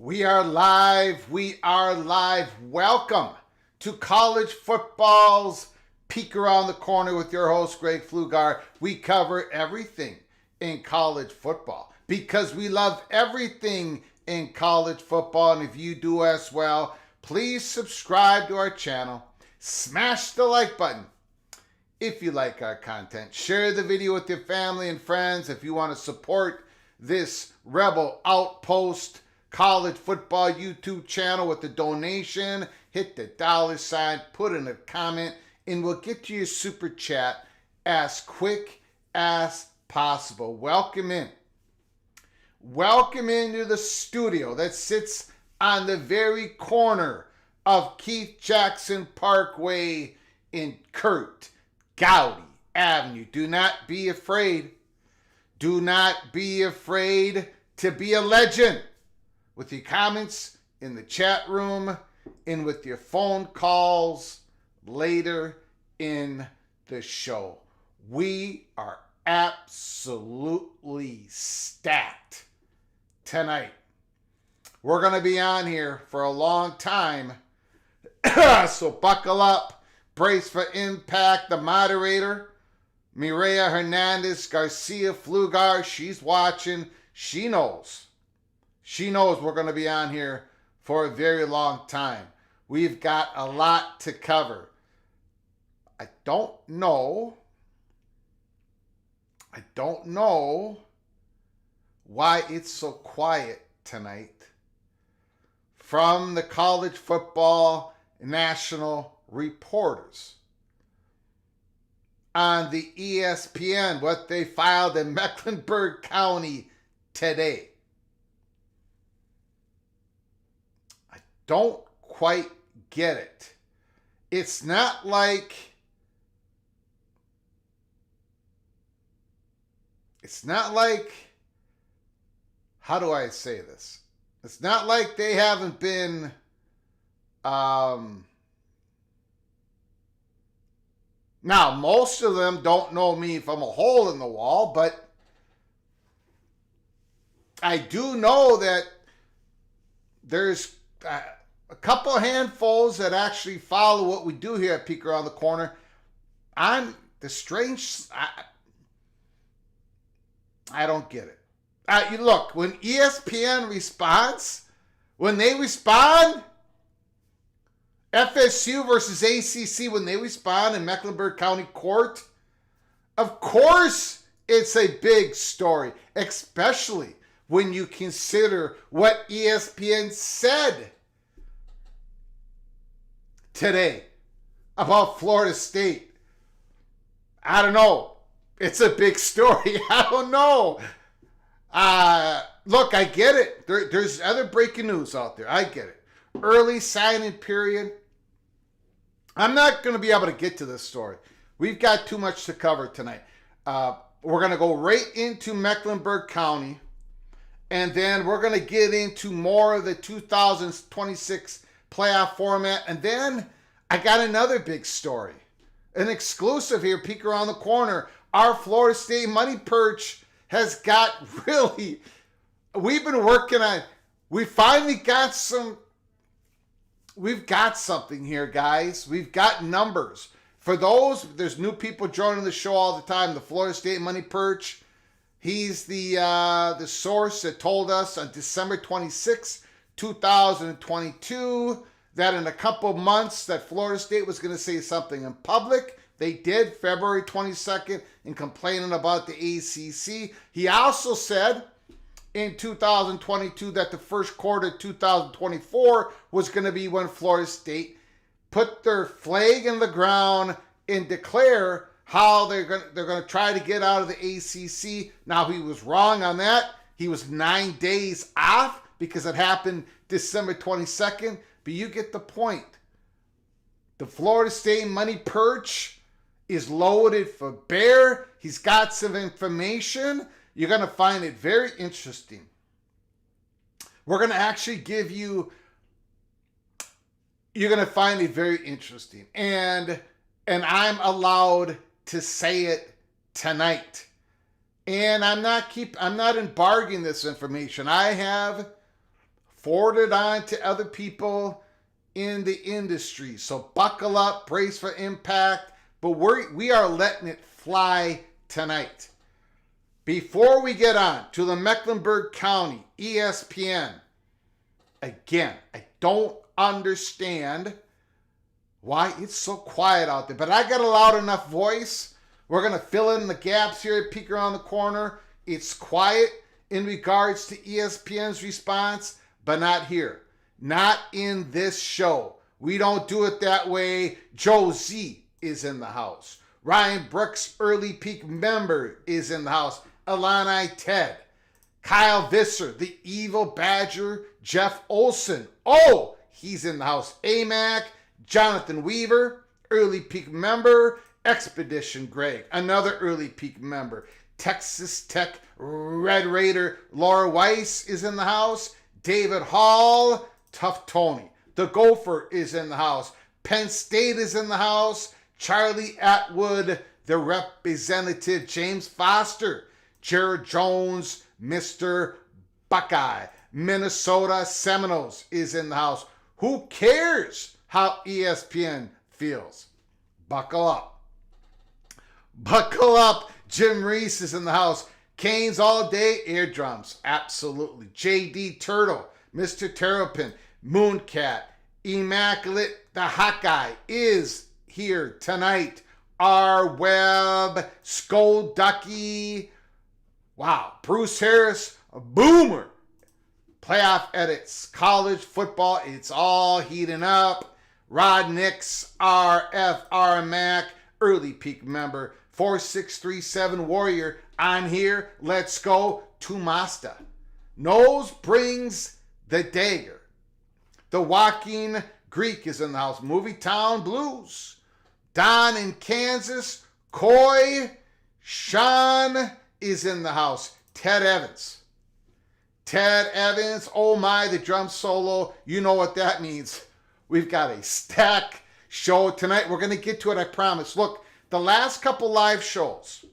We are live. We are live. Welcome to college football's Peek Around the Corner with your host, Greg Pflugar. We cover everything in college football because we love everything in college football. And if you do as well, please subscribe to our channel. Smash the like button if you like our content. Share the video with your family and friends if you want to support this Rebel Outpost college football YouTube channel with a donation. Hit the $sign, put in a comment, and we'll get you your super chat as quick as possible. Welcome in. Welcome into the studio that sits on the very corner of Keith Jackson Parkway in Kurt Gowdy Avenue. Do not be afraid. Do not be afraid to be a legend. With your comments in the chat room and with your phone calls later in the show. We are absolutely stacked tonight. We're going to be on here for a long time, so buckle up, brace for impact. The moderator, Mireya Hernandez Garcia Pflugar, she's watching. She knows we're going to be on here for a very long time. We've got a lot to cover. I don't know why it's so quiet tonight from the college football national reporters on the ESPN, what they filed in Mecklenburg County today. Don't quite get it. It's not like it's not like, how do I say this? It's not like they haven't been now, most of them don't know me from a hole in the wall, but I do know that there's a couple handfuls that actually follow what we do here at Peek Around the Corner. I'm the strange, I don't get it. Look, when ESPN responds, when they respond, FSU versus ACC, when they respond in Mecklenburg County Court, of course it's a big story, especially when you consider what ESPN said today about Florida State. I don't know. It's a big story. I don't know. Look, I get it. There's other breaking news out there. I get it. Early signing period. I'm not going to be able to get to this story. We've got too much to cover tonight. We're going to go right into Mecklenburg County, and then we're going to get into more of the 2026 playoff format, and then I got another big story. An exclusive here, Peek Around the Corner. Our Florida State Money Perch has got really, we've been working on, we finally got we've got something here, guys. We've got numbers. For those, there's new people joining the show all the time. The Florida State Money Perch, he's the source that told us on December 26, 2022, that in a couple months that Florida State was going to say something in public. They did, February 22nd, in complaining about the ACC. He also said in 2022 that the first quarter of 2024 was going to be when Florida State put their flag in the ground and declare how they're going to try to get out of the ACC. Now, he was wrong on that. He was 9 days off because it happened December 22nd. But you get the point. The Florida State Money Perch is loaded for bear. He's got some information. You're going to find it very interesting. We're going to actually give you, you're going to find it very interesting. And I'm allowed to say it tonight. And I'm not embargoing this information. I have forwarded on to other people in the industry. So buckle up, brace for impact. But we are letting it fly tonight. Before we get on to the Mecklenburg County ESPN, again, I don't understand why it's so quiet out there. But I got a loud enough voice. We're going to fill in the gaps here at Peek Around the Corner. It's quiet in regards to ESPN's response, but not here. Not in this show. We don't do it that way. Joe Z is in the house. Ryan Brooks, early peak member, is in the house. Alani Ted. Kyle Visser, the evil badger. Jeff Olson. Oh, he's in the house. AMAC. Jonathan Weaver, early peak member. Expedition Greg, another early peak member. Texas Tech Red Raider Laura Weiss is in the house. David Hall, Tough Tony. The Gopher is in the house. Penn State is in the house. Charlie Atwood, the representative. James Foster. Jared Jones, Mr. Buckeye. Minnesota Seminoles is in the house. Who cares how ESPN feels? Buckle up. Buckle up. Jim Reese is in the house. Canes all day. Eardrums. Absolutely. JD Turtle. Mr. Terrapin. Mooncat. Immaculate. The Hawkeye is here tonight. R. Webb. Skull Ducky. Wow. Bruce Harris. Boomer. Playoff edits. College football. It's all heating up. Rod Nix. RFR Mac. Early peak member. 4637 Warrior. I'm here. Let's go. Tumasta. Nose brings the dagger. The Walking Greek is in the house. Movie Town Blues. Don in Kansas. Coy. Sean is in the house. Ted Evans. Ted Evans, oh my, the drum solo. You know what that means. We've got a stack show tonight. We're going to get to it, I promise. Look, the last couple live shows,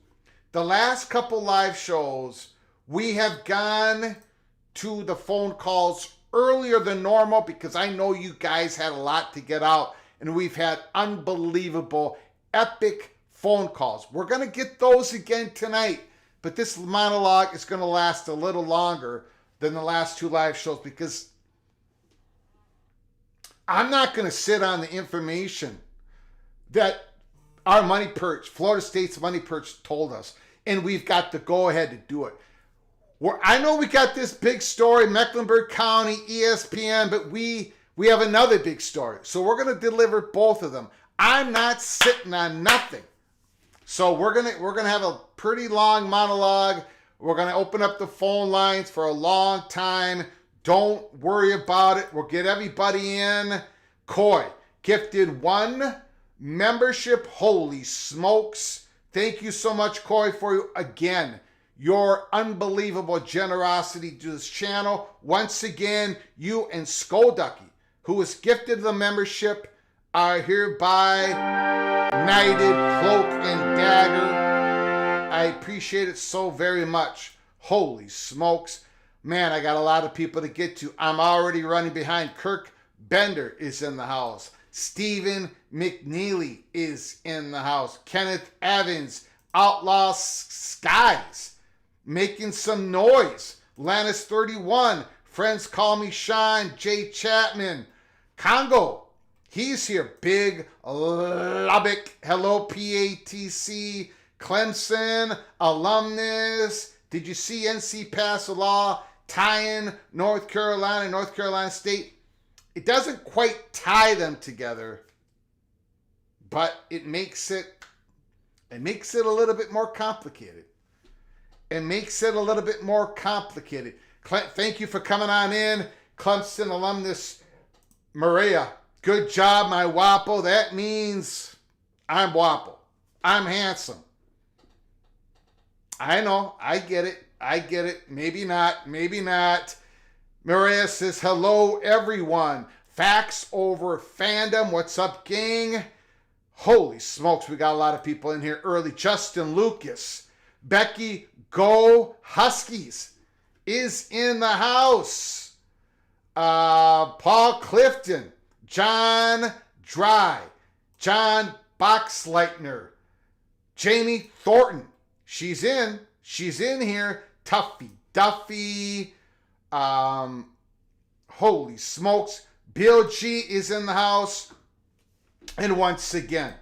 we have gone to the phone calls earlier than normal because I know you guys had a lot to get out, and we've had unbelievable, epic phone calls. We're going to get those again tonight, but this monologue is going to last a little longer than the last two live shows because I'm not going to sit on the information that our money perch, Florida State's money perch told us, and we've got to go ahead to do it. I know we got this big story, Mecklenburg County, ESPN, but we have another big story. So we're going to deliver both of them. I'm not sitting on nothing. So we're gonna have a pretty long monologue. We're going to open up the phone lines for a long time. Don't worry about it. We'll get everybody in. Coy gifted 1 membership. Holy smokes. Thank you so much, Coy, for again your unbelievable generosity to this channel. Once again, you and Skoducky, who was gifted the membership, are hereby knighted cloak and dagger. I appreciate it so very much. Holy smokes. Man, I got a lot of people to get to. I'm already running behind. Kirk Bender is in the house. Stephen McNeely is in the house. Kenneth Evans, Outlaw Skies, making some noise. Lannis 31, Friends Call Me Sean, Jay Chapman, Congo, he's here. Big Lubbock, hello PATC, Clemson, alumnus. Did you see NC pass a law? Tying North Carolina State. It doesn't quite tie them together, but it makes it a little bit more complicated. Thank you for coming on in, Clemson alumnus Maria. Good job, my Wapo. That means I'm Wapo. I'm handsome. I know. I get it. Maybe not. Maria says, hello, everyone. Facts over fandom. What's up, gang? Holy smokes, we got a lot of people in here early. Justin Lucas. Becky, go Huskies, is in the house. Paul Clifton. John Dry. John Boxleitner. Jamie Thornton. She's in here. Tuffy Duffy. Holy smokes. Bill G is in the house. And once again,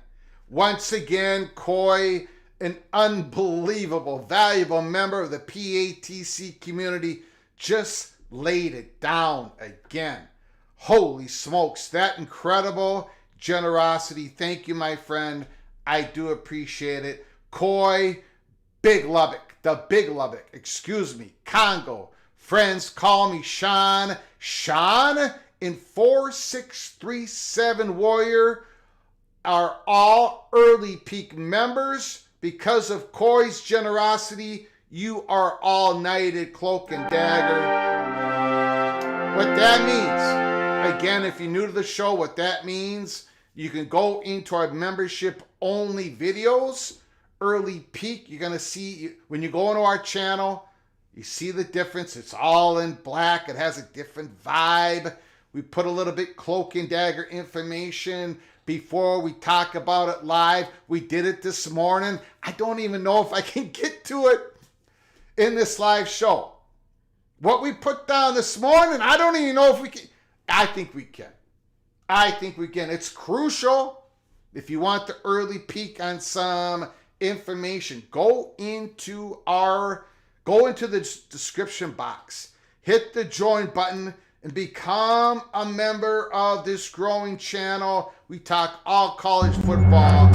Coy, an unbelievable, valuable member of the PATC community, just laid it down again. Holy smokes, that incredible generosity. Thank you, my friend. I do appreciate it. Coy, Big Lubbock, Congo, Friends Call Me Sean. Sean in 4637 Warrior are all early peak members. Because of Coy's generosity, you are all knighted cloak and dagger. What that means, again, if you're new to the show, what that means, you can go into our membership only videos, early peak. You're going to see, when you go into our channel, you see the difference. It's all in black. It has a different vibe. We put a little bit cloak and dagger information before we talk about it live. We did it this morning. I don't even know if I can get to it in this live show. What we put down this morning, I don't even know if we can. I think we can. It's crucial. If you want the early peek on some information, go into the description box, hit the join button, and become a member of this growing channel. We talk all college football.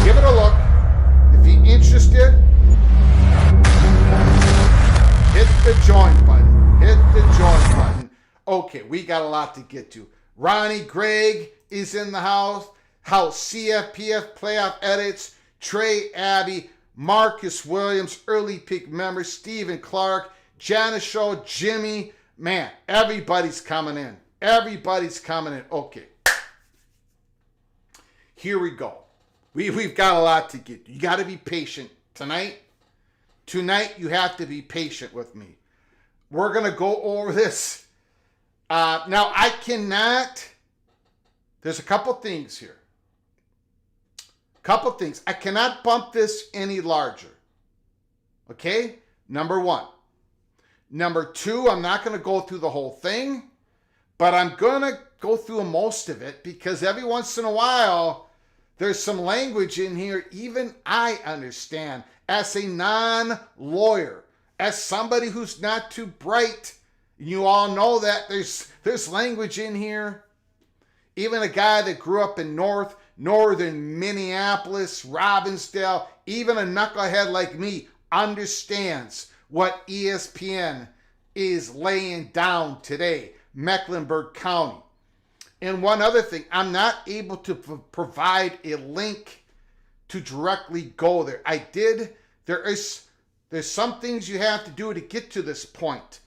Give it a look. If you're interested, hit the join button. Okay, we got a lot to get to. Ronnie Gregg is in the house. CFPF playoff edits. Trey Abbey. Marcus Williams, early peak member, Stephen Clark, Janice Shaw, Jimmy. Man, everybody's coming in. Everybody's coming in. Okay. Here we go. We've got a lot to get. You got to be patient. Tonight, you have to be patient with me. We're going to go over this. Now, I cannot. There's a couple things here. Couple things. I cannot bump this any larger. Okay? Number one. Number two, I'm not going to go through the whole thing, but I'm going to go through most of it because every once in a while, there's some language in here even I understand as a non-lawyer, as somebody who's not too bright. You all know that there's language in here. Even a guy that grew up in northern Minneapolis, Robbinsdale, even a knucklehead like me understands what ESPN is laying down today, Mecklenburg County. And one other thing, I'm not able to provide a link to directly go there. There's some things you have to do to get to this point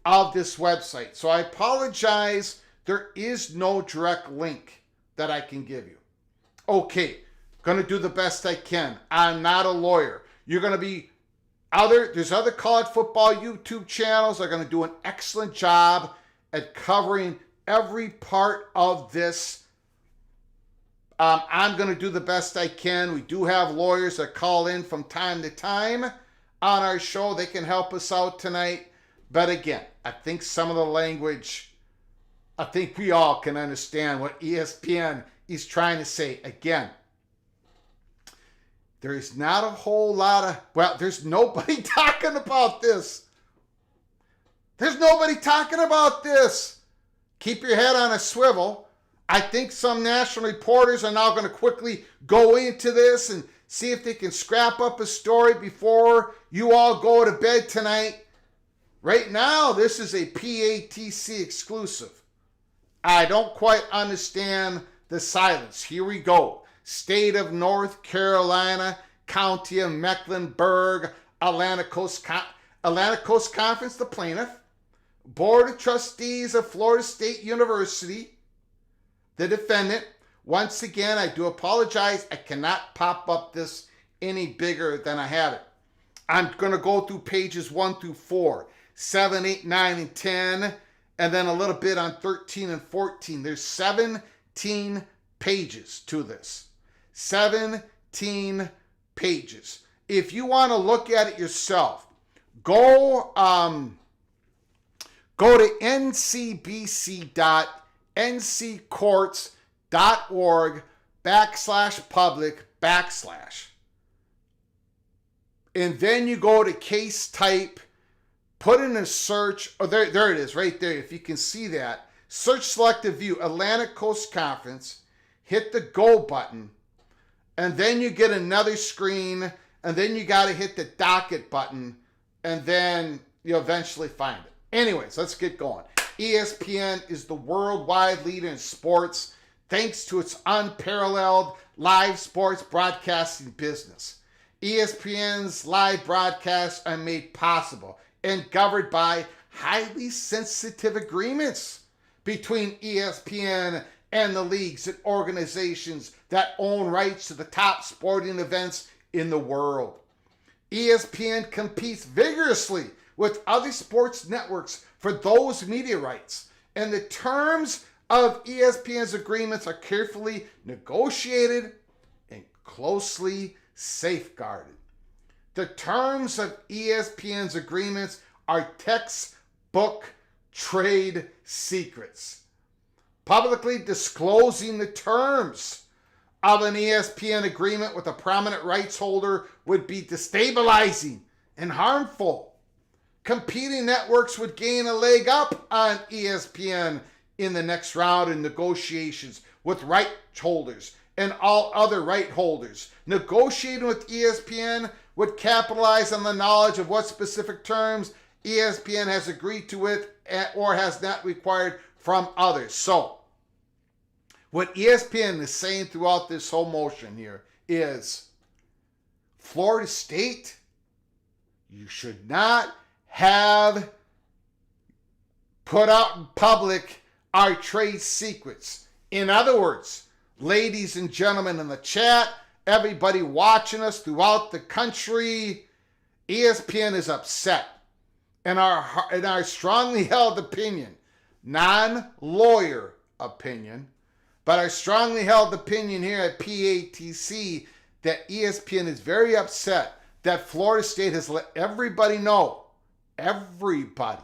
of this website. So I apologize. There is no direct link that I can give you. Okay, gonna do the best I can. I'm not a lawyer. You're gonna be there's other college football YouTube channels that are gonna do an excellent job at covering every part of this. I'm gonna do the best I can. We do have lawyers that call in from time to time on our show. They can help us out tonight. But again, I think some of the language, I think we all can understand what ESPN is trying to say. Again, there is not a whole lot of, there's nobody talking about this. There's nobody talking about this. Keep your head on a swivel. I think some national reporters are now going to quickly go into this and see if they can scrap up a story before you all go to bed tonight. Right now, this is a PATC exclusive. I don't quite understand the silence. Here we go. State of North Carolina, County of Mecklenburg, Atlantic Coast Conference, the plaintiff, Board of Trustees of Florida State University, the defendant. Once again, I do apologize. I cannot pop up this any bigger than I have it. I'm going to go through pages 1 through 4, 7, 8, 9, and 10, and then a little bit on 13 and 14. There's 17 pages to this. 17 pages. If you want to look at it yourself, go to ncbc.nccourts.org/public/. And then you go to case type, put in a search. Oh, there it is right there. If you can see that. Search selective view, Atlantic Coast Conference. Hit the go button. And then you get another screen. And then you got to hit the docket button. And then you eventually find it. Anyways, let's get going. ESPN is the worldwide leader in sports thanks to its unparalleled live sports broadcasting business. ESPN's live broadcasts are made possible and governed by highly sensitive agreements between ESPN and the leagues and organizations that own rights to the top sporting events in the world. ESPN competes vigorously with other sports networks for those media rights, and the terms of ESPN's agreements are carefully negotiated and closely safeguarded. The terms of ESPN's agreements are textbook trade secrets. Publicly disclosing the terms of an ESPN agreement with a prominent rights holder would be destabilizing and harmful. Competing networks would gain a leg up on ESPN in the next round in negotiations with right holders and all other right holders. Negotiating with ESPN would capitalize on the knowledge of what specific terms ESPN has agreed to with or has not required from others. So, what ESPN is saying throughout this whole motion here is, Florida State, you should not have put out in public our trade secrets. In other words, ladies and gentlemen in the chat, everybody watching us throughout the country, ESPN is upset. And our strongly held opinion, non-lawyer opinion, but our strongly held opinion here at PATC, that ESPN is very upset that Florida State has let everybody know, everybody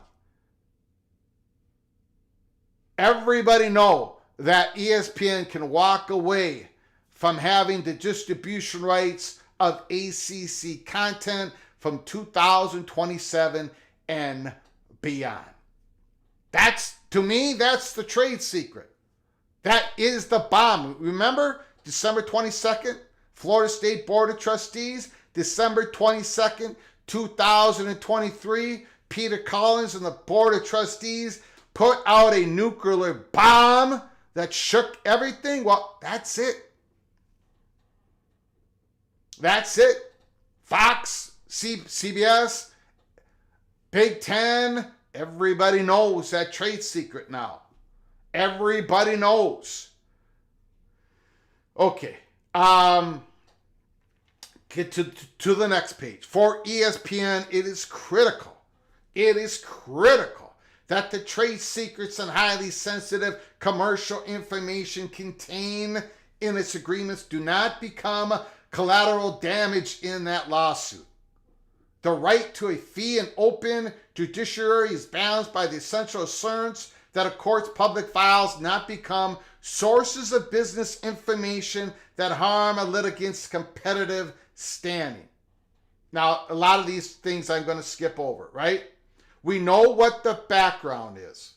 know that ESPN can walk away from having the distribution rights of ACC content from 2027 and beyond. To me, that's the trade secret. That is the bomb. Remember, December 22nd, Florida State Board of Trustees, December 22nd, 2023, Peter Collins and the Board of Trustees put out a nuclear bomb that shook everything. Well, that's it. That's it. Fox, CBS, Big Ten, everybody knows that trade secret now. Everybody knows. Okay. Get to the next page. For ESPN, it is critical. It is critical that the trade secrets and highly sensitive commercial information contained in its agreements do not become collateral damage in that lawsuit. The right to a free and open judiciary is balanced by the essential assurance that a court's public files not become sources of business information that harm a litigant's competitive standing. Now, a lot of these things I'm going to skip over, right? We know what the background is.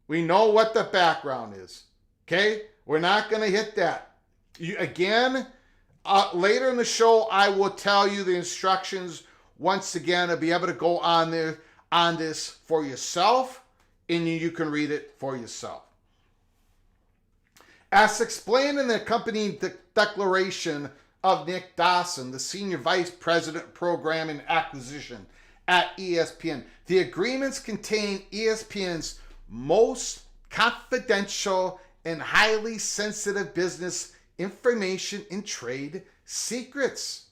We know what the background is. Okay? We're not going to hit that. Later in the show, I will tell you the instructions once again to be able to go on this for yourself, and you can read it for yourself. As explained in the accompanying declaration of Nick Dawson, the Senior Vice President Program and Acquisition at ESPN, the agreements contain ESPN's most confidential and highly sensitive business information and trade secrets.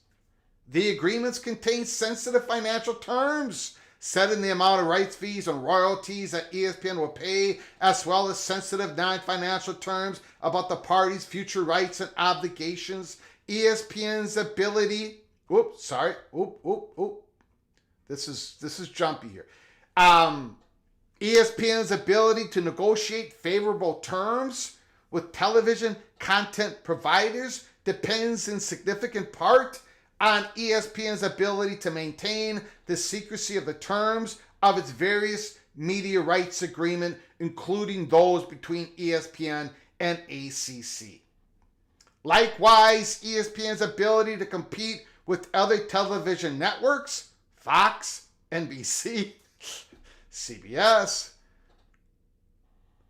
The agreements contain sensitive financial terms, setting the amount of rights fees and royalties that ESPN will pay, as well as sensitive non-financial terms about the parties' future rights and obligations. ESPN's ability, this is jumpy here. ESPN's ability to negotiate favorable terms with television content providers depends in significant part on ESPN's ability to maintain the secrecy of the terms of its various media rights agreement, including those between ESPN and ACC. Likewise, ESPN's ability to compete with other television networks, Fox, NBC, CBS,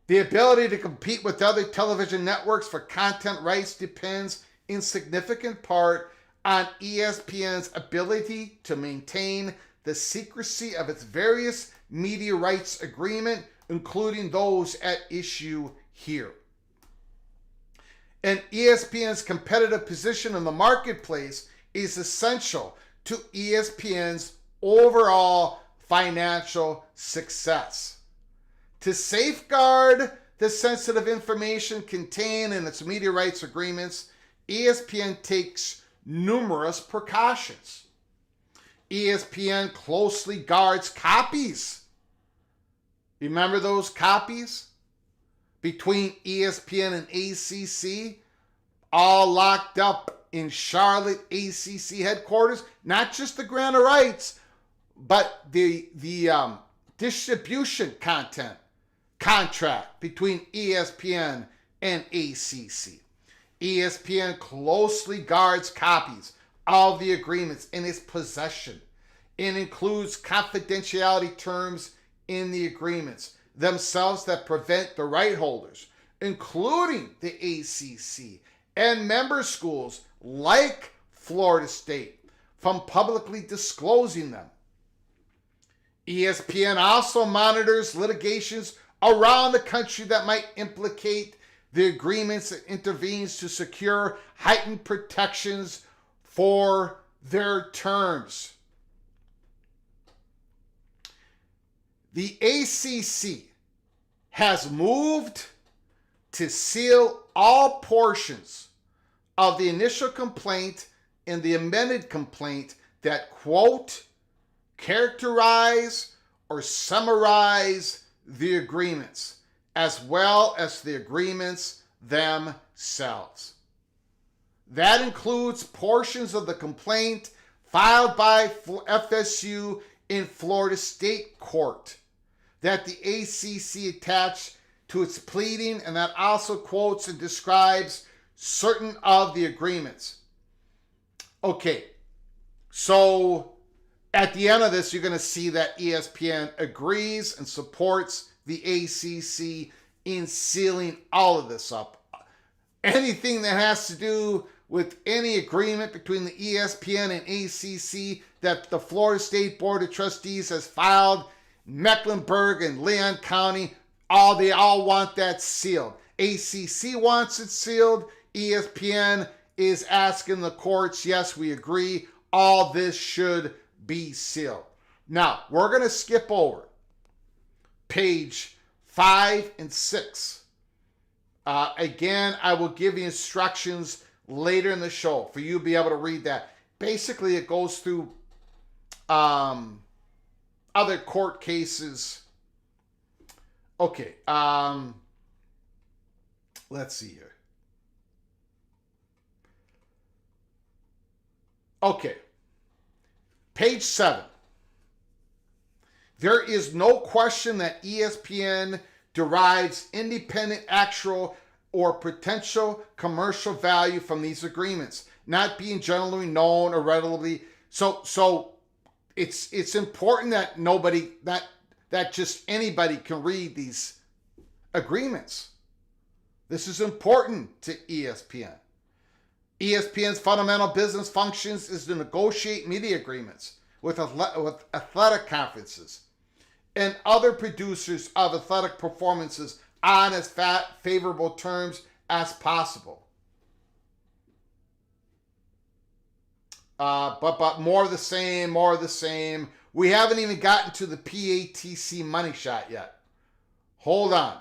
the ability to compete with other television networks for content rights depends in significant part on ESPN's ability to maintain the secrecy of its various media rights agreement, including those at issue here. And ESPN's competitive position in the marketplace is essential to ESPN's overall financial success. To safeguard the sensitive information contained in its media rights agreements, ESPN takes numerous precautions. ESPN closely guards copies. Remember those copies? Between ESPN and ACC, all locked up in Charlotte ACC headquarters. Not just the grant of rights, but the distribution content contract between ESPN and ACC. ESPN closely guards copies of the agreements in its possession and includes confidentiality terms in the agreements themselves that prevent the right holders, including the ACC and member schools like Florida State from publicly disclosing them. ESPN also monitors litigations around the country that might implicate the agreements and intervenes to secure heightened protections for their terms. The ACC has moved to seal all portions of the initial complaint and the amended complaint that, quote, characterize or summarize the agreements, as well as the agreements themselves. That includes portions of the complaint filed by FSU in Florida State Court that the ACC attached to its pleading, and that also quotes and describes certain of the agreements. Okay, so at the end of this, you're going to see that ESPN agrees and supports the ACC in sealing all of this up. Anything that has to do with any agreement between the ESPN and ACC that the Florida State Board of Trustees has filed, Mecklenburg and Leon County, they all want that sealed. ACC wants it sealed. ESPN is asking the courts, yes, we agree, all this should be sealed. Now, we're going to skip over page 5 and 6. Again, I will give you instructions later in the show for you to be able to read that. Basically, it goes through other court cases. Okay, let's see here. Okay, page 7. There is no question that ESPN derives independent actual or potential commercial value from these agreements, not being generally known or readily. So it's important that that just anybody can read these agreements. This is important to ESPN. ESPN's fundamental business functions is to negotiate media agreements with athletic conferences and other producers of athletic performances on as favorable terms as possible. But more of the same. We haven't even gotten to the PATC money shot yet. Hold on.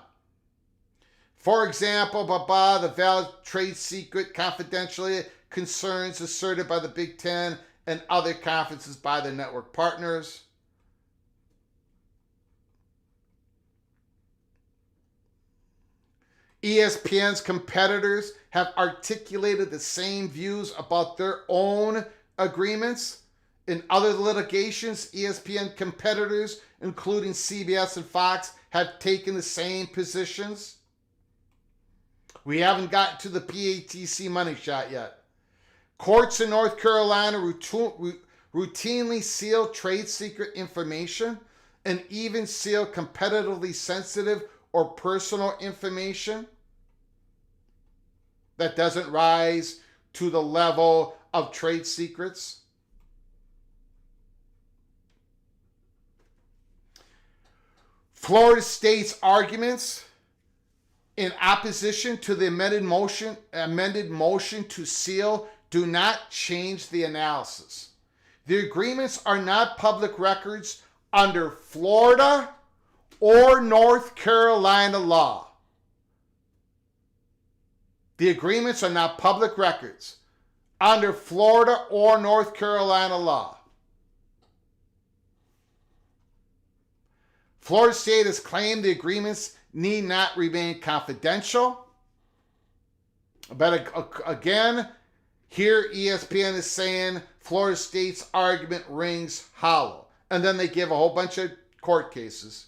For example, the valid trade secret confidentiality concerns asserted by the Big Ten and other conferences by the network partners. ESPN's competitors have articulated the same views about their own agreements. In other litigations, ESPN competitors, including CBS and Fox, have taken the same positions. We haven't gotten to the PATC money shot yet. Courts in North Carolina routinely seal trade secret information and even seal competitively sensitive or personal information that doesn't rise to the level of trade secrets. Florida State's arguments in opposition to the amended motion to seal do not change the analysis. The agreements are not public records under Florida or North Carolina law. The agreements are not public records under Florida or North Carolina law. Florida State has claimed the agreements need not remain confidential. But again, here ESPN is saying Florida State's argument rings hollow. And then they give a whole bunch of court cases.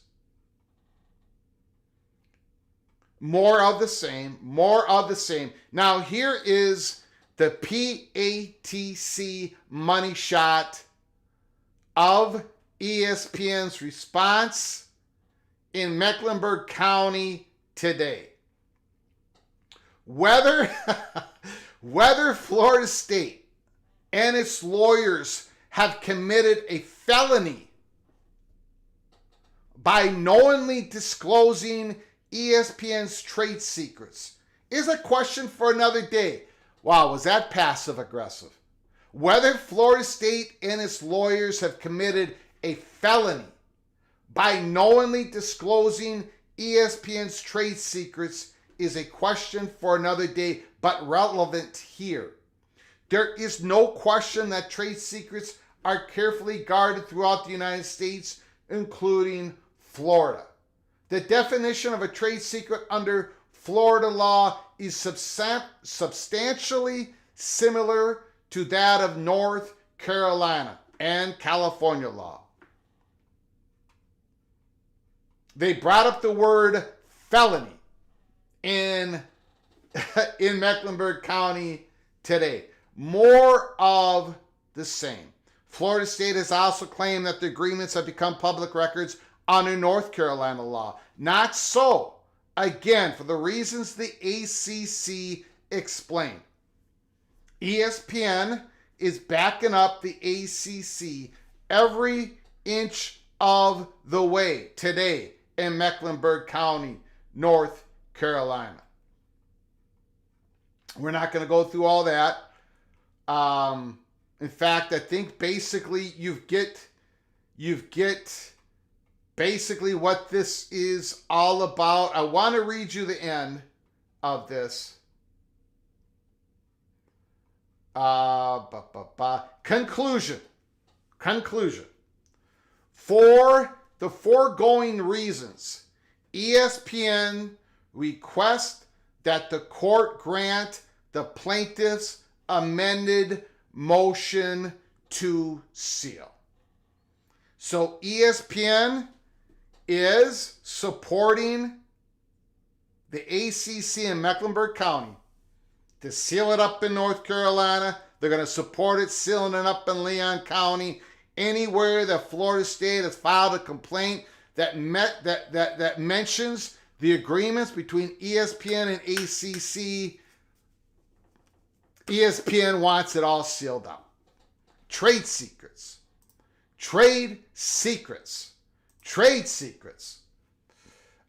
More of the same. Now here is the PATC money shot of ESPN's response in Mecklenburg County today. Whether Florida State and its lawyers have committed a felony by knowingly disclosing ESPN's trade secrets is a question for another day. Wow, was that passive aggressive? Whether Florida State and its lawyers have committed a felony by knowingly disclosing ESPN's trade secrets is a question for another day, but relevant here. There is no question that trade secrets are carefully guarded throughout the United States, including Florida. The definition of a trade secret under Florida law is substantially similar to that of North Carolina and California law. They brought up the word felony in Mecklenburg County today. More of the same. Florida State has also claimed that the agreements have become public records under North Carolina law. Not so. Again, for the reasons the ACC explained. ESPN is backing up the ACC every inch of the way today in Mecklenburg County, North Carolina. We're not going to go through all that. In fact, I think basically you get basically what this is all about. I want to read you the end of this. Conclusion. For the foregoing reasons, ESPN requests that the court grant the plaintiff's amended motion to seal. So ESPN is supporting the ACC in Mecklenburg County to seal it up in North Carolina. They're going to support it sealing it up in Leon County. Anywhere that Florida State has filed a complaint that mentions the agreements between ESPN and ACC, ESPN wants it all sealed up. Trade secrets.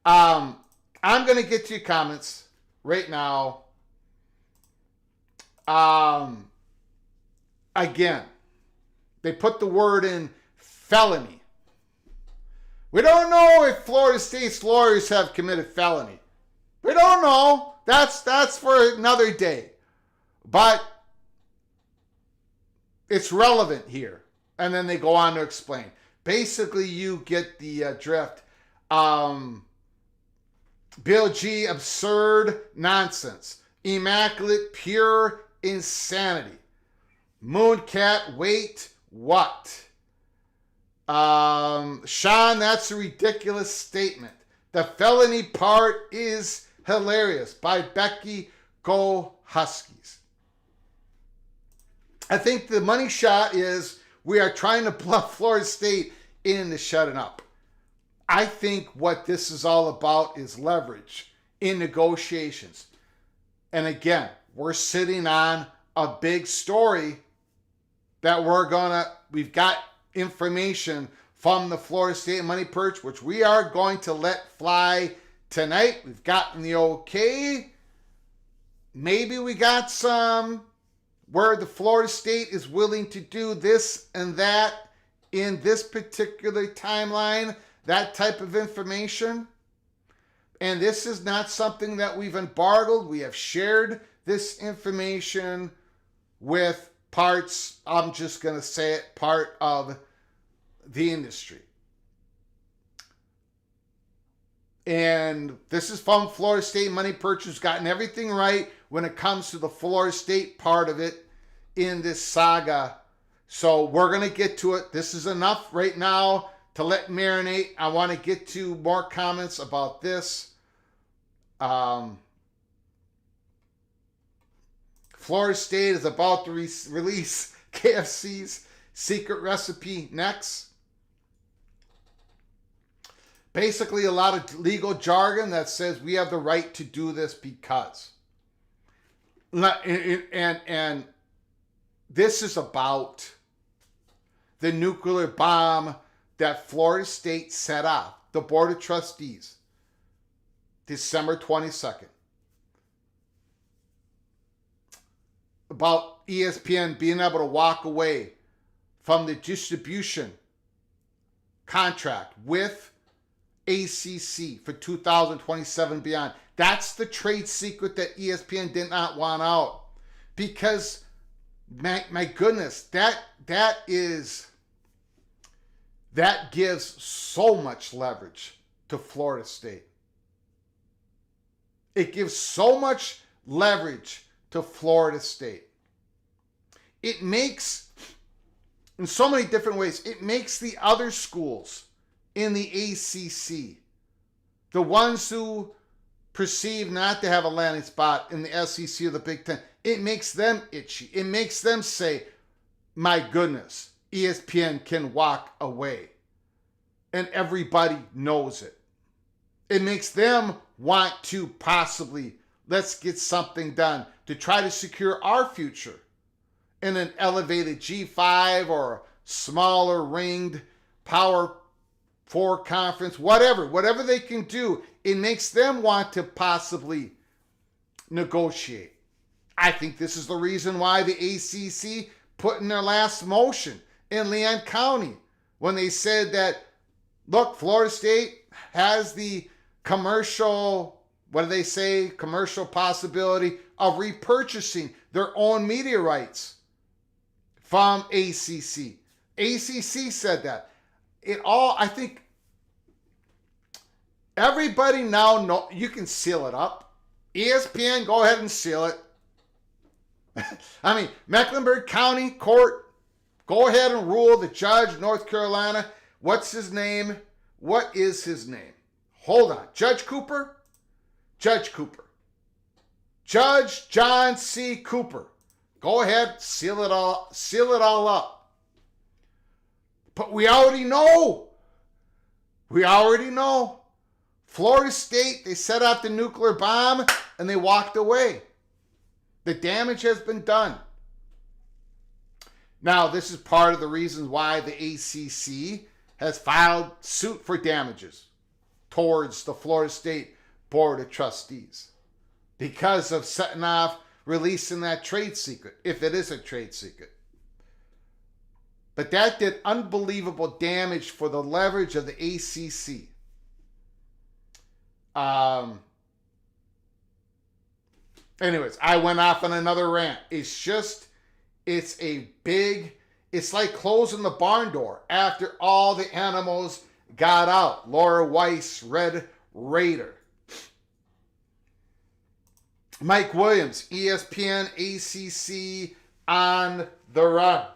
I'm going to get to your comments right now. Again, they put the word in felony. We don't know if Florida State's lawyers have committed felony. We don't know. That's for another day. But it's relevant here. And then they go on to explain. Basically, you get the drift. Bill G, absurd nonsense. Immaculate, pure insanity. Mooncat, wait, what? Sean, that's a ridiculous statement. The felony part is hilarious. By Becky, go Huskies. I think the money shot is we are trying to bluff Florida State into shutting up. I think what this is all about is leverage in negotiations. And again, we're sitting on a big story that we've got information from the Florida State Money Perch, which we are going to let fly tonight. We've gotten the okay. Maybe we got some where the Florida State is willing to do this and that in this particular timeline, that type of information. And this is not something that we've embargoed. We have shared this information with parts, I'm just going to say it, part of the industry. And this is from Florida State Money Perch, who's gotten everything right when it comes to the Florida State part of it in this saga. So we're going to get to it. This is enough right now to let marinate. I want to get to more comments about this. Florida State is about to release KFC's secret recipe next. Basically, a lot of legal jargon that says we have the right to do this because. And This is about the nuclear bomb that Florida State set off, the Board of Trustees, December 22nd. About ESPN being able to walk away from the distribution contract with ACC for 2027 beyond. That's the trade secret that ESPN did not want out. Because, my goodness, that gives so much leverage to Florida State. It gives so much leverage to Florida State. It makes, in so many different ways, it makes the other schools in the ACC, the ones who perceive not to have a landing spot in the SEC or the Big Ten, it makes them itchy. It makes them say, my goodness, ESPN can walk away. And everybody knows it. It makes them want to possibly, let's get something done to try to secure our future in an elevated G5 or a smaller ringed Power 4 conference, whatever they can do. It makes them want to possibly negotiate. I think this is the reason why the ACC put in their last motion in Leon County when they said that, look, Florida State has the commercial possibility of repurchasing their own media rights from ACC. ACC said that. I think everybody now know you can seal it up. ESPN, go ahead and seal it. I mean, Mecklenburg County Court, go ahead and rule. The judge, North Carolina, what's his name? What is his name? Hold on. Judge Cooper? Judge Cooper. Judge John C. Cooper. Go ahead, seal it all up. But we already know. Florida State, they set off the nuclear bomb and they walked away. The damage has been done. Now, this is part of the reasons why the ACC has filed suit for damages towards the Florida State Board of Trustees because of setting off, releasing that trade secret, if it is a trade secret. But that did unbelievable damage for the leverage of the ACC. Anyways, I went off on another rant. It's like closing the barn door after all the animals got out. Laura Weiss, Red Raider. Mike Williams, ESPN, ACC on the run.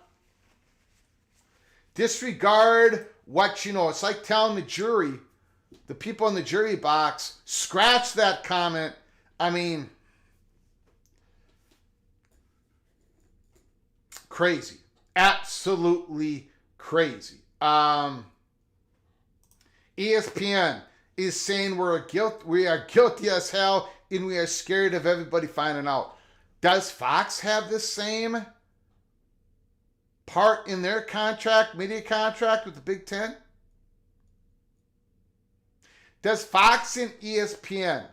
Disregard what you know. It's like telling the jury, the people in the jury box, scratch that comment. I mean, crazy. Absolutely crazy. ESPN is saying we are guilty as hell and we are scared of everybody finding out. Does Fox have the same part in their contract, media contract with the Big Ten? Does Fox and ESPN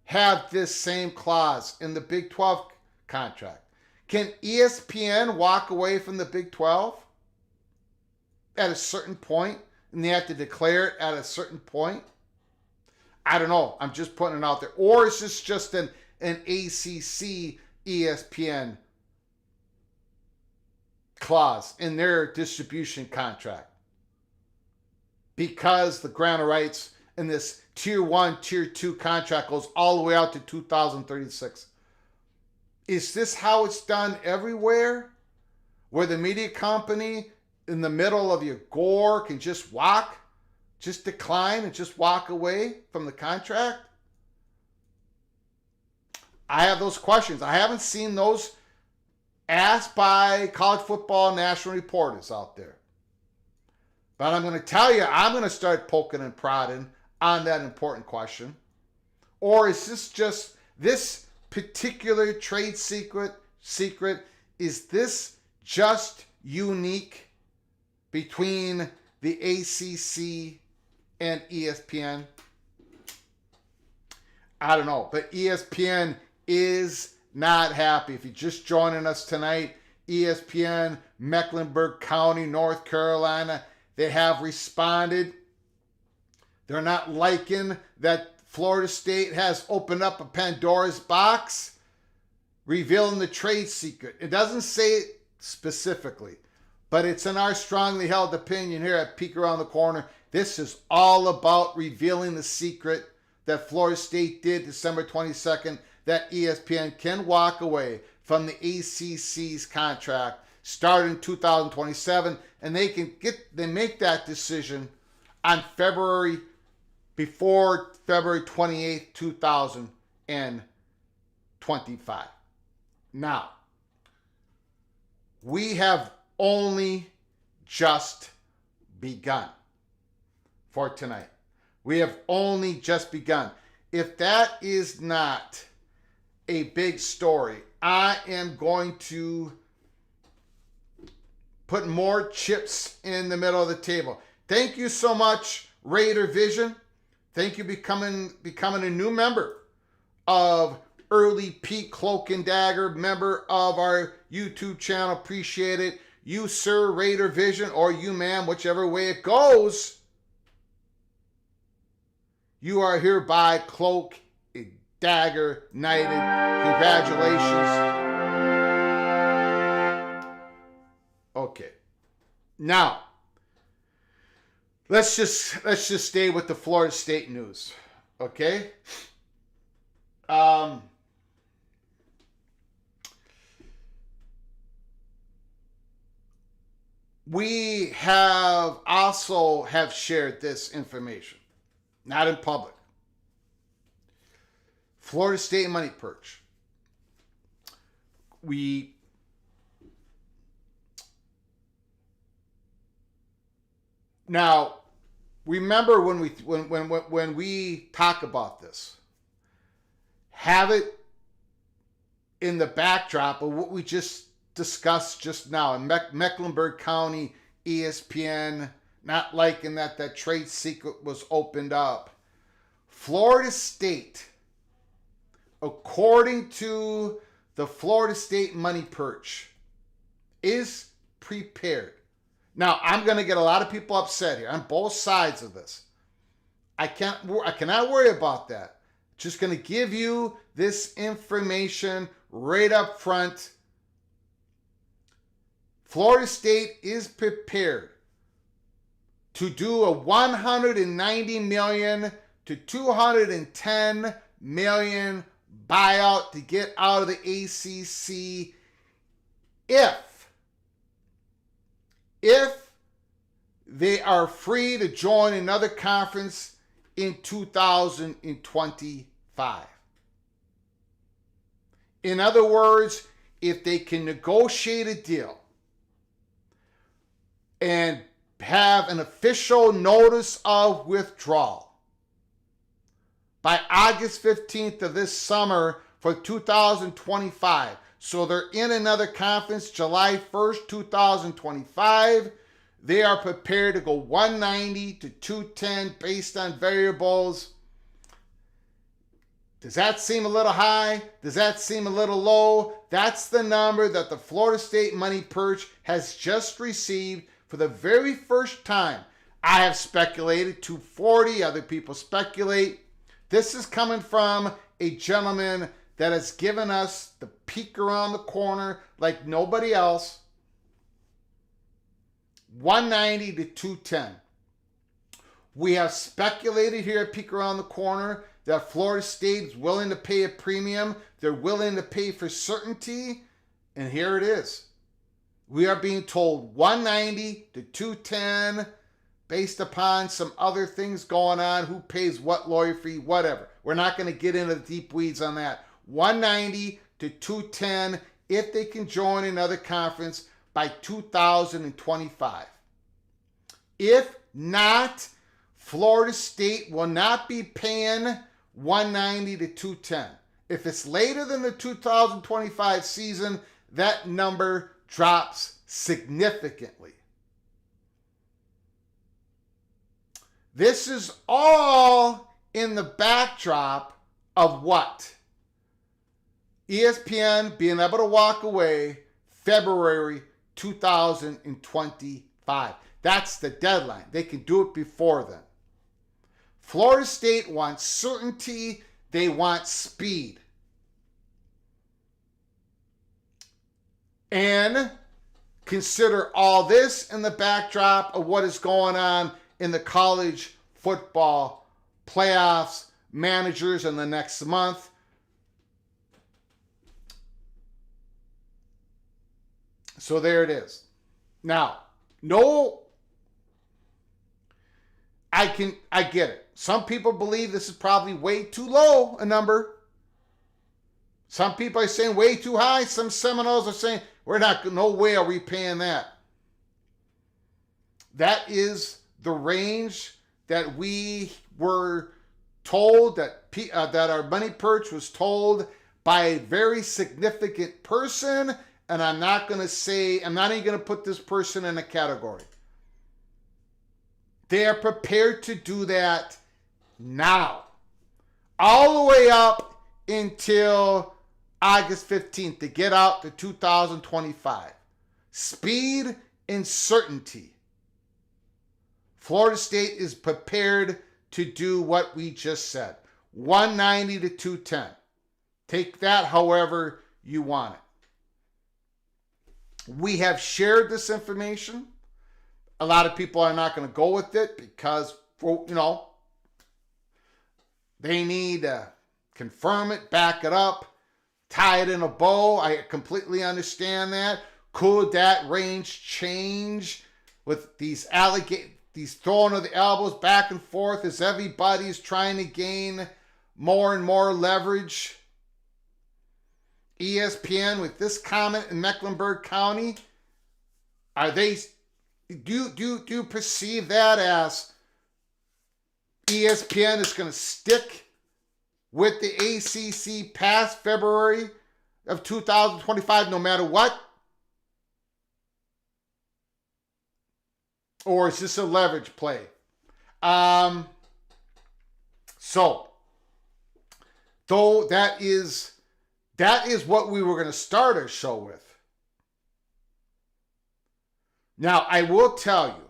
have this same clause in the Big 12 contract? Can ESPN walk away from the Big 12 at a certain point and they have to declare it at a certain point? I don't know. I'm just putting it out there. Or is this just an ACC ESPN clause in their distribution contract? Because the grant of rights in this Tier 1, Tier 2 contract goes all the way out to 2036. Is this how it's done everywhere? Where the media company in the middle of your gore can just decline and just walk away from the contract? I have those questions. I haven't seen those asked by college football national reporters out there. But I'm going to tell you, I'm going to start poking and prodding on that important question. Or is this just this particular trade secret is this just unique between the ACC and ESPN? I don't know, but ESPN is not happy. If you're just joining us tonight, ESPN, Mecklenburg County, North Carolina, they have responded. They're not liking that Florida State has opened up a Pandora's box, revealing the trade secret. It doesn't say it specifically, but it's in our strongly held opinion here at Peek Around the Corner. This is all about revealing the secret that Florida State did December 22nd, that ESPN can walk away from the ACC's contract starting 2027, and they make that decision on before February 28th, 2025. Now, we have only just begun for tonight. We have only just begun. If that is not a big story, I am going to put more chips in the middle of the table. Thank you so much, Raider Vision. Thank you becoming a new member of Early Peak Cloak and Dagger, member of our YouTube channel. Appreciate it. You, sir, Raider Vision, or you, ma'am, whichever way it goes, you are hereby Cloak and Dagger Knighted. Congratulations. Okay. Now, let's just stay with the Florida State news. Okay? We have shared this information, not in public. Florida State money perch. Now, remember when we talk about this, have it in the backdrop of what we just discussed just now in Mecklenburg County, ESPN, not liking that trade secret was opened up. Florida State, according to the Florida State money perch, is prepared. Now, I'm going to get a lot of people upset here on both sides of this. I cannot worry about that. Just going to give you this information right up front. Florida State is prepared to do a $190 million to $210 million buyout to get out of the ACC if they are free to join another conference in 2025. In other words, if they can negotiate a deal and have an official notice of withdrawal by August 15th of this summer for 2025. So they're in another conference July 1st, 2025. They are prepared to go 190 to 210 based on variables. Does that seem a little high? Does that seem a little low? That's the number that the Florida State money perch has just received for the very first time. I have speculated 240, other people speculate. This is coming from a gentleman that has given us the peek around the corner like nobody else. 190 to 210. We have speculated here at Peek Around the Corner that Florida State is willing to pay a premium. They're willing to pay for certainty. And here it is. We are being told 190 to 210 based upon some other things going on, who pays what lawyer fee, whatever. We're not going to get into the deep weeds on that. 190 to 210 if they can join another conference by 2025. If not, Florida State will not be paying 190 to 210. If it's later than the 2025 season, that number drops significantly. This is all in the backdrop of what? ESPN being able to walk away February 2025. That's the deadline. They can do it before then. Florida State wants certainty. They want speed. And consider all this in the backdrop of what is going on in the college football playoffs, managers in the next month. So there it is. Now, I get it. Some people believe this is probably way too low a number. Some people are saying way too high. Some Seminoles are saying, no way are we paying that. That is the range that we were told, that our money perch was told by a very significant person. And I'm not even going to put this person in a category. They are prepared to do that now. All the way up until August 15th to get out to 2025. Speed and certainty. Florida State is prepared to do what we just said. 190 to 210. Take that however you want it. We have shared this information. A lot of people are not going to go with it because, they need to confirm it, back it up, tie it in a bow. I completely understand that. Could that range change with these throwing of the elbows back and forth as everybody's trying to gain more and more leverage? ESPN with this comment in Mecklenburg County, do you perceive that as ESPN is going to stick with the ACC past February of 2025 no matter what? Or is this a leverage play? So, though that is what we were going to start our show with. Now, I will tell you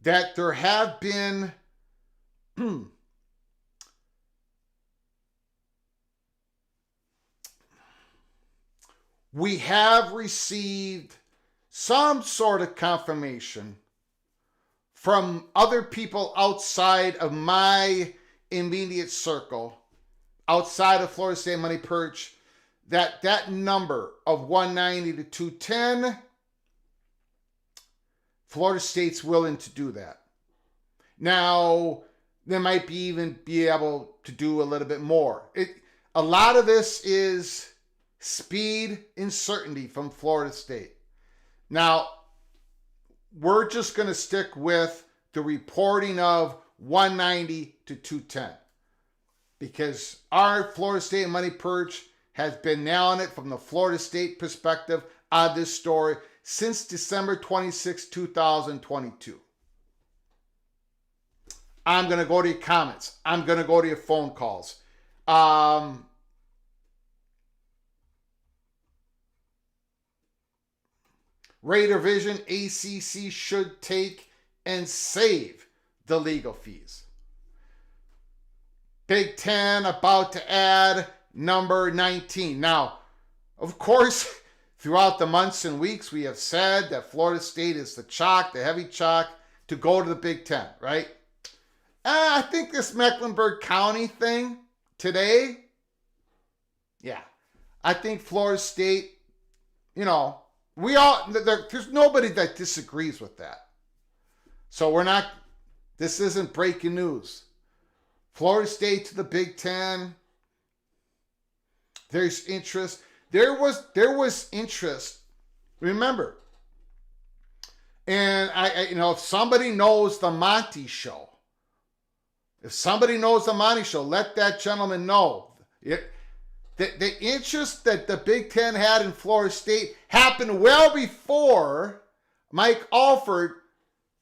that there have been we have received some sort of confirmation from other people outside of my immediate circle, outside of Florida State Money Perch, that number of 190 to 210, Florida State's willing to do that. Now, they might be able to do a little bit more. A lot of this is speed and certainty from Florida State. Now, we're just going to stick with the reporting of 190 to 210 because our Florida State Money Perch has been nailing it from the Florida State perspective of this story since December 26, 2022. I'm going to go to your comments. I'm going to go to your phone calls. Raider Vision, ACC should take and save the legal fees. Big Ten about to add number 19. Now, of course, throughout the months and weeks, we have said that Florida State is the heavy chalk to go to the Big Ten, right? I think this Mecklenburg County thing today, I think Florida State, there's nobody that disagrees with that. So this isn't breaking news. Florida State to the Big Ten. There's interest. There was interest. Remember, and if somebody knows the Monty Show, let that gentleman know. The interest that the Big Ten had in Florida State happened well before Mike Alford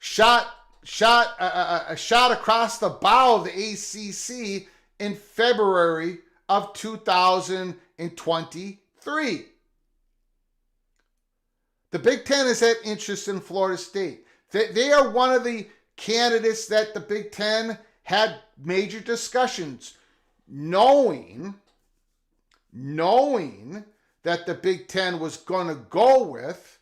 shot across the bow of the ACC in February of 2023. The Big Ten has had interest in Florida State. They are one of the candidates that the Big Ten had major discussions, knowing that the Big Ten was going to go with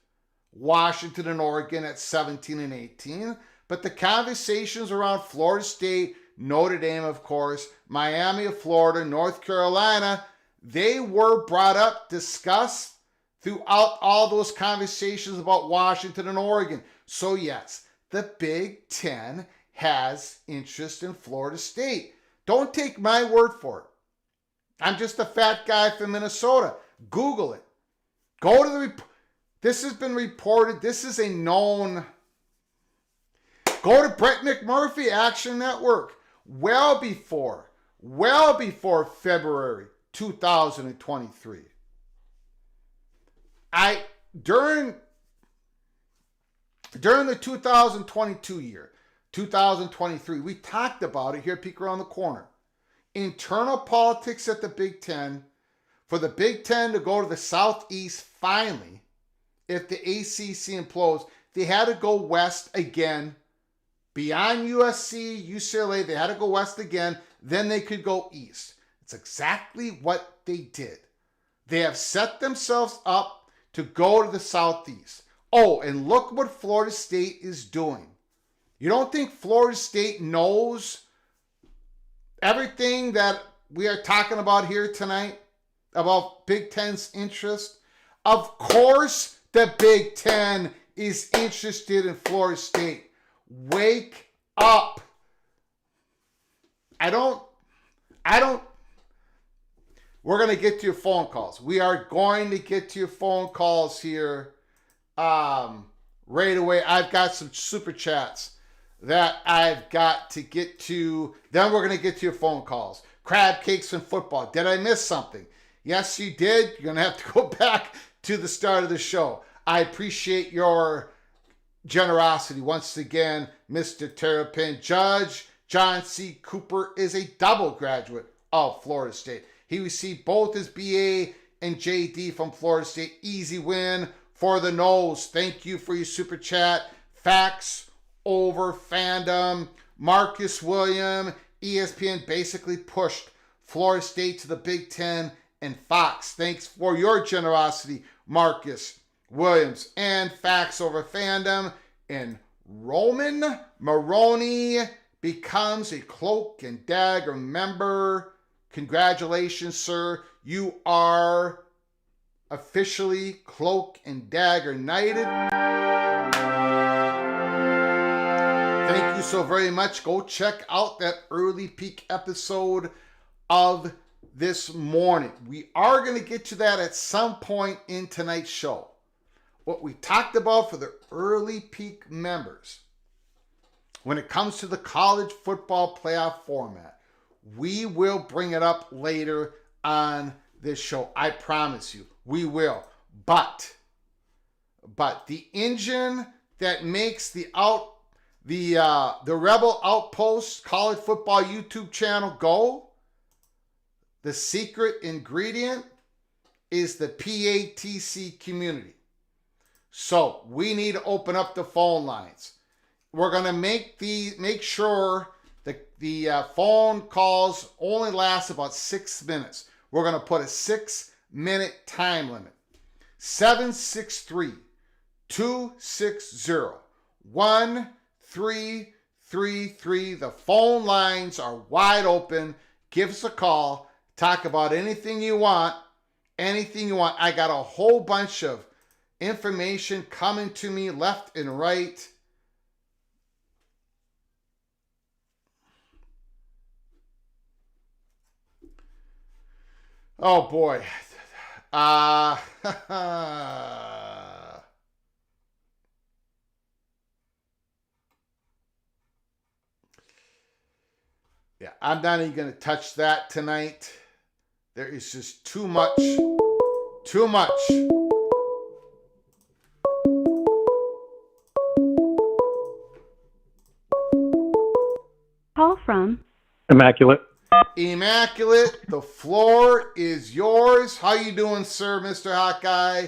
Washington and Oregon at 17 and 18. But the conversations around Florida State, Notre Dame, of course, Miami of Florida, North Carolina, they were brought up, discussed throughout all those conversations about Washington and Oregon. So yes, the Big Ten has interest in Florida State. Don't take my word for it. I'm just a fat guy from Minnesota. Google it. Go to the this has been reported. This is a known. Go to Brett McMurphy Action Network. Well before February 2023. During the 2022 year, 2023, we talked about it here at Peek Around the Corner. Internal politics at the Big Ten, for the Big Ten to go to the Southeast finally, if the ACC implodes, they had to go west again. Beyond USC, UCLA, they had to go west again. Then they could go east. It's exactly what they did. They have set themselves up to go to the Southeast. Oh, and look what Florida State is doing. You don't think Florida State knows everything that we are talking about here tonight about Big Ten's interest? Of course the Big Ten is interested in Florida State. Wake up. We're going to get to your phone calls. We are going to get to your phone calls here right away. I've got some super chats that I've got to get to. Then we're going to get to your phone calls. Crab cakes and football. Did I miss something? Yes, you did. You're going to have to go back to the start of the show. I appreciate your generosity. Once again, Mr. Terrapin. Judge John C. Cooper is a double graduate of Florida State. He received both his BA and JD from Florida State. Easy win for the Noles. Thank you for your super chat. Facts over fandom. Marcus William. ESPN basically pushed Florida State to the Big Ten and Fox. Thanks for your generosity, Marcus Williams. And facts over fandom. And Roman Maroney becomes a Cloak and Dagger member. Congratulations, sir. You are officially Cloak and Dagger Knighted. Thank you so very much. Go check out that early peak episode of this morning. We are going to get to that at some point in tonight's show. What we talked about for the early peak members when it comes to the college football playoff format. We will bring it up later on this show. I promise you, we will. But the engine that makes the Rebel Outpost College Football YouTube channel go, the secret ingredient is the PATC community. So we need to open up the phone lines. We're going to make sure the phone calls only last about 6 minutes. We're going to put a 6-minute time limit. 763-260-1333. The phone lines are wide open. Give us a call. Talk about anything you want. Anything you want. I got a whole bunch of information coming to me left and right. Oh boy. Yeah, I'm not even going to touch that tonight. There is just too much. Too much. Call from Immaculate. Immaculate, the floor is yours. How you doing, sir, Mr. Hawkeye?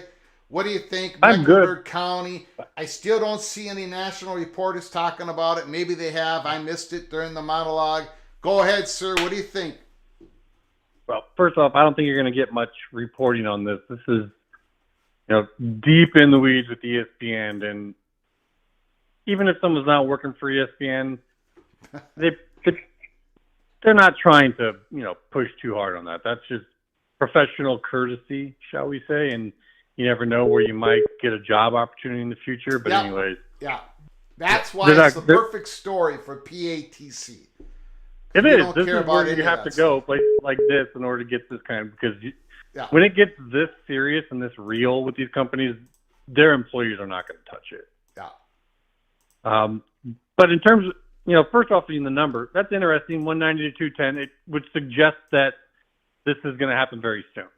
What do you think? I'm Mecklenburg good. County. I still don't see any national reporters talking about it. Maybe they have. I missed it during the monologue. Go ahead, sir. What do you think? Well, first off, I don't think you're going to get much reporting on this. This is, deep in the weeds with ESPN, and even if someone's not working for ESPN, they're not trying to, push too hard on that. That's just professional courtesy, shall we say, and you never know where you might get a job opportunity in the future. But anyways. Yeah. That's why it's the perfect story for PATC. It is. This is where you have to go, places like this, in order to get this kind of, because when it gets this serious and this real with these companies, their employees are not going to touch it. Yeah. But in terms of, first off, in the number, that's interesting, 190 to 210. It would suggest that this is going to happen very soon.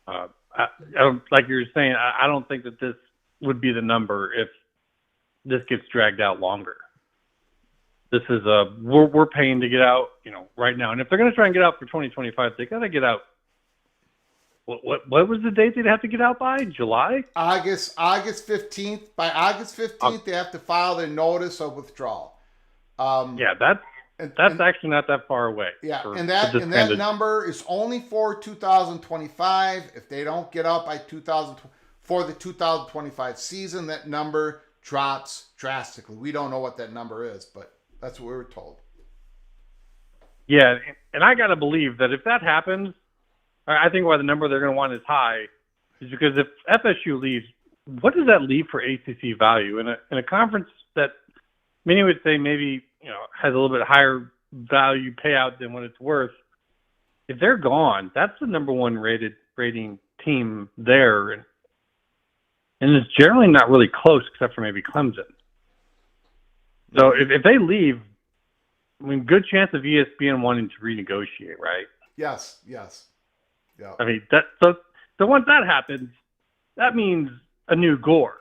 Like you were saying, I don't think that this would be the number if this gets dragged out longer. This is we're paying to get out, right now. And if they're going to try and get out for 2025, they got to get out. What was the date they'd have to get out by? July? August 15th. By August 15th, they have to file their notice of withdrawal. That's actually not that far away. Yeah, and that number is only for 2025. If they don't get out by for the 2025 season, that number drops drastically. We don't know what that number is, but that's what we were told. Yeah, and I got to believe that if that happens, I think why the number they're going to want is high is because if FSU leaves, what does that leave for ACC value? In a conference that many would say maybe has a little bit higher value payout than what it's worth, if they're gone, that's the number one rating team there. And it's generally not really close except for maybe Clemson. So if they leave, good chance of ESPN wanting to renegotiate, right? Yes. Yeah. I mean, so once that happens, that means a new Gore.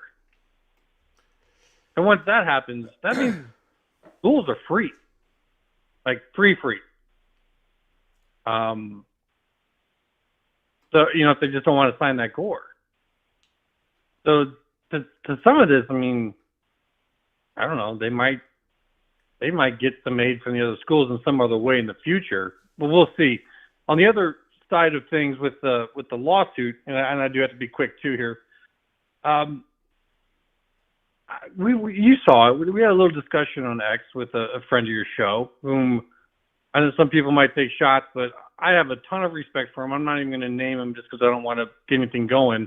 And once that happens, that means schools are free. Like free. So, if they just don't want to sign that Gore. So to some of this, I mean, I don't know, they might get some aid from the other schools in some other way in the future, but we'll see. On the other side of things with the lawsuit, and I do have to be quick too here. You saw it. We had a little discussion on X with a friend of your show, whom I know some people might take shots, but I have a ton of respect for him. I'm not even going to name him just because I don't want to get anything going.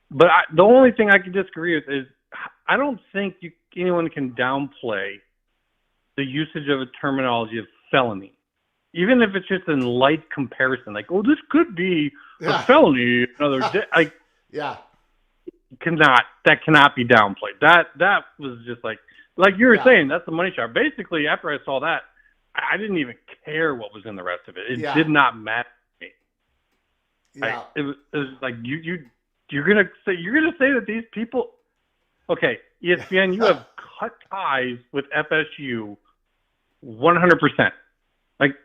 But the only thing I can disagree with is I don't think anyone can downplay the usage of a terminology of felony. Even if it's just in light comparison, like, oh, this could be a felony another day. That cannot be downplayed. That was just like you were saying, that's the money shot. Basically, after I saw that, I didn't even care what was in the rest of it. It did not matter to me. Yeah. It was like you're gonna say that these people, okay, ESPN, you have cut ties with FSU 100%. Like,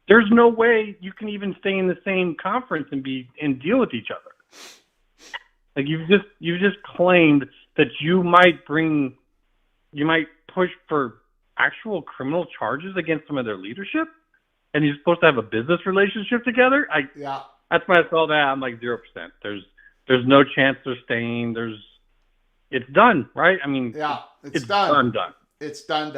there's no way you can even stay in the same conference and deal with each other. Like, you've just claimed that you might push for actual criminal charges against some of their leadership, and you're supposed to have a business relationship together. That's when I saw that. I'm like 0%. There's no chance they're staying. It's done, right? I mean, it's done. It's done.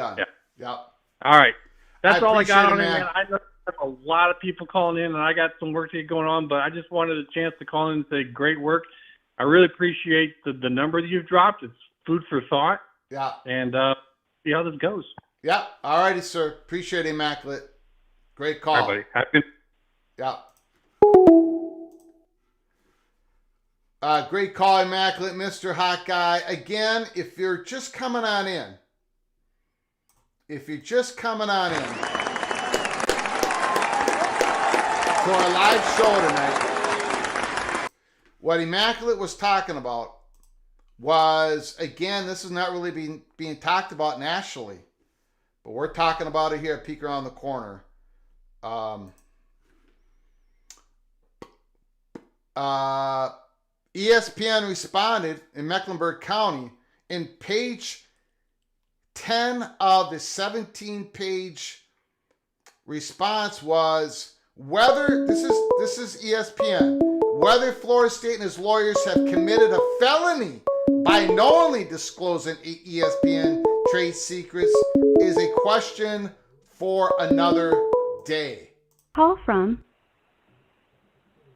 Yeah. All right. That's all I got on it, man. I know there's a lot of people calling in, and I got some work to get going on, but I just wanted a chance to call in and say great work. I really appreciate the number that you've dropped. It's food for thought. Yeah. And see how this goes. Yeah. All righty, sir. Appreciate it, Immaculate. Great call. All right, buddy. Happy. Yeah. Great call, Immaculate, Mr. Hot Guy. Again, if you're just coming on in, to our live show tonight. What Immaculate was talking about was, again, this is not really being talked about nationally, but we're talking about it here at Peek Around the Corner. ESPN responded in Mecklenburg County in page 10 of the 17-page response was whether, this is ESPN, whether Florida State and his lawyers have committed a felony by knowingly disclosing ESPN trade secrets is a question for another day. Call from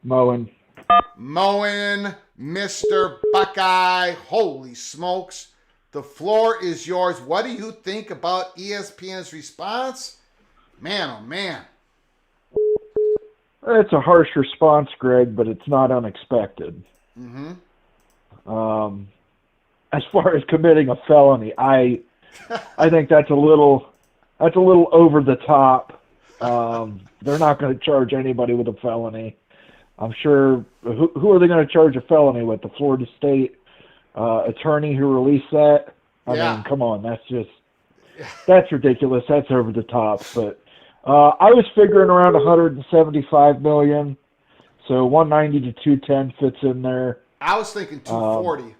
Moen, Mr. Buckeye. Holy smokes. The floor is yours. What do you think about ESPN's response? Man, oh man. it's a harsh response, Greg, but it's not unexpected. Mm-hmm. As far as committing a felony, I think that's a little over the top. They're not going to charge anybody with a felony. I'm sure. Who are they going to charge a felony with? The Florida State attorney who released that? I mean, come on, that's ridiculous. That's over the top. But I was figuring around 175 million, so 190 to 210 fits in there. I was thinking 240.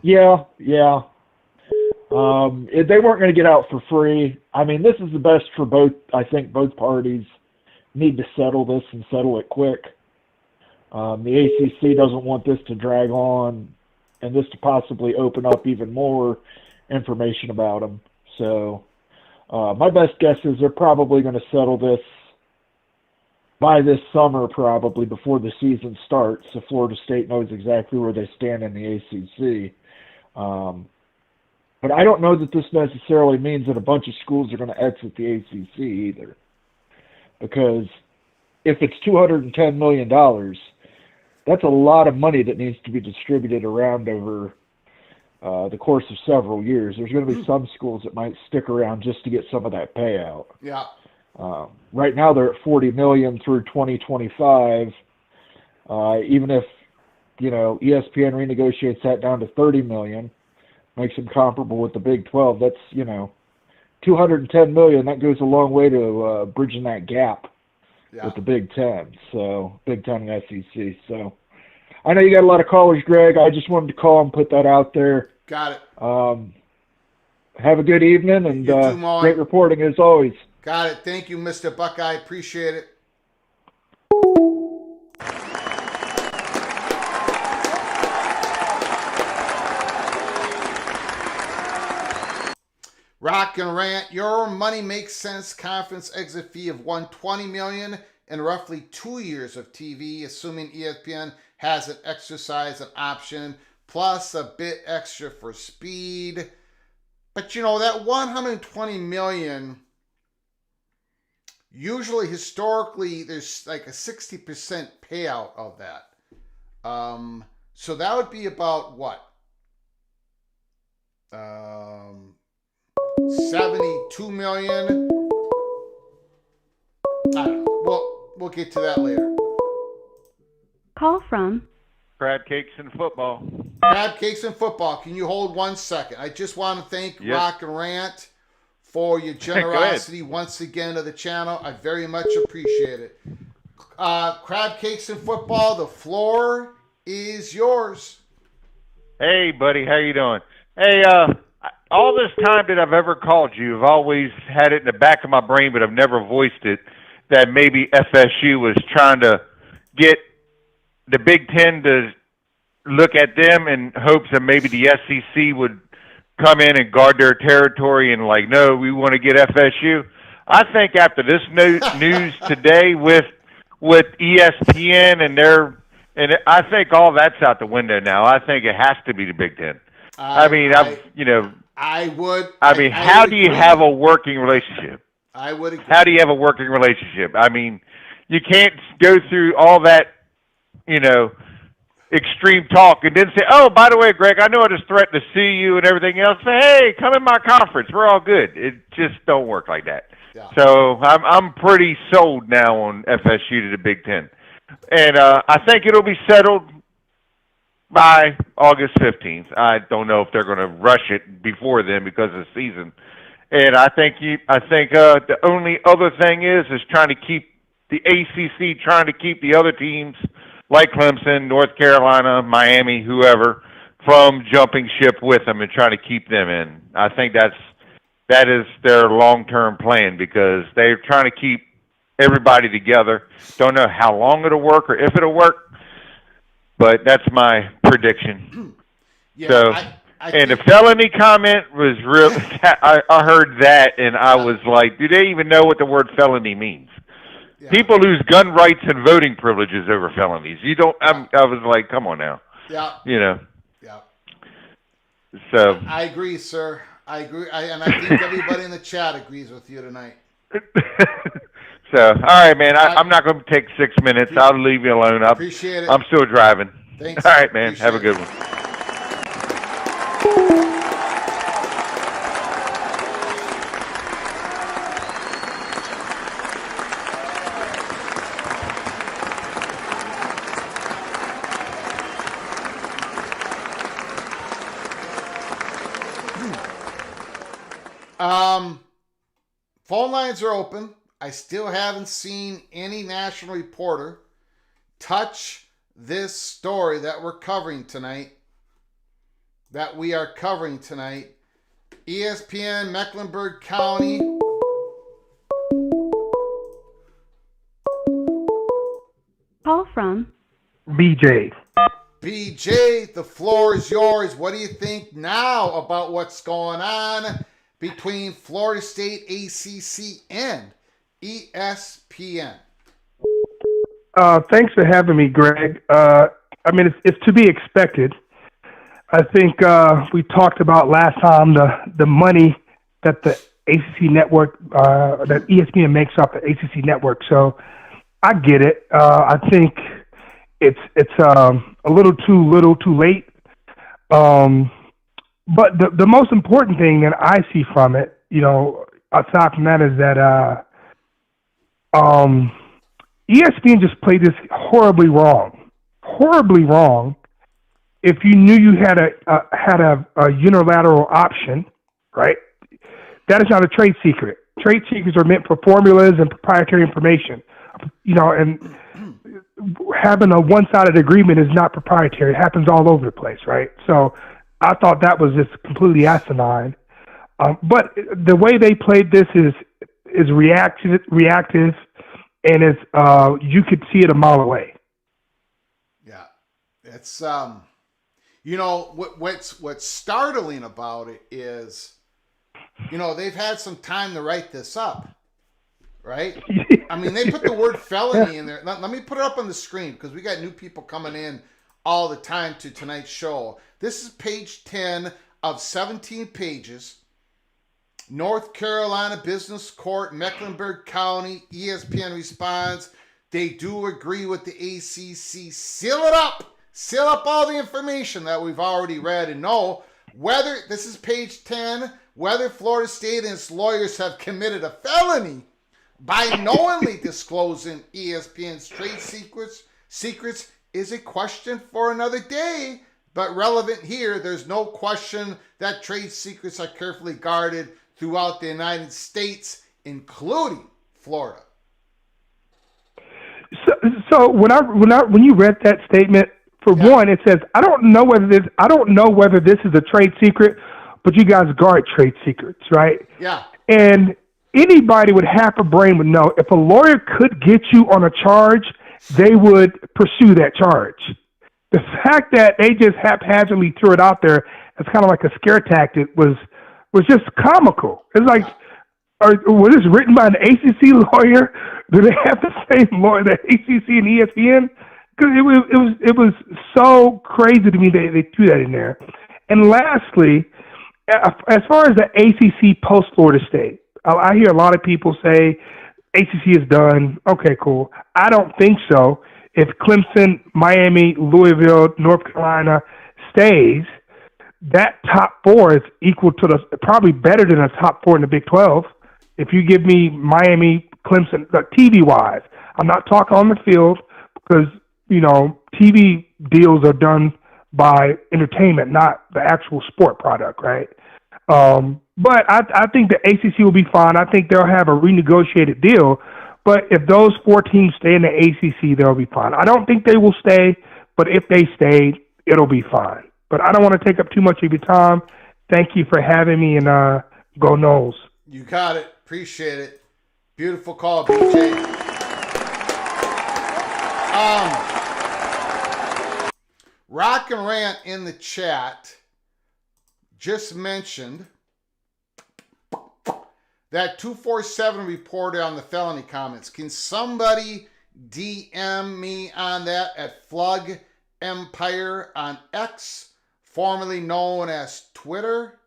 Yeah. They weren't going to get out for free. I mean, this is the best for both. I think both parties need to settle this and settle it quick. The ACC doesn't want this to drag on and this to possibly open up even more information about them. So my best guess is they're probably going to settle this by this summer, probably before the season starts, so Florida State knows exactly where they stand in the ACC. But I don't know that this necessarily means that a bunch of schools are going to exit the ACC either. Because if it's $210 million, that's a lot of money that needs to be distributed around over the course of several years. There's going to be some schools that might stick around just to get some of that payout. Yeah. Right now they're at $40 million through 2025. Even if, ESPN renegotiates that down to $30 million, makes them comparable with the Big 12. That's, $210 million. That goes a long way to bridging that gap with the Big 10. So Big 10 and SEC. So I know you got a lot of callers, Greg. I just wanted to call and put that out there. Got it. Have a good evening and great reporting as always. Got it. Thank you, Mr. Buckeye. Appreciate it. Rock and Rant, your Money Makes Sense conference exit fee of $120 million and roughly 2 years of TV, assuming ESPN has an exercise an option, plus a bit extra for speed. But that $120 million, usually historically there's like a 60% payout of that. So that would be about what? 72 million. I don't know. We'll get to that later. Call from Crab cakes and football. Crab cakes and football. Can you hold 1 second? I just want to thank Rock and Rant for your generosity once again to the channel. I very much appreciate it. Crab cakes and football, the floor is yours. Hey, buddy, how you doing? Hey, all this time that I've ever called you, I've always had it in the back of my brain, but I've never voiced it, that maybe FSU was trying to get the Big Ten to look at them in hopes that maybe the SEC would come in and guard their territory and no, we want to get FSU. I think after this news today with ESPN and I think all that's out the window now. I think it has to be the Big Ten. How do you have a working relationship? I would agree. How do you have a working relationship? I mean, you can't go through all that, extreme talk and then say, oh, by the way, Greg, I know I just threatened to sue you and everything else. Say, hey, come in my conference. We're all good. It just don't work like that. Yeah. So I'm pretty sold now on FSU to the Big Ten, and I think it'll be settled by August 15th. I don't know if they're going to rush it before then because of the season. And I think the only other thing is trying to keep the ACC, trying to keep the other teams like Clemson, North Carolina, Miami, whoever, from jumping ship with them and trying to keep them in. I think that is their long-term plan because they're trying to keep everybody together. Don't know how long it'll work or if it'll work, but that's my prediction. Yeah, so, and the felony comment was real. I heard that, and I was like, do they even know what the word felony means? Yeah. People lose gun rights and voting privileges over felonies. You don't. I was like, come on now. Yeah. You know. Yeah. So. I agree, sir. I agree, and I think everybody in the chat agrees with you tonight. So, all right, man. I'm not going to take 6 minutes. I'll leave you alone. Appreciate it. I'm still driving. Thanks. All right, man. Have a good one. Phone lines are open. I still haven't seen any national reporter touch this story that we're covering tonight, that we are covering tonight. ESPN, Mecklenburg County. Call from BJ. BJ, the floor is yours. What do you think now about what's going on between Florida State, ACC, and ESPN? Thanks for having me, Greg. I mean, it's to be expected. I think we talked about last time the money that the ACC network, that ESPN makes off the ACC network. So I get it. I think it's a little too late. But the most important thing that I see from it, aside from that, is that ESPN just played this horribly wrong. If you knew you had a unilateral option, right? That is not a trade secret. Trade secrets are meant for formulas and proprietary information. And having a one-sided agreement is not proprietary. It happens all over the place, right? So I thought that was just completely asinine. But the way they played this is reactive, and it's you could see it a mile away. Yeah, it's what's startling about it is, they've had some time to write this up, right? I mean, they put the word felony in there. Let me put it up on the screen because we got new people coming in all the time to tonight's show. This is page 10 of 17 pages. North Carolina Business Court, Mecklenburg County, ESPN responds, they do agree with the ACC. Seal it up. Seal up all the information that we've already read and know whether, this is page 10, whether Florida State and its lawyers have committed a felony by knowingly disclosing ESPN's trade secrets is a question for another day, but relevant here. There's no question that trade secrets are carefully guarded throughout the United States, including Florida. So when you read that statement, for one, it says I don't know whether this is a trade secret, but you guys guard trade secrets, right? Yeah. And anybody with half a brain would know if a lawyer could get you on a charge, they would pursue that charge. The fact that they just haphazardly threw it out there as kind of like a scare tactic was just comical. It's like, was this written by an ACC lawyer? Do they have the same lawyer, the ACC and ESPN? Because it was so crazy to me they threw that in there. And lastly, as far as the ACC post Florida State, I hear a lot of people say ACC is done. Okay, cool. I don't think so. If Clemson, Miami, Louisville, North Carolina stays, that top four is equal to probably better than a top four in the Big 12. If you give me Miami, Clemson, TV-wise, I'm not talking on the field because, TV deals are done by entertainment, not the actual sport product, right? But I think the ACC will be fine. I think they'll have a renegotiated deal. But if those 4 teams stay in the ACC, they'll be fine. I don't think they will stay, but if they stay, it'll be fine. But I don't want to take up too much of your time. Thank you for having me, and go Noles. You got it. Appreciate it. Beautiful call, BJ. Rock and Rant in the chat just mentioned that 247 reported on the felony comments. Can somebody DM me on that at Flug Empire on X, formerly known as Twitter?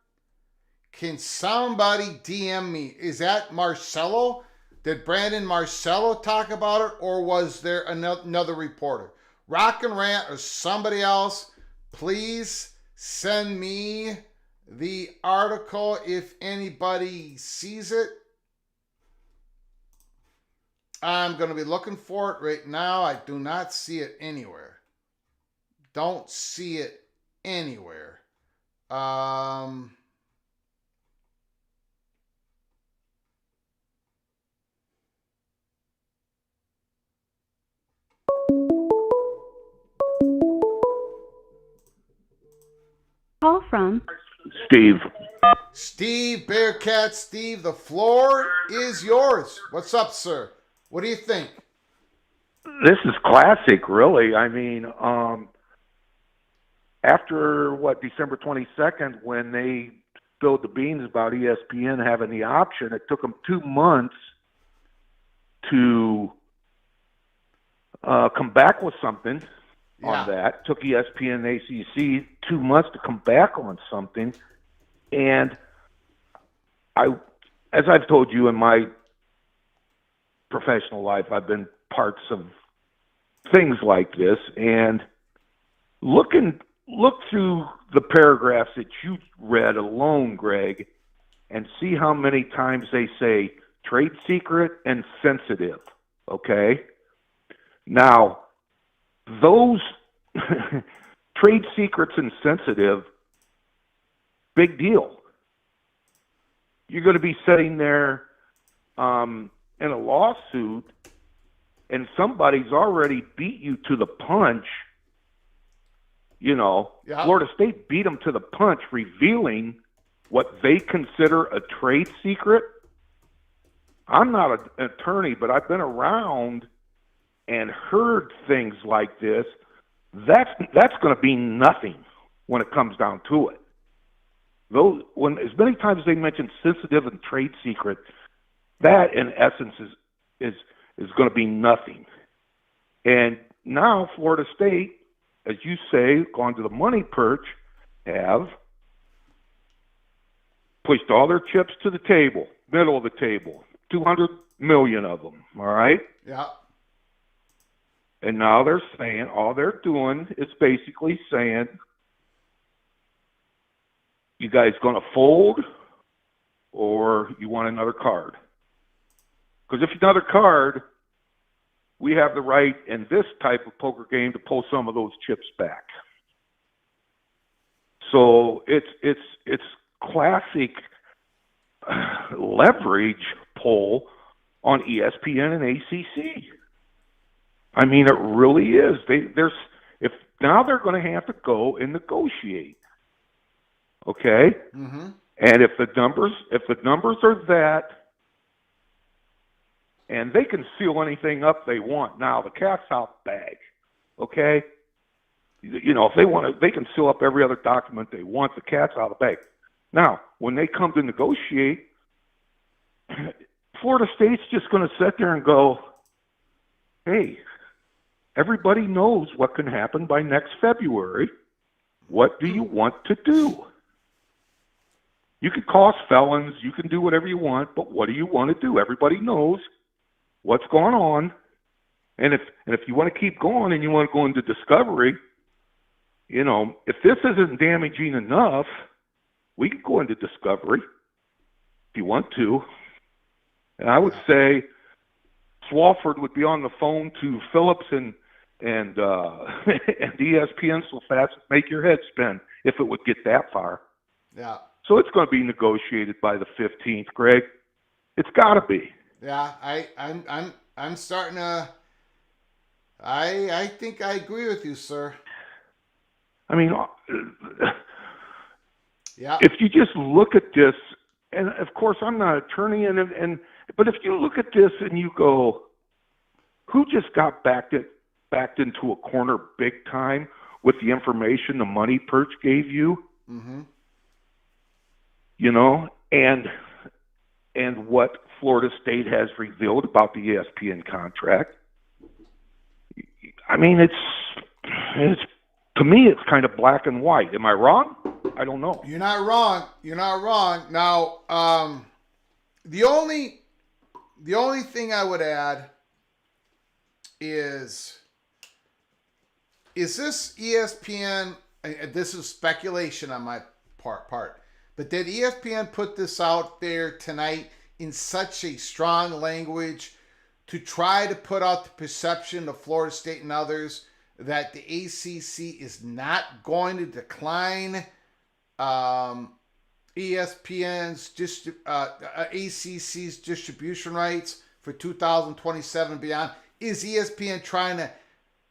Can somebody DM me? Is that Marcelo? Did Brandon Marcelo talk about it, or was there another reporter? Rock and Rant or somebody else, please send me the article if anybody sees it. I'm going to be looking for it right now. I do not see it anywhere. Don't see it anywhere. Call from Steve. Steve, Bearcat Steve, the floor is yours. What's up, sir? What do you think? This is classic, really. I mean, after December 22nd, when they spilled the beans about ESPN having the option, it took them 2 months to come back with something on that. Took ESPN and ACC 2 months to come back on something. And as I've told you in my professional life, I've been parts of things like this, and look through the paragraphs that you read alone, Greg, and see how many times they say trade secret and sensitive. Okay? Now, those trade secrets and sensitive, big deal. You're going to be sitting there in a lawsuit, and somebody's already beat you to the punch. Florida State beat them to the punch, revealing what they consider a trade secret. I'm not an attorney, but I've been around and heard things like this. That's going to be nothing when it comes down to it. When as many times as they mention sensitive and trade secret, that in essence is going to be nothing. And now Florida State, as you say, gone to the money perch, have pushed all their chips to the table, middle of the table, 200 million of them. All right. Yeah. And now they're saying, all they're doing is basically saying, you guys going to fold or you want another card? Because if another card, we have the right in this type of poker game to pull some of those chips back. So it's classic leverage pull on ESPN and ACC. I mean, it really is. If now they're going to have to go and negotiate. Okay? Mm-hmm. And if the numbers are that, and they can seal anything up they want. Now the cat's out the bag. Okay? If they want to, they can seal up every other document they want. The cat's out of the bag. Now, when they come to negotiate, Florida State's just going to sit there and go, hey, everybody knows what can happen by next February. What do you want to do? You can call us felons. You can do whatever you want, but what do you want to do? Everybody knows what's going on. And if you want to keep going and you want to go into discovery, if this isn't damaging enough, we can go into discovery if you want to. And I would say Swafford would be on the phone to Phillips and and ESPN so fast it'd make your head spin if it would get that far. Yeah. So it's going to be negotiated by the 15th, Greg. It's got to be. Yeah, I'm starting to. I think I agree with you, sir. I mean, Yeah. if you just look at this, and of course I'm not an attorney, but if you look at this and you go, who just got backed into a corner big time with the information the money Perch gave you? Mm-hmm. You know, and what Florida State has revealed about the ESPN contract. I mean, it's to me, it's kind of black and white. Am I wrong? I don't know. You're not wrong. You're not wrong. Now, the only thing I would add is this ESPN? This is speculation on my part. But did ESPN put this out there tonight in such a strong language to try to put out the perception of Florida State and others that the ACC is not going to decline ESPN's ACC's distribution rights for 2027 and beyond? Is ESPN trying to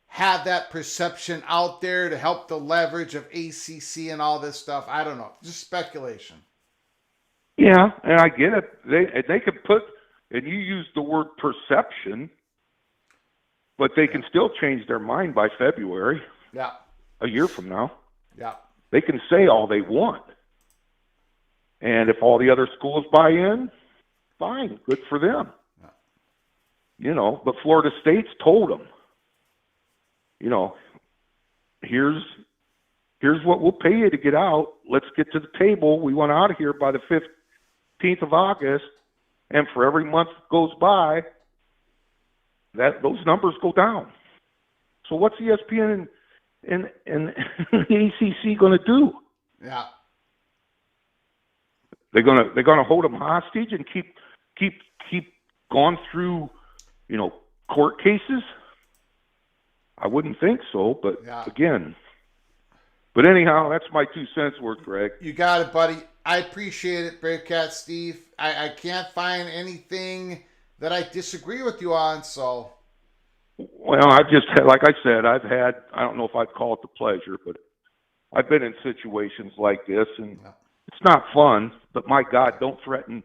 have that perception out there to help the leverage of ACC and all this stuff? I don't know. Just speculation. Yeah, and I get it. They could put, and you use the word perception, but they can still change their mind by February. Yeah. A year from now. Yeah. They can say all they want. And if all the other schools buy in, fine, good for them. Yeah. You know, but Florida State's told them, you know, here's what we'll pay you to get out. Let's get to the table. We want out of here by the 15th of August. And for every month that goes by, those numbers go down. So what's ESPN and the ACC going to do? Yeah. They're gonna hold them hostage and keep going through, you know, court cases. I wouldn't think so, but Yeah. again. But anyhow, that's my 2 cents worth, Greg. You got it, buddy. I appreciate it, Bearcat Steve. I can't find anything that I disagree with you on, so. Well, I've just had, like I said, I don't know if I'd call it the pleasure, but I've been in situations like this, and it's not fun. But my God, don't threaten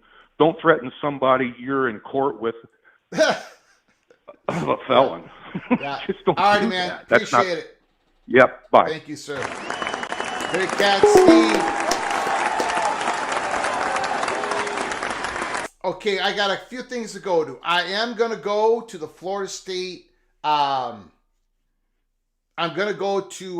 somebody you're in court with of a felon. Yeah. Just don't All right, do man. that. That's Appreciate it. Yep. Bye. Thank you, sir. Bearcat Steve. Okay, I got a few things to go to. I am going to go to the Florida State. I'm going to go to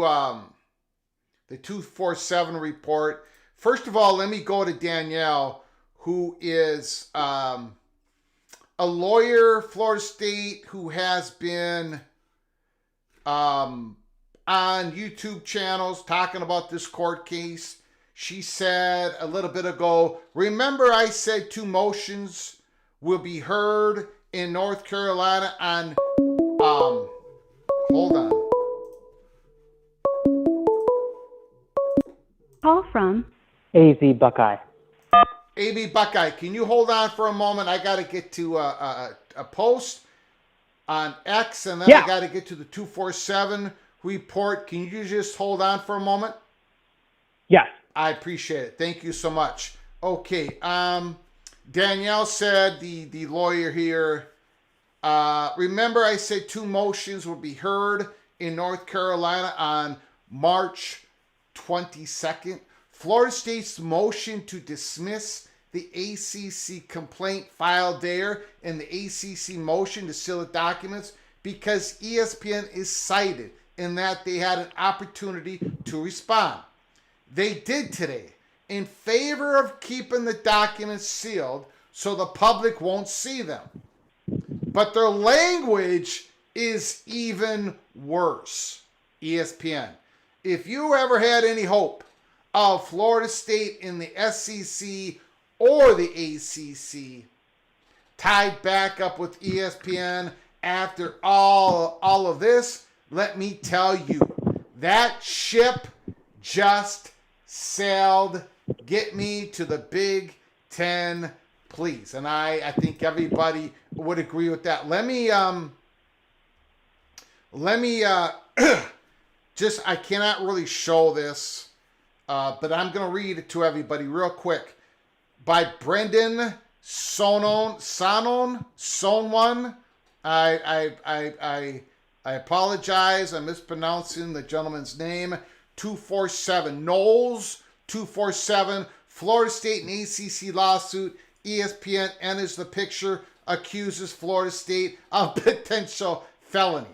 the 247 report. First of all, let me go to Danielle, who is a lawyer, Florida State, who has been on YouTube channels talking about this court case. She said a little bit ago, remember I said 2 motions will be heard in North Carolina on, hold on. Call from AZ Buckeye. AB Buckeye, can you hold on for a moment? I got to get to a post on X, and then I got to get to the 247 report. Can you just hold on for a moment? Yes. I appreciate it. Thank you so much. Okay. Danielle said, the lawyer here, remember I said 2 motions will be heard in North Carolina on March 22nd. Florida State's motion to dismiss the ACC complaint filed there and the ACC motion to seal the documents because ESPN is cited in that they had an opportunity to respond. They did today in favor of keeping the documents sealed so the public won't see them. But their language is even worse. ESPN. If you ever had any hope of Florida State in the SEC or the ACC, tied back up with ESPN after all of this. Let me tell you, that ship just sailed. Get me to the Big Ten, please. And I think everybody would agree with that. Let me just, I cannot really show this, but I'm going to read it to everybody real quick. By Brendan Sonon. I apologize. I'm mispronouncing the gentleman's name. 247 Knowles 247. Florida State and ACC lawsuit. ESPN enters the picture. Accuses Florida State of potential felony.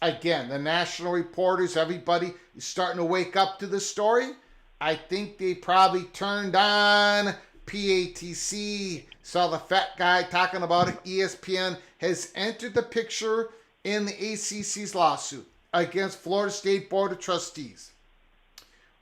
Again, the national reporters, everybody is starting to wake up to the story. I think they probably turned on PATC, saw the fat guy talking about it. ESPN has entered the picture in the ACC's lawsuit against Florida State Board of Trustees,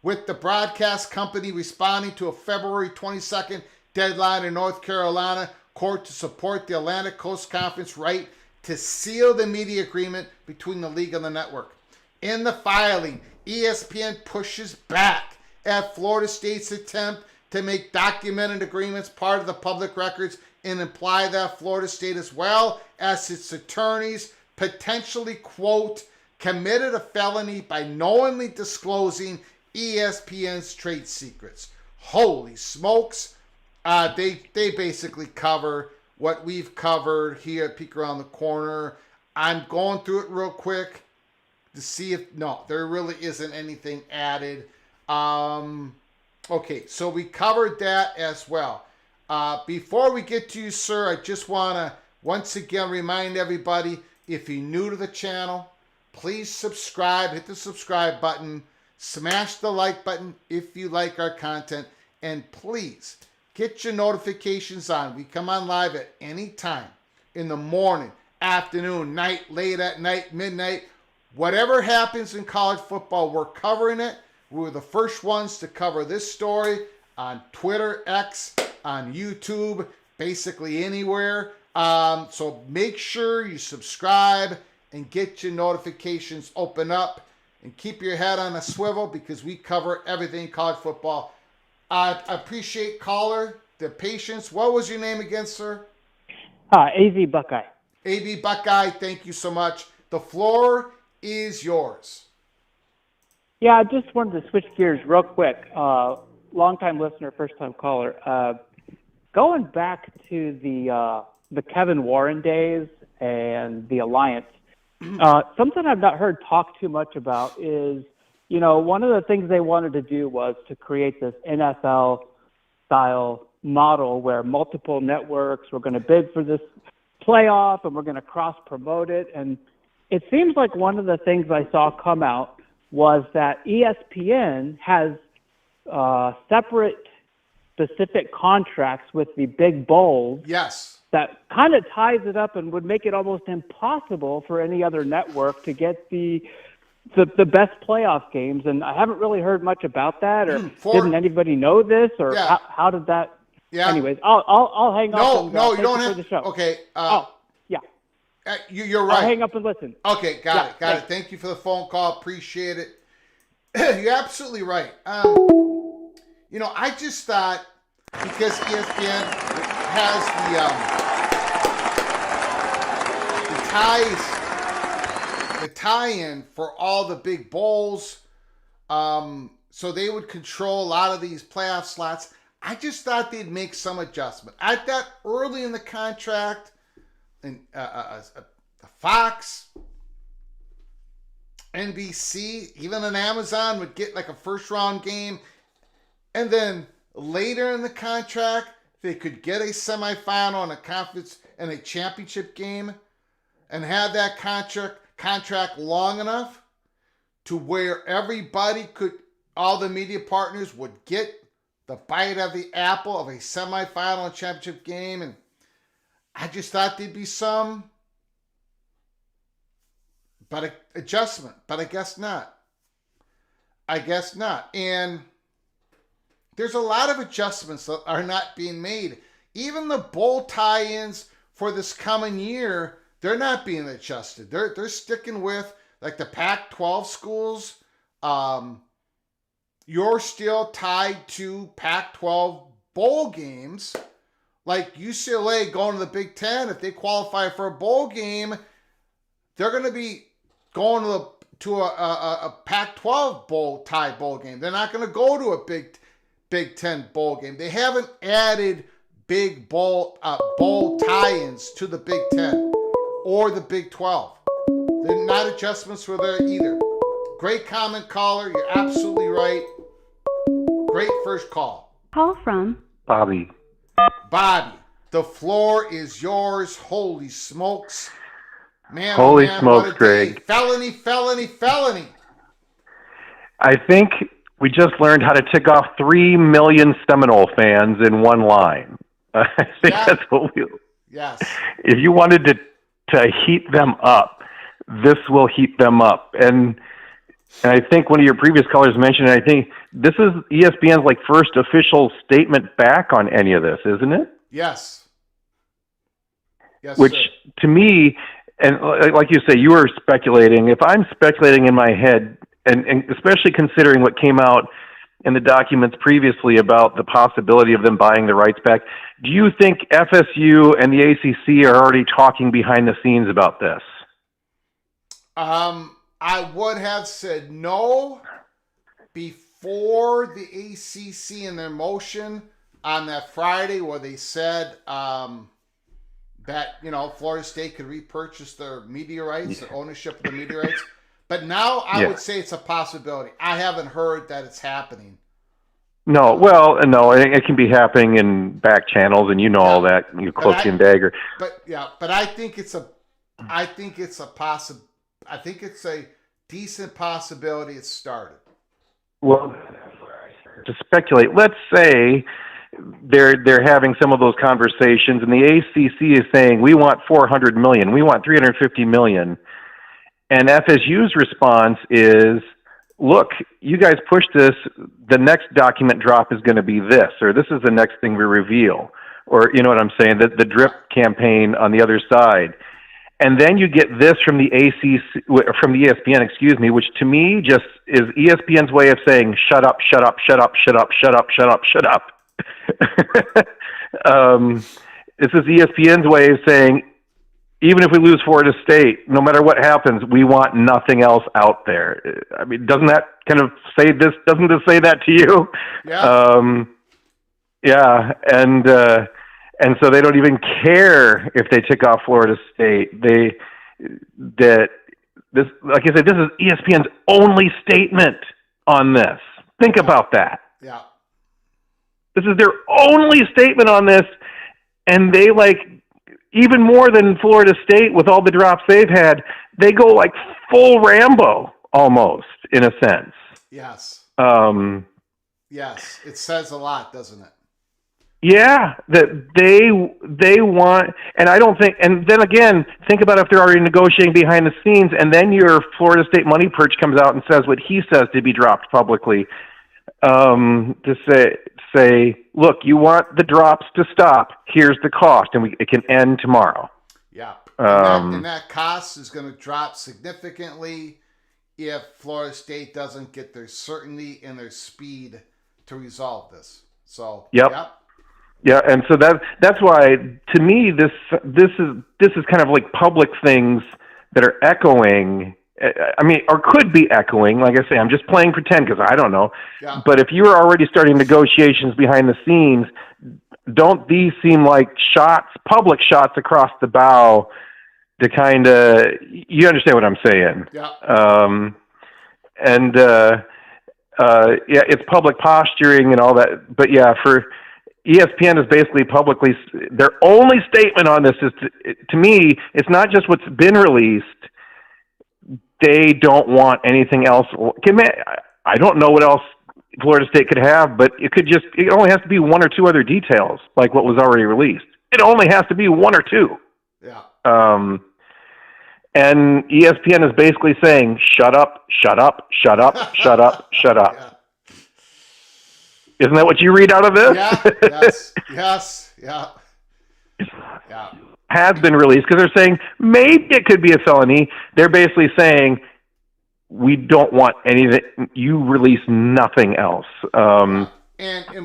with the broadcast company responding to a February 22nd deadline in North Carolina court to support the Atlantic Coast Conference right to seal the media agreement between the league and the network. In the filing, ESPN pushes back at Florida State's attempt to make documented agreements part of the public records and imply that Florida State, as well as its attorneys, potentially, quote, committed a felony by knowingly disclosing ESPN's trade secrets. Holy smokes. They basically cover what we've covered here at Peek Around the Corner. I'm going through it real quick to see if, no, there really isn't anything added. Okay, so we covered that as well. Before we get to you, sir, I just want to once again remind everybody, if you're new to the channel, please subscribe, hit the subscribe button, smash the like button if you like our content, and please get your notifications on. We come on live at any time, in the morning, afternoon, night, late at night, midnight. Whatever happens in college football, we're covering it. We were the first ones to cover this story on Twitter, X, on YouTube, basically anywhere. So make sure you subscribe and get your notifications open up and keep your head on a swivel, because we cover everything college football. I appreciate, caller, the patience. What was your name again, sir? AV Buckeye. AV Buckeye, thank you so much. The floor is yours. Yeah, I just wanted to switch gears real quick. Long-time listener, first-time caller. Going back to the Kevin Warren days and the Alliance, something I've not heard talked too much about is, you know, one of the things they wanted to do was to create this NFL-style model where multiple networks were going to bid for this playoff and we're going to cross-promote it. And it seems like one of the things I saw come out was that ESPN has separate specific contracts with the big bowls. Yes. That kind of ties it up and would make it almost impossible for any other network to get the best playoff games. And I haven't really heard much about that, or didn't anybody know this, or how did that? Yeah. Anyways, I'll hang up. No, you don't have the show. Okay. Yeah. You're right. I'll hang up and listen. Okay, got it. Thank you for the phone call. Appreciate it. You're absolutely right. You know, I just thought, because ESPN has the tie-in for all the big bowls, so they would control a lot of these playoff slots. I just thought they'd make some adjustment. I thought early in the contract, and Fox, NBC, even an Amazon would get like a first-round game, and then later in the contract, they could get a semifinal and a conference and a championship game, and have that contract long enough to where everybody could, all the media partners would get the bite of the apple of a semifinal and championship game. And I just thought there'd be some adjustment, but I guess not. And there's a lot of adjustments that are not being made. Even the bowl tie-ins for this coming year, they're not being adjusted. They're sticking with like the Pac-12 schools. You're still tied to Pac-12 bowl games. Like UCLA going to the Big Ten, if they qualify for a bowl game, they're going to be going to a Pac-12 bowl game. They're not going to go to a Big Ten bowl game. They haven't added big bowl tie-ins to the Big Ten or the Big 12. They're not adjustments for there either. Great comment, caller. You're absolutely right. Great first call. Call from Bobby. Bobby, the floor is yours. Holy smokes. Man, Holy oh man, smokes, what a day. Greg. Felony, felony, felony. I think we just learned how to tick off 3 million Seminole fans in one line. I think Yeah. that's what we... Yes. If you wanted to heat them up, this will heat them up. And I think one of your previous callers mentioned, I think this is ESPN's like first official statement back on any of this, isn't it? Yes. Yes, Which sir. to me, and like you say, you were speculating. If I'm speculating in my head, and especially considering what came out in the documents previously about the possibility of them buying the rights back, do you think FSU and the ACC are already talking behind the scenes about this? I would have said no before the ACC in their motion on that Friday where they said that, Florida State could repurchase their media rights, their ownership of the media rights. But now I would say it's a possibility. I haven't heard that it's happening. No, no, it can be happening in back channels, and all that, cloak and dagger. But I think it's a decent possibility it started. Well, to speculate, let's say they're having some of those conversations, and the ACC is saying we want $400 million, we want $350 million, and FSU's response is, look, you guys push this, the next document drop is going to be this, or this is the next thing we reveal, or you know what I'm saying, the drip campaign on the other side. And then you get this from the from the ESPN, which to me just is ESPN's way of saying, shut up, shut up, shut up, shut up, shut up, shut up, shut up. This is ESPN's way of saying, even if we lose Florida State, no matter what happens, we want nothing else out there. I mean, doesn't that kind of say this? Doesn't this say that to you? Yeah. Yeah, and so they don't even care if they tick off Florida State. Like I said, this is ESPN's only statement on this. Think about that. Yeah. This is their only statement on this, and they even more than Florida State with all the drops they've had, they go like full Rambo almost in a sense. Yes. Yes. It says a lot, doesn't it? Yeah, that they want, and I don't think, and then again, think about if they're already negotiating behind the scenes, and then your Florida State money Perch comes out and says what he says to be dropped publicly, to say, look, you want the drops to stop, here's the cost, and it can end tomorrow. Yeah, and that cost is going to drop significantly if Florida State doesn't get their certainty and their speed to resolve this. So, yep. Yeah, and so that's why, to me, this is kind of like public things that are echoing. I mean, or could be echoing. Like I say, I'm just playing pretend because I don't know. Yeah. But if you are already starting negotiations behind the scenes, don't these seem like public shots across the bow to kind of, you understand what I'm saying? Yeah. It's public posturing and all that. But yeah, for ESPN is basically publicly, their only statement on this is, to me, it's not just what's been released. They don't want anything else. I don't know what else Florida State could have, but it only has to be one or two other details, like what was already released. It only has to be one or two. Yeah. And ESPN is basically saying, shut up, shut up, shut up, shut up, shut up. Yeah. Isn't that what you read out of this? Yeah, yes, yeah. has been released because they're saying maybe it could be a felony. They're basically saying we don't want anything. You release nothing else. And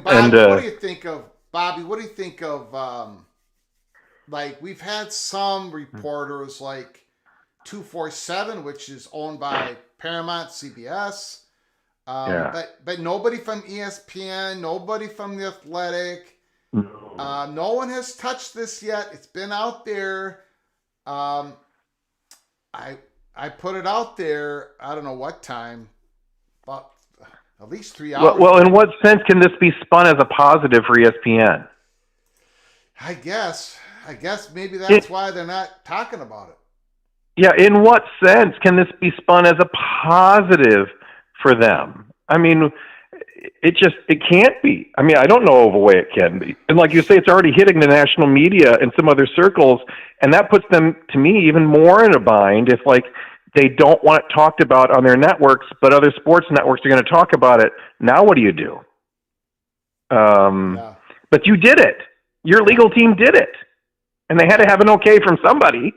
Bobby, what do you think of Bobby? What do you think of like we've had some reporters like 247, which is owned by Paramount, CBS, but nobody from ESPN, nobody from The Athletic. No one has touched this yet. It's been out there. I put it out there. I don't know what time, but at least 3 hours. Well, in what sense can this be spun as a positive for ESPN? I guess maybe that's why they're not talking about it. Yeah, in what sense can this be spun as a positive for them? I mean, it can't be. I mean, I don't know of a way it can be. And like you say, it's already hitting the national media and some other circles, and that puts them, to me, even more in a bind if, like, they don't want it talked about on their networks, but other sports networks are going to talk about it. Now what do you do? But you did it. Your legal team did it. And they had to have an okay from somebody.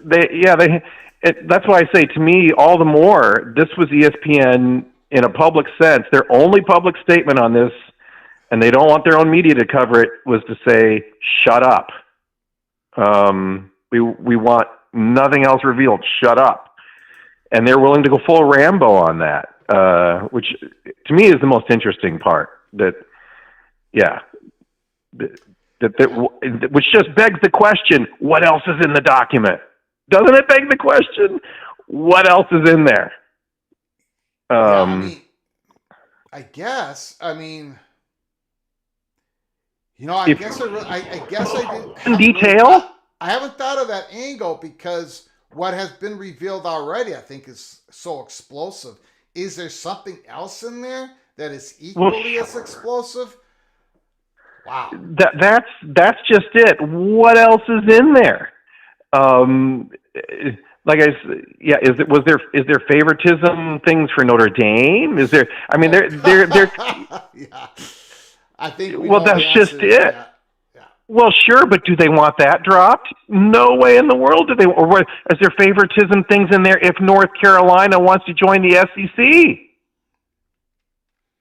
That's why I say, to me, all the more, this was ESPN in a public sense. Their only public statement on this, and they don't want their own media to cover it, was to say, shut up. We want nothing else revealed. Shut up. And they're willing to go full Rambo on that, which to me is the most interesting part. Which just begs the question, what else is in the document? Doesn't it beg the question, what else is in there? I guess I guess I did. In detail? I haven't thought of that angle because what has been revealed already, I think, is so explosive. Is there something else in there that is equally as explosive? Wow. That's just it. What else is in there? Like I said, is there favoritism things for Notre Dame? Is there? I mean, they're yeah. I think. Well, that's just it. Yeah. Well, sure, but do they want that dropped? No way in the world do they. Or what, is there favoritism things in there if North Carolina wants to join the SEC?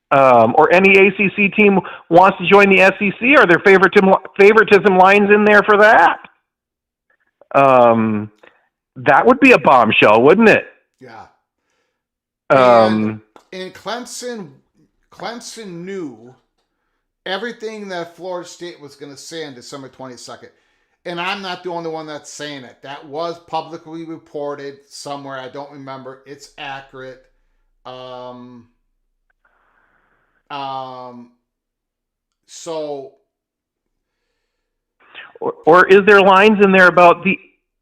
Or any ACC team wants to join the SEC? Are there favoritism lines in there for that? That would be a bombshell, wouldn't it? Yeah. And Clemson knew everything that Florida State was going to say on December 22nd. And I'm not the only one that's saying it. That was publicly reported somewhere. I don't remember. It's accurate. So. Or is there lines in there about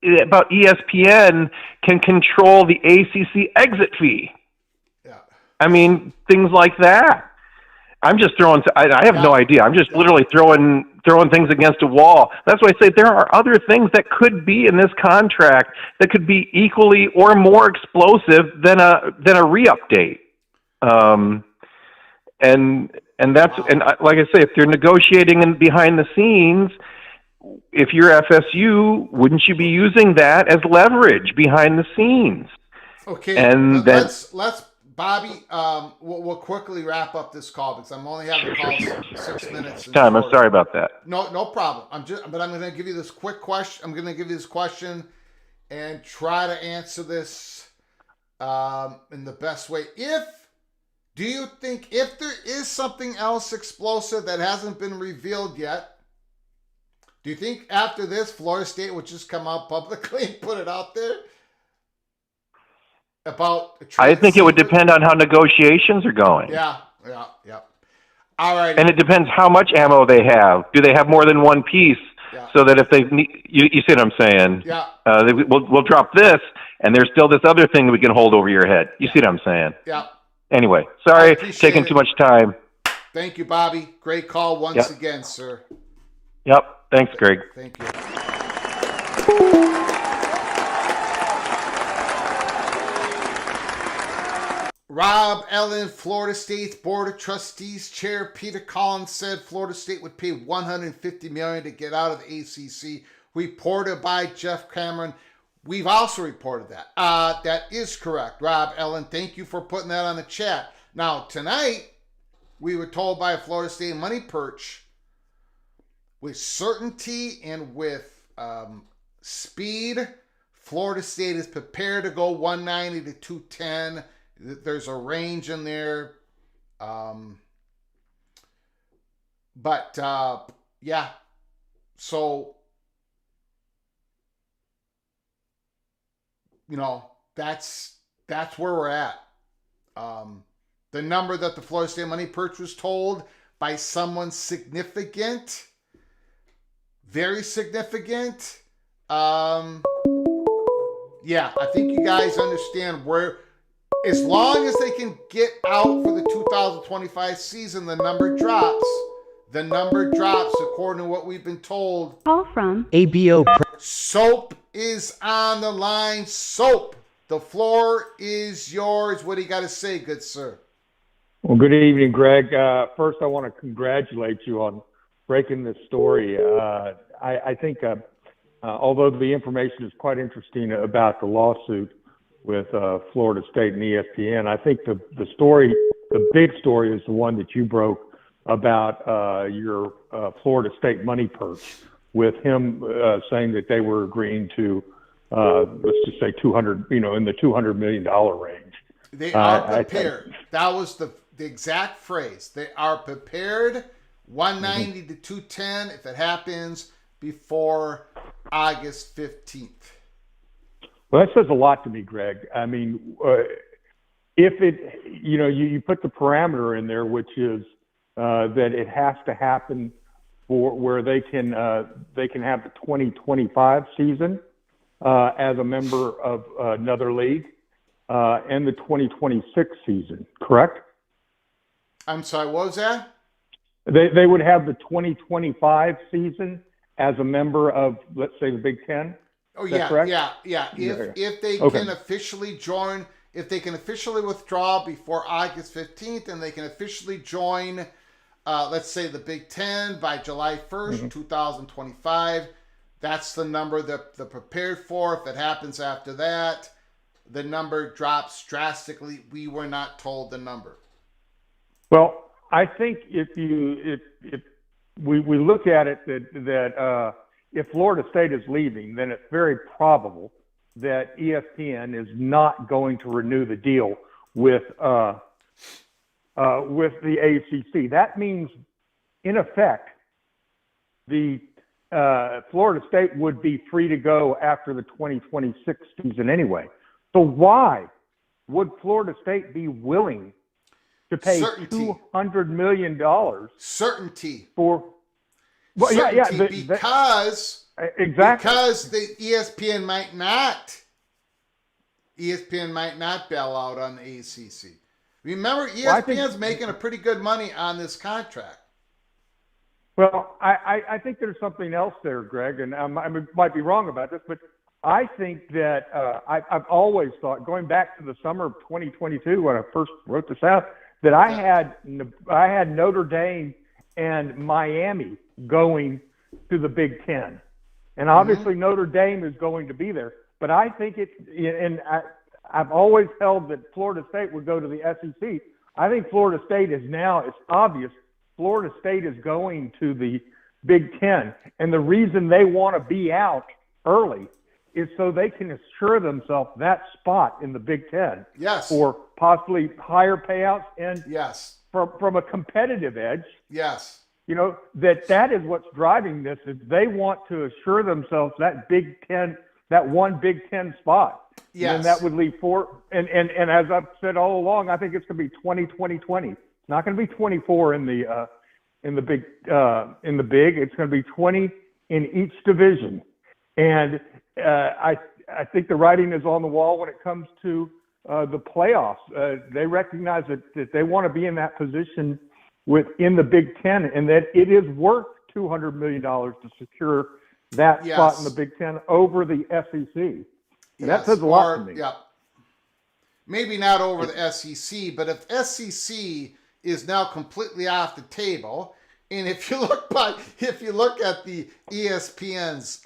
ESPN can control the ACC exit fee? Yeah. I mean, things like that. I'm just throwing. I have no idea. I'm just literally throwing things against a wall. That's why I say there are other things that could be in this contract that could be equally or more explosive than a re-update. And that's like I say, if they're negotiating behind the scenes, if you're FSU, wouldn't you be using that as leverage behind the scenes? Okay, and let's Bobby. We'll quickly wrap up this call because I'm only having calls 6 minutes. Time. I'm sorry about that. No problem. I'm going to give you this quick question. I'm going to give you this question and try to answer this in the best way. Do you think if there is something else explosive that hasn't been revealed yet? Do you think after this, Florida State would just come out publicly and put it out there? I think it would depend on how negotiations are going. Yeah. All right. And it depends how much ammo they have. Do they have more than one piece? Yeah. So that if they need, you see what I'm saying? Yeah. We'll drop this, and there's still this other thing that we can hold over your head. You see what I'm saying? Yeah. Anyway, sorry, taking too much time. Thank you, Bobby. Great call once again, sir. Yep. Thanks, Greg. Thank you. Rob Ellen, Florida State's Board of Trustees Chair Peter Collins said Florida State would pay $150 million to get out of the ACC. Reported by Jeff Cameron. We've also reported that. That is correct, Rob Ellen. Thank you for putting that on the chat. Now, tonight, we were told by Florida State Money Perch, with certainty and with speed, Florida State is prepared to go 190 to 210. There's a range in there. Yeah. So, that's where we're at. The number that the Florida State Money Perch was told by someone significant, very significant. Yeah, I think you guys understand where, as long as they can get out for the 2025 season, the number drops. The number drops according to what we've been told. Call from ABO. Soap is on the line. Soap, the floor is yours. What do you got to say, good sir? Well, good evening, Greg. First, I want to congratulate you on breaking this story. I think, although the information is quite interesting about the lawsuit with Florida State and ESPN, I think the big story is the one that you broke about your Florida State Money Perch, with him saying that they were agreeing to, let's just say 200, in the $200 million range. They are prepared. That was the exact phrase. They are prepared. 190 to 210 if it happens before August 15th. Well, that says a lot to me, Greg. I mean, if it, you put the parameter in there, which is that it has to happen for where they can have the 2025 season as a member of another league and the 2026 season, correct? I'm sorry, what was that? They would have the 2025 season as a member of, let's say, the Big Ten. Oh, yeah, correct? Yeah. If they can officially join, if they can officially withdraw before August 15th, and they can officially join, let's say, the Big Ten by July 1st, 2025, that's the number that they're prepared for. If it happens after that, the number drops drastically. We were not told the number. Well, I think if we look at it that if Florida State is leaving, then it's very probable that ESPN is not going to renew the deal with the ACC. That means, in effect, the Florida State would be free to go after the 2026 season anyway. So why would Florida State be willing to pay $200 million? Certainty. For because the ESPN might not bail out on the ACC. Remember, ESPN's making a pretty good money on this contract. Well, I think there's something else there, Greg, and I might be wrong about this, but I think that I've always thought, going back to the summer of 2022 when I first wrote this out, that I had Notre Dame and Miami going to the Big Ten, and obviously Notre Dame is going to be there. But I think I've always held that Florida State would go to the SEC. I think Florida State is now, it's obvious, Florida State is going to the Big Ten, and the reason they want to be out early is so they can assure themselves that spot in the Big Ten. Yes. For possibly higher payouts and yes, from a competitive edge. Yes. That is what's driving this, is they want to assure themselves that Big Ten, that one Big Ten spot. Yes. And that would leave four. And as I've said all along, I think it's going to be 20. It's not going to be 24 in the big. It's going to be 20 in each division. And I think the writing is on the wall when it comes to the playoffs. They recognize that they want to be in that position within the Big Ten, and that it is worth $200 million to secure that spot in the Big Ten over the SEC. And that says a lot to me. Yeah. maybe not over the SEC, but if SEC is now completely off the table, and if you look at the ESPN's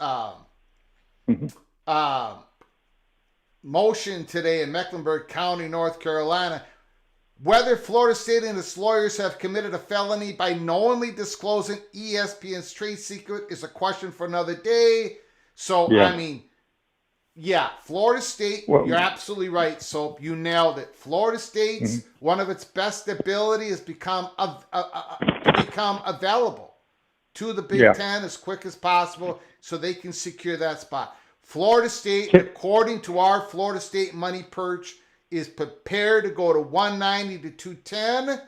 motion today in Mecklenburg County, North Carolina, whether Florida State and its lawyers have committed a felony by knowingly disclosing ESPN's trade secret is a question for another day. So, Yeah. I mean, yeah, Florida State, you're absolutely right, Soap. You nailed it. Florida State's one of its best ability is become available to the Big Ten as quick as possible so they can secure that spot. Florida State, according to our Florida State money perch, is prepared to go to 190 to 210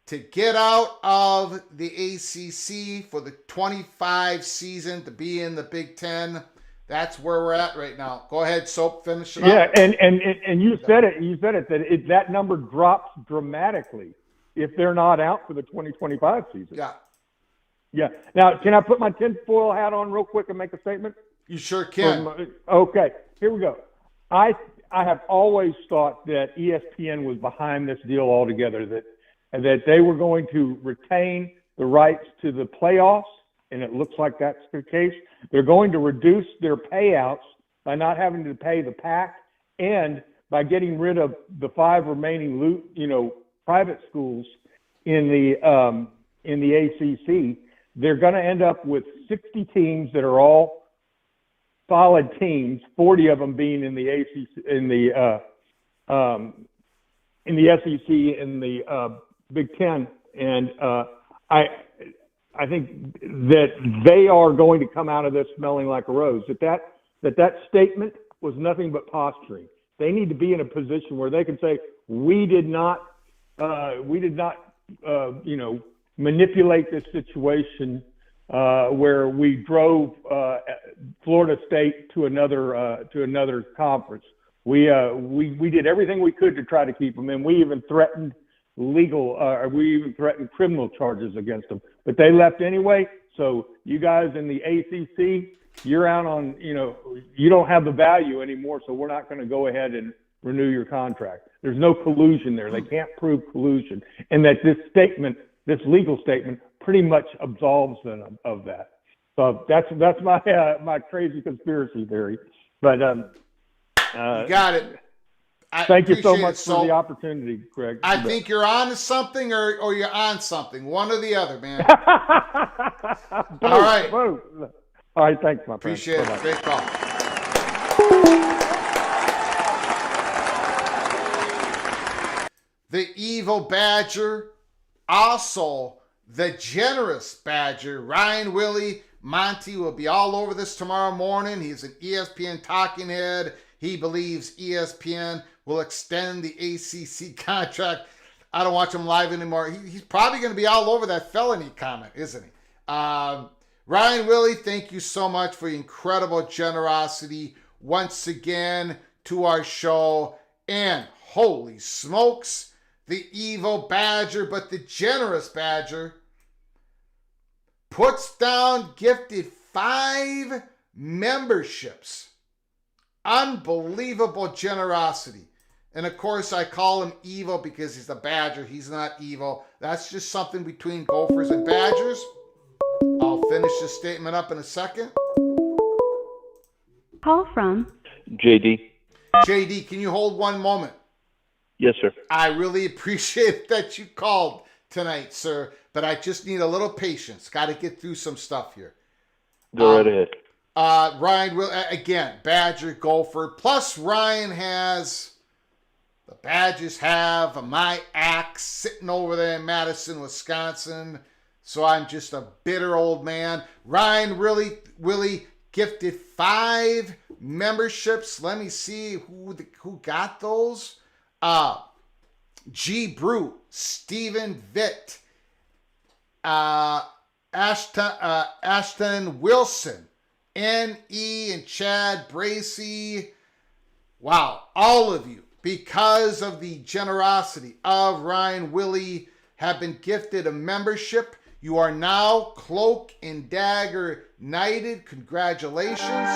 to get out of the ACC for the 25 season to be in the Big Ten. That's where we're at right now. Go ahead, Soap, finish it up. Yeah, and you said it. You said it that that number drops dramatically if they're not out for the 2025 season. Yeah. Yeah. Now, can I put my tinfoil hat on real quick and make a statement? You sure can. Okay, here we go. I have always thought that ESPN was behind this deal altogether, that they were going to retain the rights to the playoffs, and it looks like that's the case. They're going to reduce their payouts by not having to pay the PAC and by getting rid of the 5 remaining, private schools in the ACC. They're going to end up with 60 teams that are all solid teams, 40 of them being in the ACC, in the SEC, in the Big Ten, and I think that they are going to come out of this smelling like a rose. That statement was nothing but posturing. They need to be in a position where they can say, we did not manipulate this situation where we drove Florida State to another conference. We did everything we could to try to keep them in. We even threatened criminal charges against them, but they left anyway. So you guys in the ACC, you're out on, you don't have the value anymore. So we're not going to go ahead and renew your contract. There's no collusion there. They can't prove collusion, and that this legal statement pretty much absolves them of that. So that's my crazy conspiracy theory. But you got it. Thank you so much for the opportunity, Greg. I think you're on to something or you're on something. One or the other, man. All right. All right, thanks, my friend. Appreciate it. Bye-bye. Great call. The evil Badger, also the generous Badger, Ryan Willie Monty will be all over this tomorrow morning. He's an ESPN talking head. He believes ESPN will extend the ACC contract. I don't watch him live anymore. He's probably going to be all over that felony comment, isn't he? Ryan Willie, thank you so much for your incredible generosity once again to our show. And holy smokes, the evil Badger, but the generous Badger, puts down gifted 5 memberships. Unbelievable generosity. And of course, I call him evil because he's a Badger. He's not evil. That's just something between Gophers and Badgers. I'll finish this statement up in a second. Call from JD. JD, can you hold one moment? Yes, sir. I really appreciate that you called tonight, sir, but I just need a little patience. Got to get through some stuff here. Go right ahead. Ryan will again, Badger, Gopher. Plus, the Badgers have my axe sitting over there in Madison, Wisconsin. So I'm just a bitter old man. Ryan really gifted 5 memberships. Let me see who got those. G. Brew, Stephen Vitt, Ashton Wilson, N.E. and Chad Bracey. Wow, all of you, because of the generosity of Ryan Willie, have been gifted a membership. You are now Cloak and Dagger Knighted. Congratulations.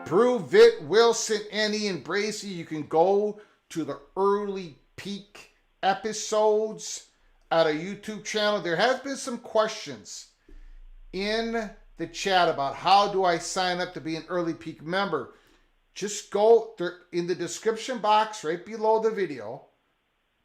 Brew, Vit, Wilson, Annie, and Bracy, you can go to the early peak episodes at our YouTube channel. There has been some questions in the chat about how do I sign up to be an early peak member. Just go there in the description box right below the video.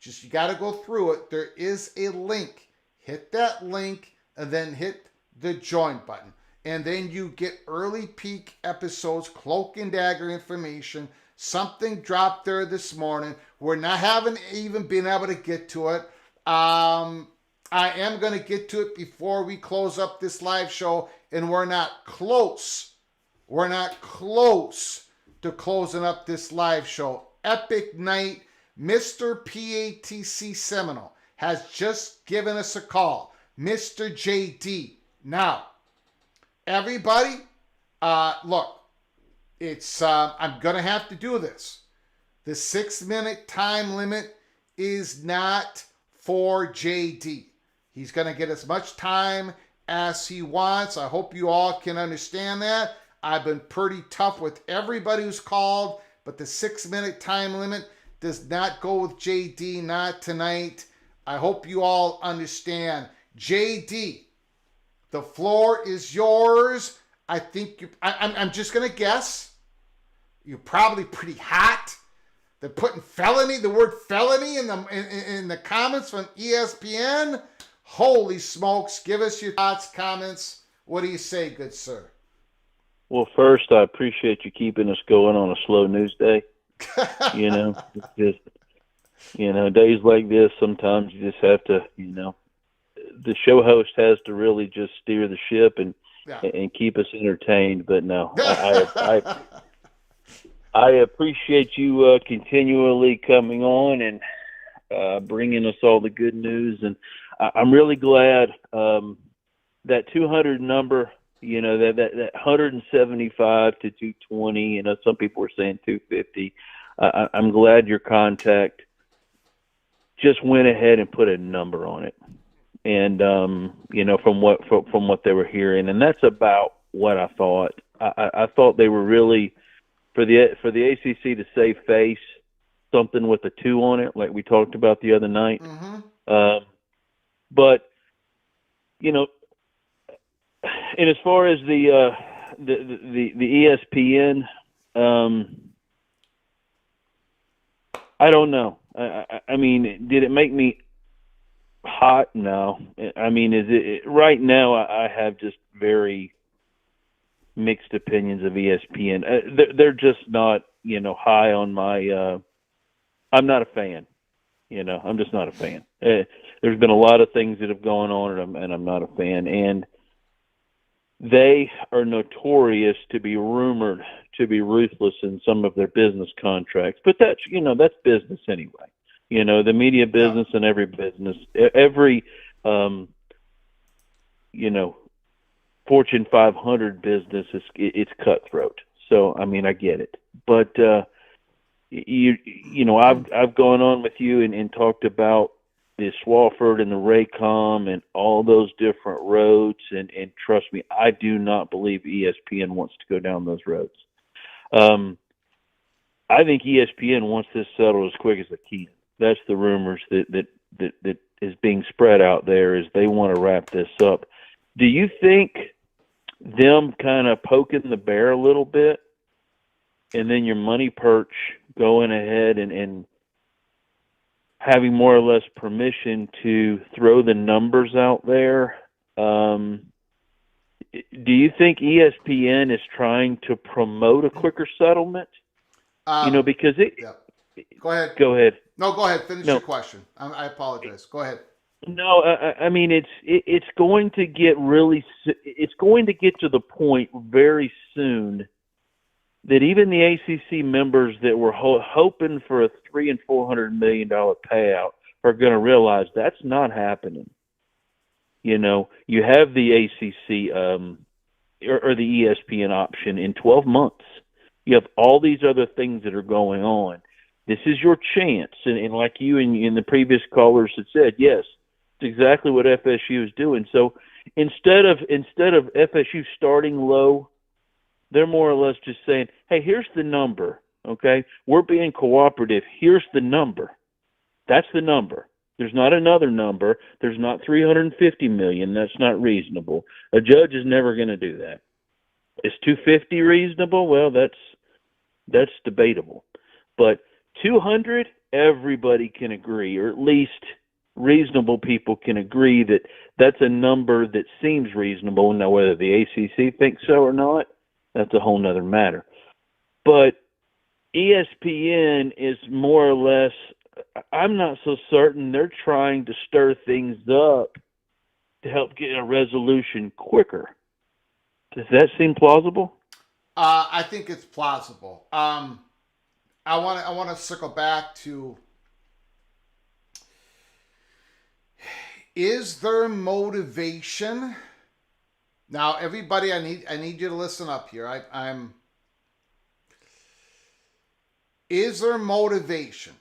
Just you got to go through it. There is a link. Hit that link and then hit the join button. And then you get early peak episodes, cloak and dagger information. Something dropped there this morning. Haven't even been able to get to it. I am going to get to it before we close up this live show, and we're not close. We're not close to closing up this live show. Epic night. Mr. PATC Seminole has just given us a call. Mr. JD. Now, everybody, look, it's I'm going to have to do this. The 6-minute time limit is not for JD. He's going to get as much time as he wants. I hope you all can understand that. I've been pretty tough with everybody who's called, but the 6-minute time limit does not go with JD, not tonight. I hope you all understand. JD, the floor is yours. I think I'm just going to guess. You're probably pretty hot. They're putting the word felony in the comments from ESPN. Holy smokes. Give us your thoughts, comments. What do you say, good sir? Well, first, I appreciate you keeping us going on a slow news day. You know, just, days like this, sometimes you just have to, the show host has to really just steer the ship and keep us entertained. But no, I appreciate you continually coming on and bringing us all the good news. And I'm really glad that 200 number, that 175 to 220, some people were saying 250. I'm glad your contact just went ahead and put a number on it. And, from what they were hearing. And that's about what I thought. I thought they were really, for the ACC to save face, something with a 2 on it, like we talked about the other night. Mm-hmm. But, and as far as the ESPN, I don't know. I mean, did it make me hot? No. I mean, is it right now? I have just very mixed opinions of ESPN. They're just not, high on my. I'm not a fan. I'm just not a fan. There's been a lot of things that have gone on, and I'm not a fan. And they are notorious to be rumored to be ruthless in some of their business contracts. But that's business anyway. The media business and every business, every, Fortune 500 business it's cutthroat. So, I mean, I get it. But, I've gone on with you and talked about the Swofford and the Raycom and all those different roads. And trust me, I do not believe ESPN wants to go down those roads. I think ESPN wants this settled as quick as they can. That's the rumors that is being spread out there, is they want to wrap this up. Do you think them kind of poking the bear a little bit, and then your money Perch going ahead and having more or less permission to throw the numbers out there? Do you think ESPN is trying to promote a quicker settlement? Because it. Yeah. Go ahead. Go ahead. No, go ahead. Finish your question. I apologize. Go ahead. No, I mean it's going to get to the point very soon that even the ACC members that were hoping for a $300 and $400 million payout are going to realize that's not happening. You have the ACC or the ESPN option in 12 months. You have all these other things that are going on. This is your chance. And like you and the previous callers had said, yes, it's exactly what FSU is doing. So instead of FSU starting low, They're more or less just saying, hey, here's the number, okay? We're being cooperative. Here's the number. That's the number. There's not another number. There's not $350 million. That's not reasonable. A judge is never going to do that. Is $250 reasonable? Well, that's debatable. But 200, everybody can agree, or at least reasonable people can agree that that's a number that seems reasonable. Now, whether the ACC thinks so or not, that's a whole nother matter. But ESPN is more or less, I'm not so certain they're trying to stir things up to help get a resolution quicker. Does that seem plausible? I think it's plausible. I want to circle back to, is there motivation? Now, everybody, I need you to listen up here. Is there motivation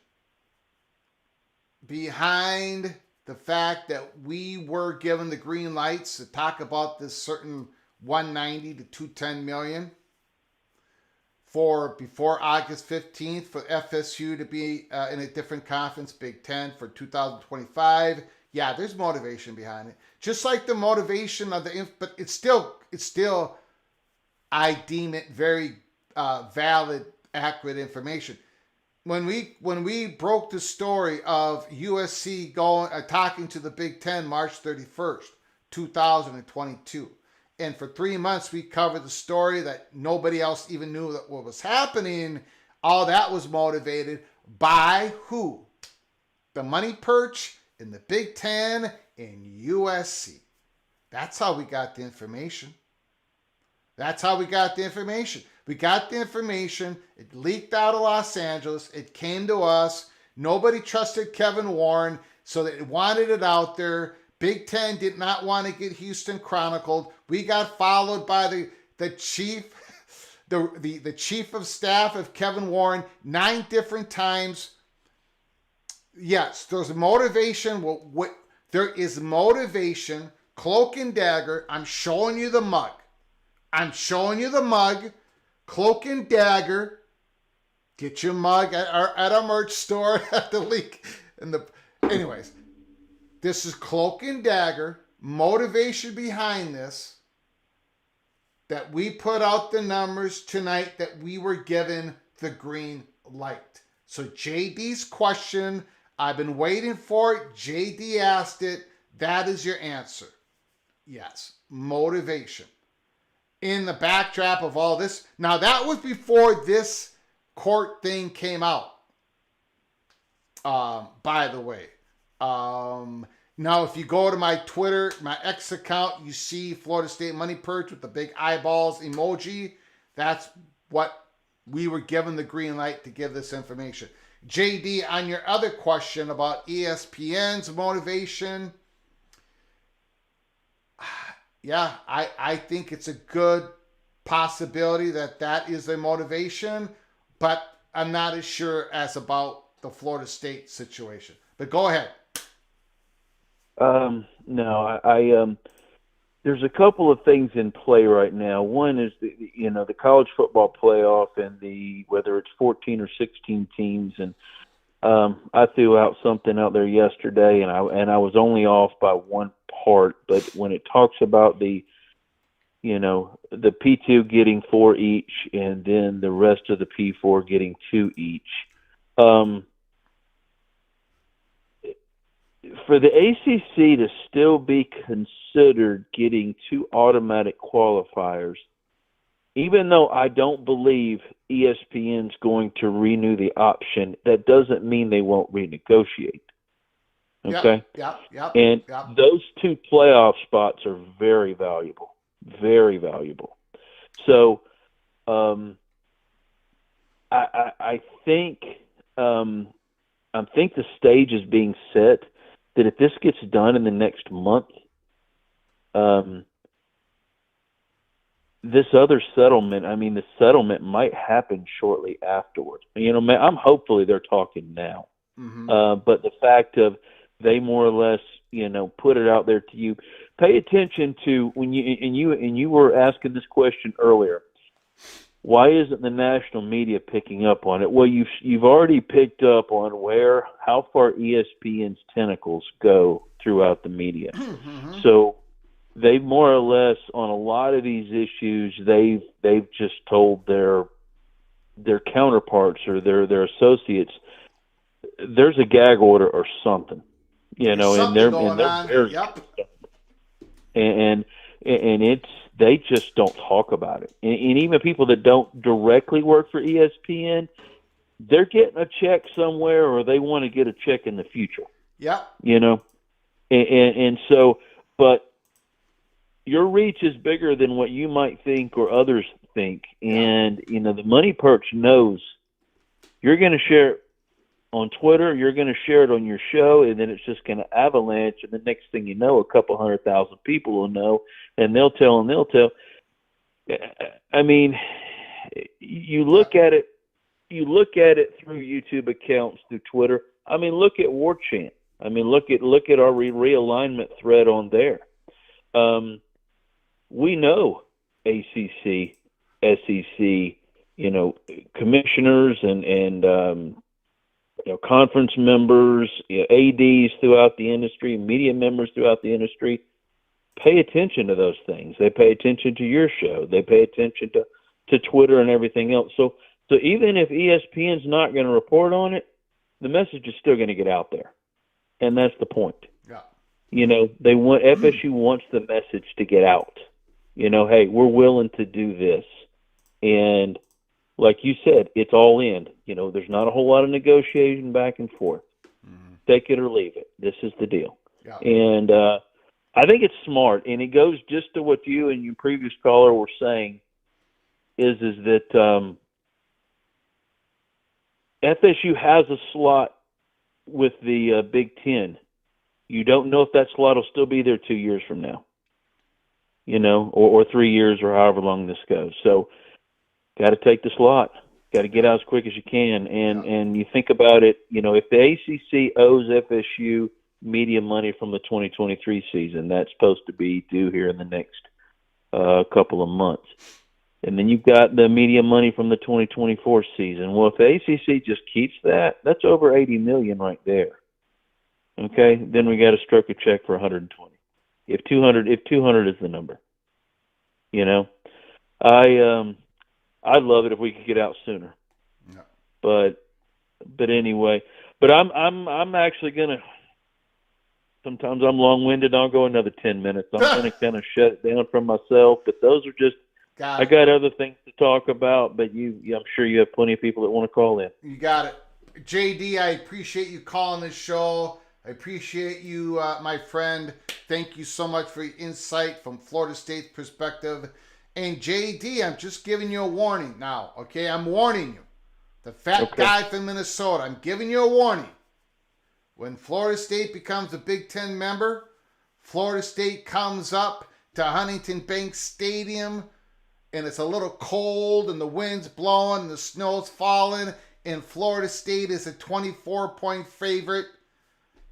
behind the fact that we were given the green lights to talk about this certain 190 to 210 million for before August 15th for FSU to be in a different conference, Big Ten, for 2025? Yeah, there's motivation behind it. Just like the motivation of but it's still, I deem it very valid, accurate information. When we broke the story of USC talking to the Big Ten March 31st, 2022, and for 3 months we covered the story that nobody else even knew that what was happening. All that was motivated by who? The money perch in the Big Ten and USC. That's how we got the information. We got the information. It leaked out of Los Angeles. It came to us. Nobody trusted Kevin Warren, so they wanted it out there. Big Ten did not want to get Houston chronicled. We got followed by the chief, the chief of staff of Kevin Warren 9 different times. Yes, there's motivation. There is motivation. Cloak and dagger. I'm showing you the mug. Cloak and dagger. Get your mug at our merch store at the link. Anyways, this is cloak and dagger. Motivation behind this. That we put out the numbers tonight that we were given the green light. So JD's question, I've been waiting for it. JD asked it. That is your answer. Yes, motivation. In the backdrop of all this. Now, that was before this court thing came out. By the way. Now, if you go to my Twitter, my X account, you see Florida State Money Perch with the big eyeballs emoji. That's what we were given the green light to give this information. JD, on your other question about ESPN's motivation, yeah, I think it's a good possibility that is their motivation, but I'm not as sure as about the Florida State situation. But go ahead. No, there's a couple of things in play right now. One is the college football playoff and whether it's 14 or 16 teams, and I threw out something out there yesterday, and I was only off by one part. But when it talks about the P2 getting 4 each, and then the rest of the P4 getting 2 each, for the ACC to still be considered getting 2 automatic qualifiers, even though I don't believe ESPN's going to renew the option, that doesn't mean they won't renegotiate. Okay? Yep. Those 2 playoff spots are very valuable. Very valuable. So I think the stage is being set that if this gets done in the next month, this other settlement, the settlement might happen shortly afterwards. I'm hopefully they're talking now. Mm-hmm. But the fact of they more or less, put it out there to you. Pay attention to when you were asking this question earlier. why isn't the national media picking up on it? Well, you've already picked up on how far ESPN's tentacles go throughout the media. So they more or less, on a lot of these issues, they've just told their counterparts or their associates, there's a gag order or something, and they're very Yep. and it's, they just don't talk about it. And even people that don't directly work for ESPN, they're getting a check somewhere, or they want to get a check in the future. Yep. And so, but your reach is bigger than what you might think or others think. And, the Money Perch knows you're going to share it on Twitter, you're going to share it on your show, and then it's just going to avalanche. And the next thing you know, a couple 100,000 people will know, and they'll tell, and they'll tell. I mean, you look at it through YouTube accounts, through Twitter. I mean, look at War Chant. I mean, look at our realignment thread on there. We know ACC, SEC, commissioners and conference members, ADs throughout the industry, media members throughout the industry pay attention to those things. They pay attention to your show. They pay attention to Twitter and everything else. So even if ESPN's not going to report on it, the message is still going to get out there, and that's the point. Yeah. They want, FSU wants the message to get out. Hey, we're willing to do this, and like you said, it's all in. There's not a whole lot of negotiation back and forth. Take it or leave it. This is the deal. Yeah. And I think it's smart, and it goes just to what you and your previous caller were saying, is that FSU has a slot with the Big Ten. You don't know if that slot will still be there 2 years from now, or 3 years, or however long this goes. So, got to take the slot. Got to get out as quick as you can. And you think about it, if the ACC owes FSU media money from the 2023 season, that's supposed to be due here in the next couple of months. And then you've got the media money from the 2024 season. Well, if the ACC just keeps that, that's over $80 million right there. Okay, then we got to stroke a check for 120. If 200 is the number, I'd love it if we could get out sooner. Yeah. But anyway, I'm actually gonna. Sometimes I'm long-winded. I'll go another 10 minutes. I'm gonna kind of shut it down from myself. But those are just. I got other things to talk about, but I'm sure you have plenty of people that want to call in. You got it. JD, I appreciate you calling this show. I appreciate you, my friend. Thank you so much for your insight from Florida State's perspective. And JD, I'm just giving you a warning now, okay? I'm warning you. The fat guy from Minnesota, I'm giving you a warning. When Florida State becomes a Big Ten member, Florida State comes up to Huntington Bank Stadium, and it's a little cold, and the wind's blowing, and the snow's falling, and Florida State is a 24-point favorite.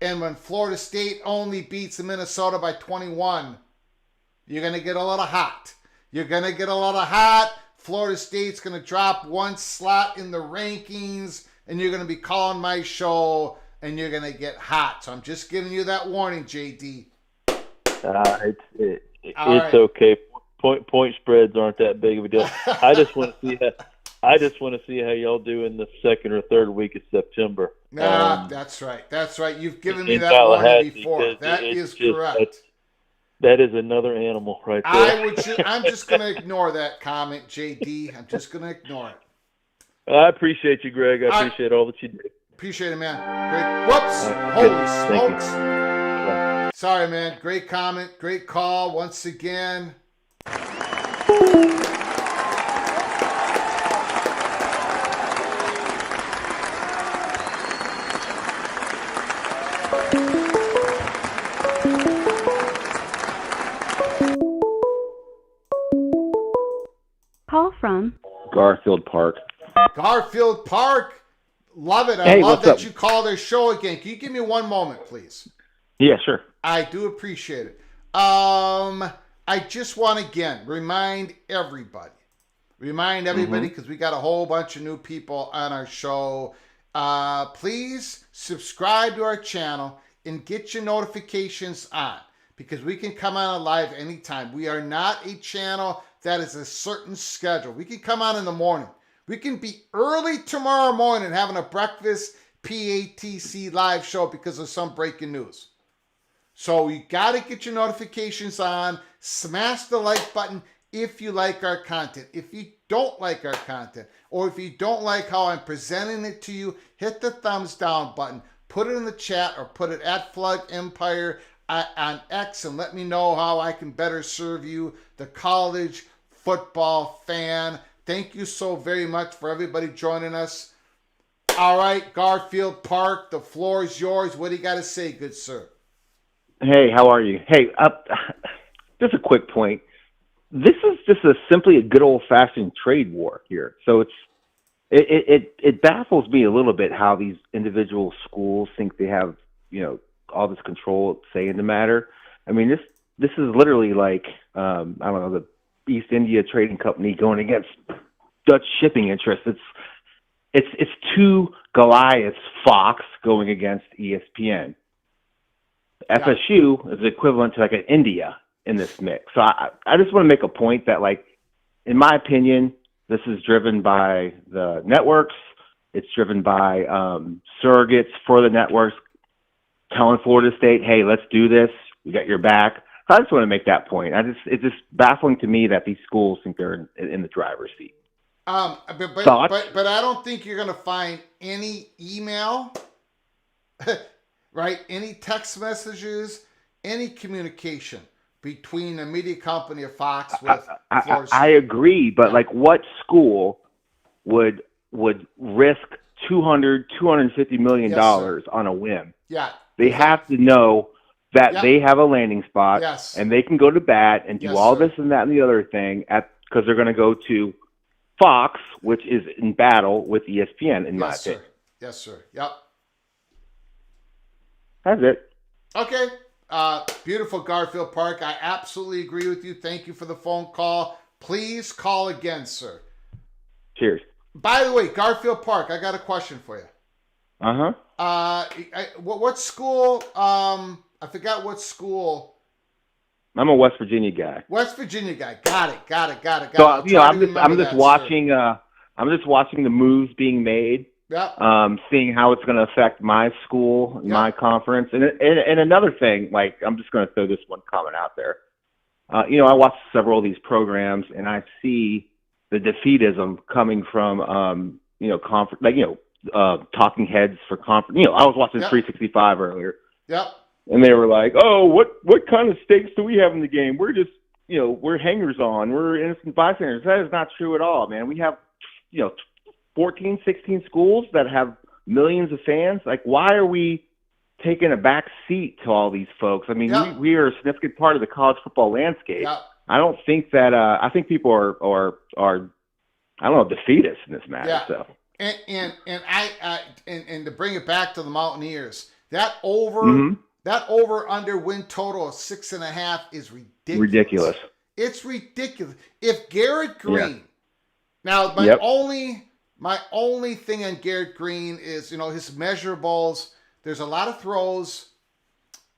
And when Florida State only beats Minnesota by 21, you're going to get a little hot. You're going to get a lot of hot. Florida State's going to drop one slot in the rankings, and you're going to be calling my show, and you're going to get hot. So I'm just giving you that warning, JD. It's okay. Point spreads aren't that big of a deal. I just want to see how y'all do in the second or third week of September. That's right. That's right. You've given me that warning before. That is correct. That is another animal right there. I'm just going to ignore that comment, JD. I'm just going to ignore it. I appreciate you, Greg. I appreciate all that you do. Appreciate it, man. Great. Whoops. Holy smokes. Sorry, man. Great comment. Great call once again. Call from Garfield Park. Garfield Park. Love it. I Hey, love what's that up? you called their show again. Can you give me one moment, please? Yeah, sure. I do appreciate it. I just want to again remind everybody remind everybody, because we got a whole bunch of new people on our show, please subscribe to our channel and get your notifications on, because we can come on live anytime. We are not a channel that is a certain schedule. We can come on in the morning. We can be early tomorrow morning having a breakfast PATC live show because of some breaking news. So you got to get your notifications on. Smash the like button if you like our content. If you don't like our content, or if you don't like how I'm presenting it to you, hit the thumbs down button. Put it in the chat or put it at Flood Empire on X and let me know how I can better serve you, the college football fan. Thank you so very much for everybody joining us. All right, Garfield Park, the floor is yours. What do you got to say, good sir? Hey, how are you? Hey, just a quick point. This is just simply a good old-fashioned trade war here. So it baffles me a little bit how these individual schools think they have, all this control, say, in the matter. I mean, this is literally like, I don't know, the East India Trading Company going against Dutch shipping interests. It's two Goliaths, Fox going against ESPN. FSU is equivalent to like an India in this mix. So I just want to make a point that, like, in my opinion, this is driven by the networks. It's driven by surrogates for the networks telling Florida State, hey, let's do this. We got your back. So I just want to make that point. It's just baffling to me that these schools think they're in the driver's seat. But I don't think you're going to find any email, right? Any text messages, any communication between the media company of Fox with Florida State. I agree, but like, what school would risk $250 million on a whim? Yeah. They have to know that they have a landing spot, and they can go to bat and do all this and that and the other thing because they're going to go to Fox, which is in battle with ESPN, in my opinion. Yes, sir. Yep. That's it. Okay. Beautiful, Garfield Park. I absolutely agree with you. Thank you for the phone call. Please call again, sir. Cheers. By the way, Garfield Park, I got a question for you. Uh-huh. What school? I forgot what school. I'm a West Virginia guy. West Virginia guy. Got it. So I'm just watching. I'm just watching the moves being made. Yeah. Seeing how it's going to affect my school, my conference, and another thing. Like, I'm just going to throw this one comment out there. I watch several of these programs, and I see the defeatism coming from talking heads for conference. I was watching 365 earlier. Yep. And they were like, "Oh, what kind of stakes do we have in the game? We're just, we're hangers on. We're innocent bystanders." That is not true at all, man. We have, 14, 16 schools that have millions of fans. Like, why are we taking a back seat to all these folks? I mean, we are a significant part of the college football landscape. Yep. I don't think that. I think people are I don't know, defeatists in this matter. Yeah. So. And to bring it back to the Mountaineers, that over under win total of 6.5 is ridiculous. It's ridiculous. If Garrett Green, now my only thing on Garrett Green is his measurables. There's a lot of throws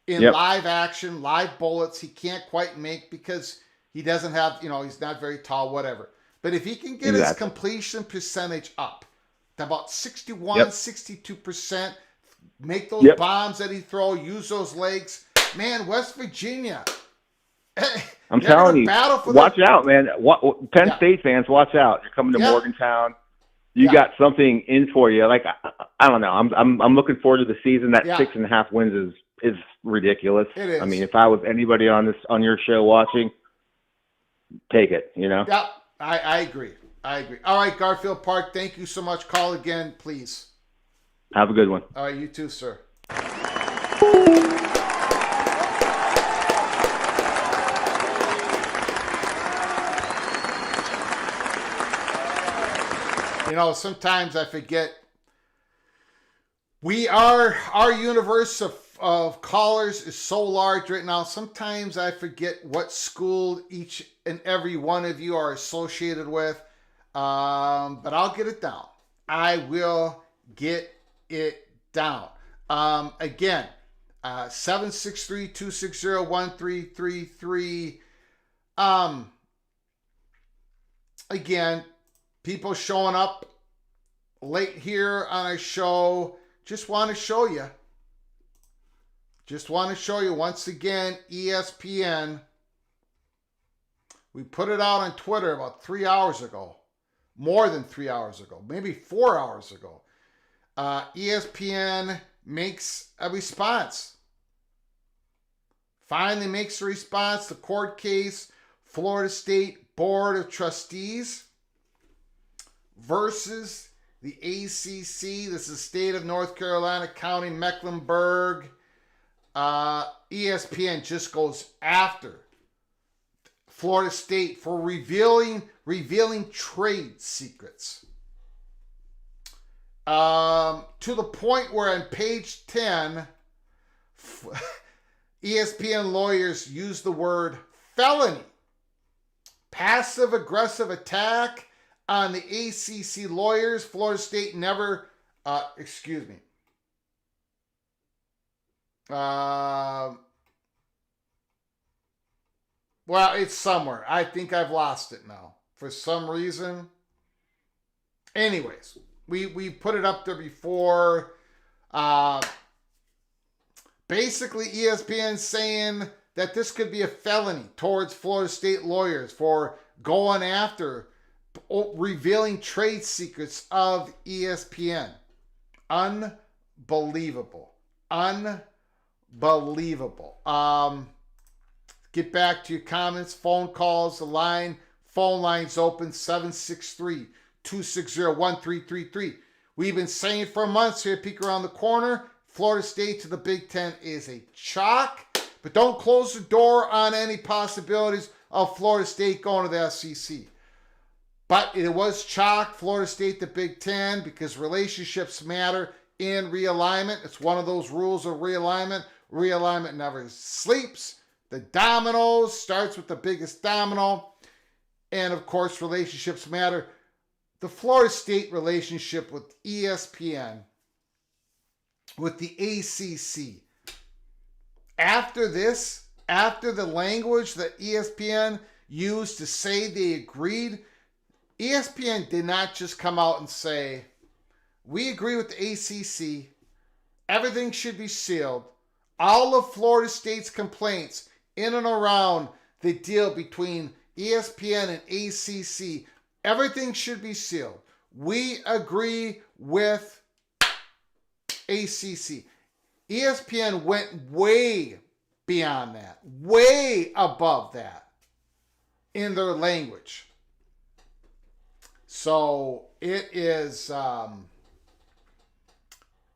in live action, live bullets he can't quite make because he doesn't have he's not very tall, whatever. But if he can get his completion percentage up to about 62%, make those bombs that he throw, use those legs, man, West Virginia. I'm telling you, watch out, man. Penn State fans, watch out. You're coming to Morgantown. You got something in for you. Like, I don't know. I'm looking forward to the season. That 6.5 wins is ridiculous. It is. I mean, if I was anybody on your show watching, take it. Yeah, I agree. All right, Garfield Park. Thank you so much. Call again, please. Have a good one. All right, you too, sir. Sometimes I forget our universe of callers is so large right now. Sometimes I forget what school each and every one of you are associated with. But I'll get it down. I will get it down. Again, 763-260-1333. Again, people showing up late here on our show. Just want to show you. Once again, ESPN. We put it out on Twitter about 3 hours ago. More than 3 hours ago. Maybe 4 hours ago. ESPN makes a response. Finally makes a response. The court case, Florida State Board of Trustees versus the ACC. This is State of North Carolina, County, Mecklenburg. ESPN just goes after Florida State for revealing trade secrets. To the point where on page 10, ESPN lawyers use the word felony. Passive aggressive attack on the ACC lawyers. Florida State never, well, it's somewhere. I think I've lost it now for some reason. Anyways, we put it up there before. Basically, ESPN saying that this could be a felony towards Florida State lawyers for going after revealing trade secrets of ESPN. Unbelievable. Get back to your comments, phone calls, phone line's open, 763-260-1333. We've been saying for months here, peek around the corner, Florida State to the Big Ten is a chalk, but don't close the door on any possibilities of Florida State going to the SEC. But it was chalk, Florida State to Big Ten, because relationships matter in realignment. It's one of those rules of realignment. Realignment never sleeps. The dominoes starts with the biggest domino. And of course, relationships matter. The Florida State relationship with ESPN, with the ACC. After this, after the language that ESPN used to say they agreed, ESPN did not just come out and say, we agree with the ACC, everything should be sealed. All of Florida State's complaints in and around the deal between ESPN and ACC, everything should be sealed. We agree with ACC. ESPN went way beyond that, way above that in their language. So it is,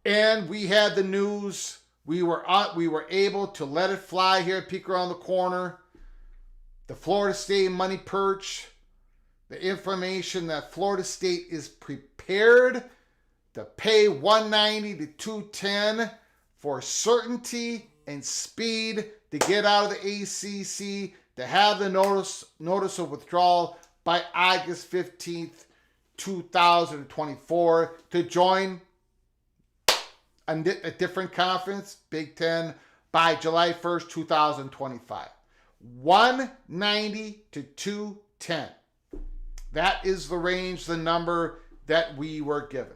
and we had the news. We were able to let it fly here, peek around the corner. The Florida State money perch, the information that Florida State is prepared to pay $190 to $210 for certainty and speed to get out of the ACC, to have the notice of withdrawal by August 15th, 2024, to join a different conference, Big Ten, by July 1st, 2025. $190 to $210. That is the range, the number that we were given.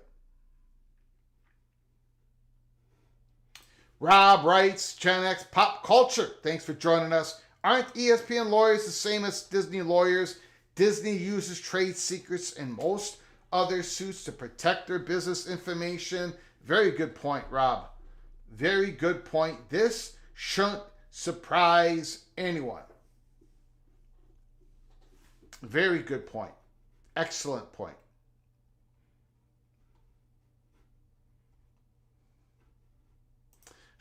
Rob writes, Gen X Pop Culture. Thanks for joining us. Aren't ESPN lawyers the same as Disney lawyers? Disney uses trade secrets in most other suits to protect their business information. Very good point, Rob. Very good point. This shouldn't surprise anyone. Very good point. Excellent point.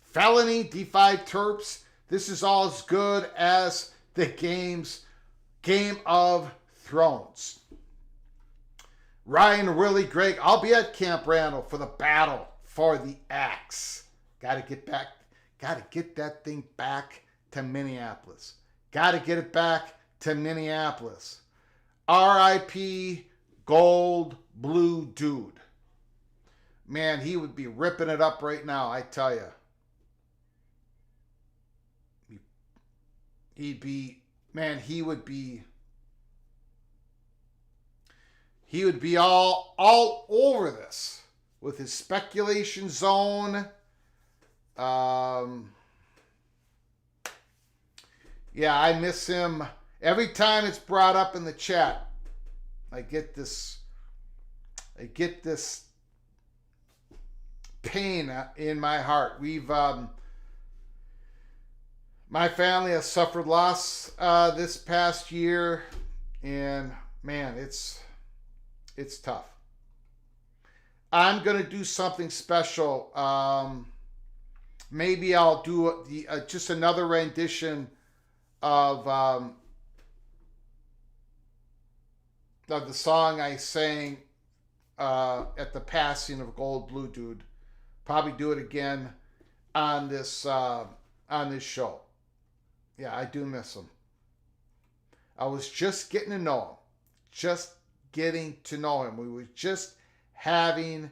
Felony, D5 Terps. This is all as good as the Game of Thrones. Ryan, really, Greg, I'll be at Camp Randall for the battle for the axe. Got to get that thing back to Minneapolis. Got to get it back to Minneapolis. R.I.P. Gold Blue Dude. Man, he would be ripping it up right now, I tell you. He would be all over this with his speculation zone. Yeah, I miss him. Every time it's brought up in the chat, I get this pain in my heart. My family has suffered loss this past year, and man, it's tough. I'm gonna do something special. Maybe I'll do just another rendition of the song I sang at the passing of Gold Blue Dude. Probably do it again on this show. Yeah, I do miss him. I was just getting to know him. We were just having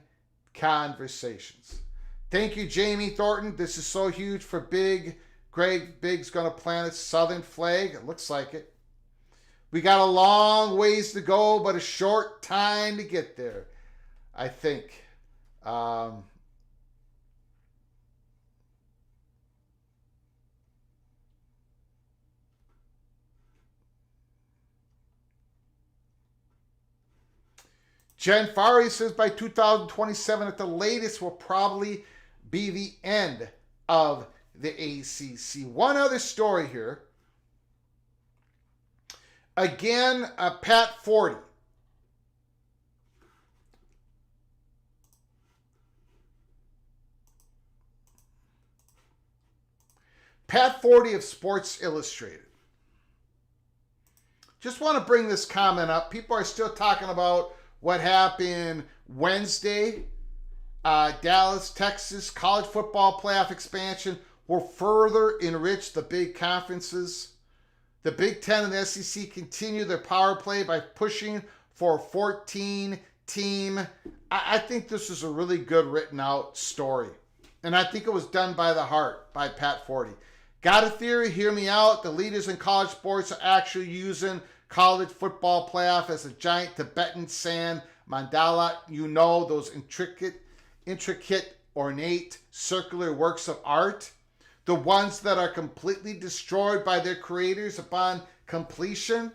conversations. Thank you, Jamie Thornton. This is so huge for Big. Greg Big's going to plant its southern flag. It looks like it. We got a long ways to go, but a short time to get there, I think. Jen Fari says by 2027 at the latest will probably be the end of the ACC. One other story here. Again, Pat Forty. Pat Forty of Sports Illustrated. Just want to bring this comment up. People are still talking about what happened Wednesday. Dallas, Texas, college football playoff expansion will further enrich the big conferences. The Big Ten and the SEC continue their power play by pushing for a 14-team. I think this is a really good written out story. And I think it was done by the heart by Pat Forty. Got a theory? Hear me out. The leaders in college sports are actually using college football playoff as a giant Tibetan sand mandala. You know, those intricate, ornate, circular works of art. The ones that are completely destroyed by their creators upon completion.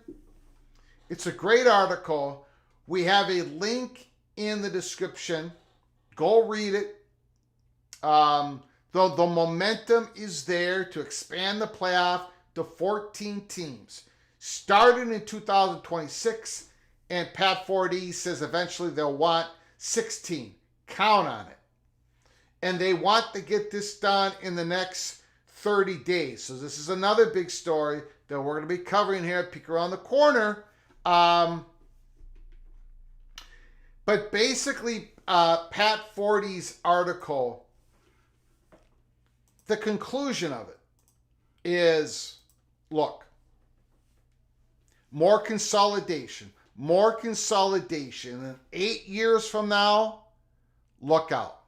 It's a great article. We have a link in the description. Go read it. The momentum is there to expand the playoff to 14 teams. Starting in 2026, and Pat Forty says eventually they'll want 16. Count on it. And they want to get this done in the next 30 days. So this is another big story that we're going to be covering here at Peek Around the Corner. But basically, Pat Forty's article, the conclusion of it is, look, more consolidation. And 8 years from now, look out.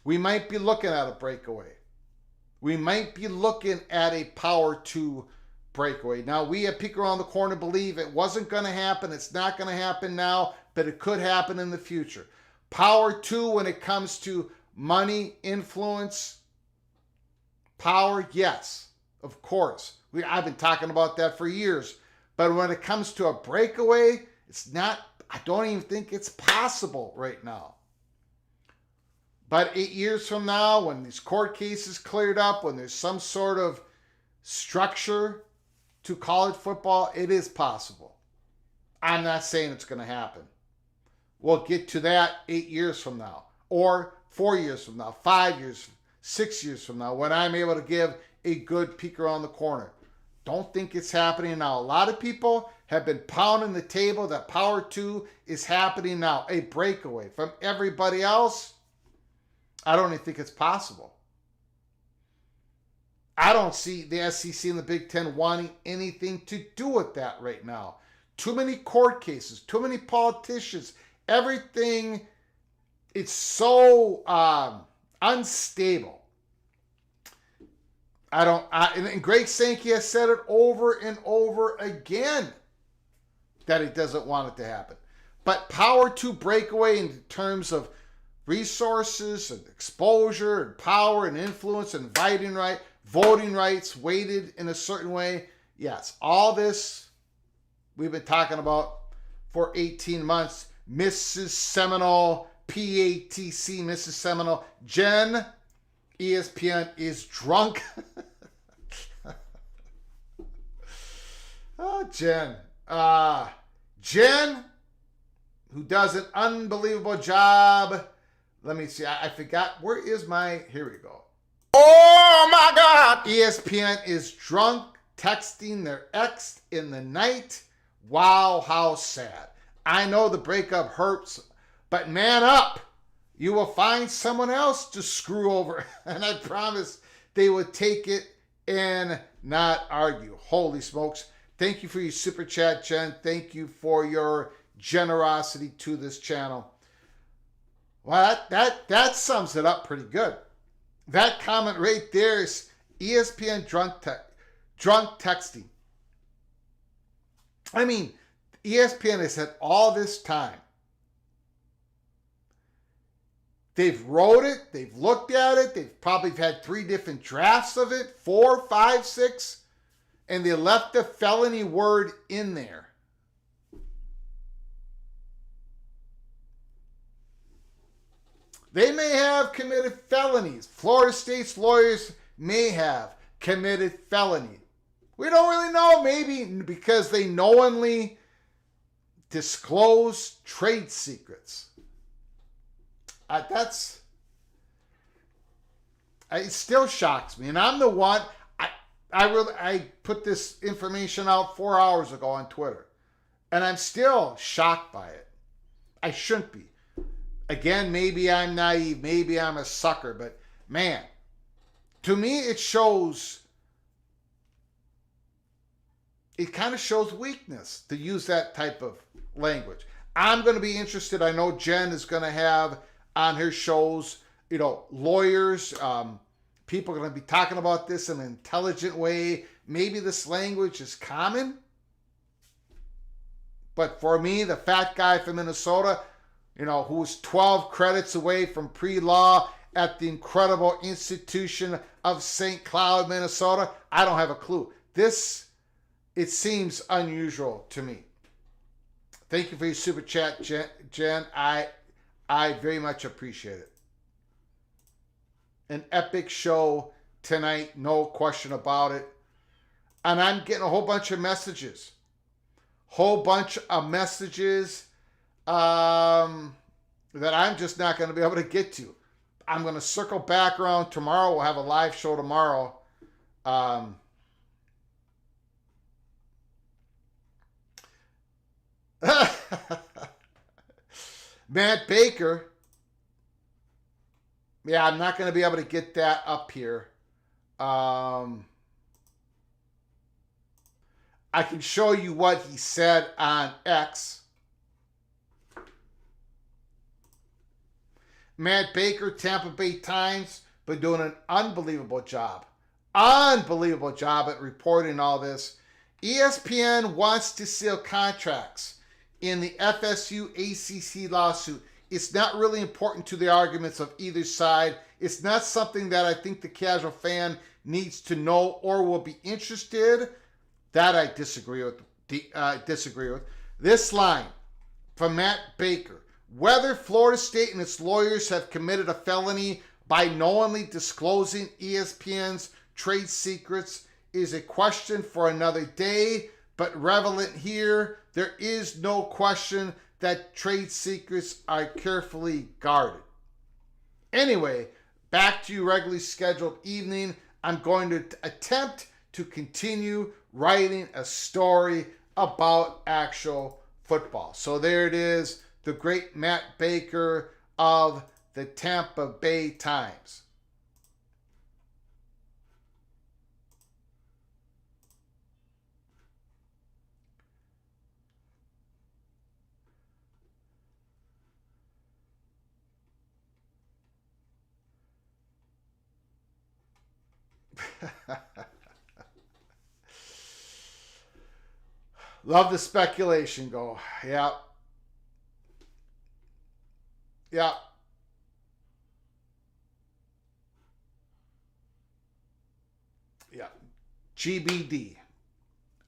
We might be looking at a breakaway. We might be looking at a Power 2 breakaway. Now, we at Peek Around the Corner believe it wasn't going to happen. It's not going to happen now, but it could happen in the future. Power 2 when it comes to money, influence, power, yes, of course. I've been talking about that for years. But when it comes to a breakaway, it's not, I don't even think it's possible right now. But 8 years from now, when these court cases cleared up, when there's some sort of structure to college football, it is possible. I'm not saying it's going to happen. We'll get to that 8 years from now, or 4 years from now, 5 years, 6 years from now, when I'm able to give a good peek around the corner. Don't think it's happening now. A lot of people have been pounding the table that Power 2 is happening now. A breakaway from everybody else. I don't even think it's possible. I don't see the SEC and the Big Ten wanting anything to do with that right now. Too many court cases, too many politicians, everything, it's so unstable. And Greg Sankey has said it over and over again that he doesn't want it to happen. But power to breakaway in terms of resources and exposure and power and influence and voting rights weighted in a certain way. Yes, all this we've been talking about for 18 months. Mrs. Seminole, PATC, Mrs. Seminole. Jen, ESPN is drunk. Oh, Jen. Jen, who does an unbelievable job. Let me see. I forgot. Where is my... Here we go. Oh, my God. ESPN is drunk, texting their ex in the night. Wow, how sad. I know the breakup hurts, but man up. You will find someone else to screw over. And I promise they will take it and not argue. Holy smokes. Thank you for your super chat, Jen. Thank you for your generosity to this channel. Well, that sums it up pretty good. That comment right there is ESPN drunk texting. I mean, ESPN has had all this time. They've wrote it. They've looked at it. They've probably had 3 different drafts of it, 4, 5, 6, and they left the felony word in there. They may have committed felonies. Florida State's lawyers may have committed felony. We don't really know, maybe because they knowingly disclose trade secrets. It still shocks me, and I'm the one. I put this information out 4 hours ago on Twitter, and I'm still shocked by it. I shouldn't be. Again, maybe I'm naive, maybe I'm a sucker, but man, to me it kind of shows weakness to use that type of language. I'm going to be interested. I know Jen is going to have on her shows, lawyers, people are going to be talking about this in an intelligent way. Maybe this language is common. But for me, the fat guy from Minnesota, who was 12 credits away from pre-law at the incredible institution of St. Cloud, Minnesota, I don't have a clue. It seems unusual to me. Thank you for your super chat, Jen. I very much appreciate it. An epic show tonight, no question about it. And I'm getting a whole bunch of messages. That I'm just not going to be able to get to. I'm going to circle back around tomorrow. We'll have a live show tomorrow. Matt Baker. Yeah, I'm not going to be able to get that up here. I can show you what he said on X. Matt Baker, Tampa Bay Times, been doing an unbelievable job. Unbelievable job at reporting all this. ESPN wants to seal contracts in the FSU ACC lawsuit. It's not really important to the arguments of either side. It's not something that I think the casual fan needs to know or will be interested. That I disagree with. This line from Matt Baker. Whether Florida State and its lawyers have committed a felony by knowingly disclosing ESPN's trade secrets is a question for another day, but relevant here, there is no question that trade secrets are carefully guarded. Anyway, back to your regularly scheduled evening. I'm going to attempt to continue writing a story about actual football. So there it is, the great Matt Baker of the Tampa Bay Times. Love the speculation go. Yeah. Yeah. Yeah. GBD.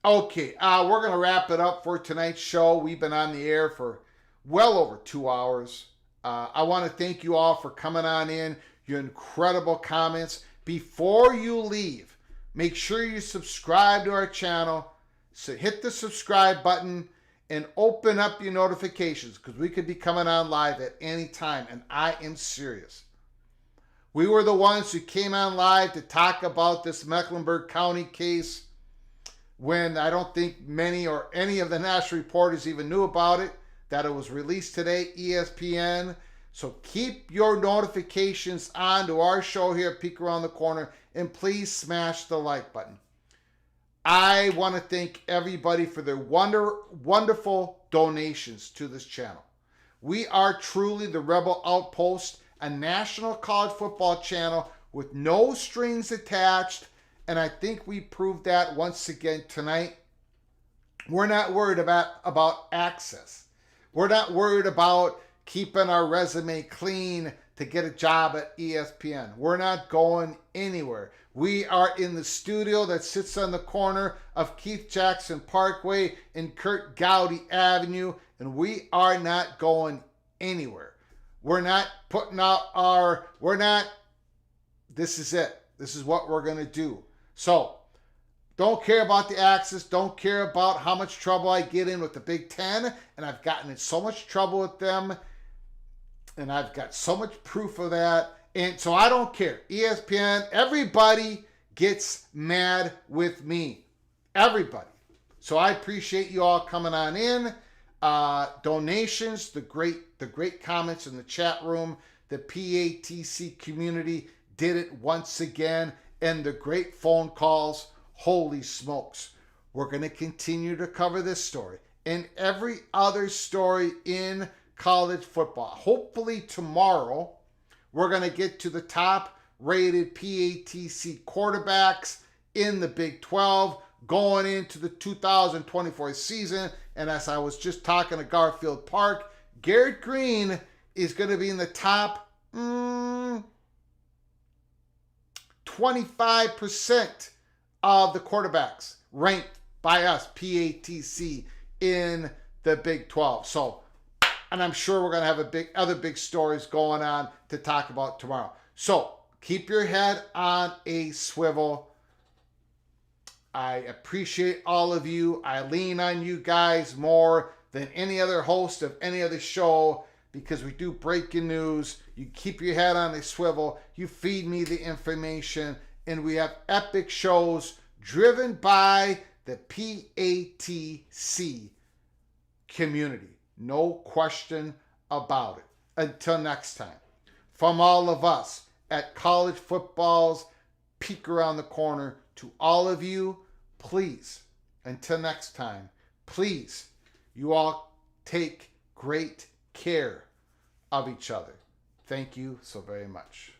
Okay, we're going to wrap it up for tonight's show. We've been on the air for well over 2 hours. I want to thank you all for coming on in, your incredible comments. Before you leave, make sure you subscribe to our channel. So hit the subscribe button and open up your notifications because we could be coming on live at any time, and I am serious. We were the ones who came on live to talk about this Mecklenburg County case when I don't think many or any of the national reporters even knew about it, that it was released today, ESPN. So keep your notifications on to our show here at Peek Around the Corner, and please smash the like button. I want to thank everybody for their wonderful donations to this channel. We are truly the Rebel Outpost, a national college football channel with no strings attached, and I think we proved that once again tonight. We're not worried about access. We're not worried about keeping our resume clean to get a job at ESPN. We're not going anywhere. We are in the studio that sits on the corner of Keith Jackson Parkway and Kurt Gowdy Avenue, and we are not going anywhere. We're not putting out this is it. This is what we're going to do. So, don't care about the access. Don't care about how much trouble I get in with the Big Ten, and I've gotten in so much trouble with them, and I've got so much proof of that. And so I don't care. ESPN, everybody gets mad with me. Everybody. So I appreciate you all coming on in. Donations, the great comments in the chat room. The PATC community did it once again. And the great phone calls. Holy smokes. We're going to continue to cover this story and every other story in college football. Hopefully tomorrow, we're going to get to the top rated PATC quarterbacks in the Big 12 going into the 2024 season. And as I was just talking to Garfield Park, Garrett Green is going to be in the top 25% of the quarterbacks ranked by us, PATC, in the Big 12. So, and I'm sure we're going to have other big stories going on to talk about tomorrow. So, keep your head on a swivel. I appreciate all of you. I lean on you guys more than any other host of any other show because we do breaking news. You keep your head on a swivel. You feed me the information. And we have epic shows driven by the PATC community. No question about it. Until next time, from all of us at College Football's Peek Around the Corner, to all of you, please, until next time, please, you all take great care of each other. Thank you so very much.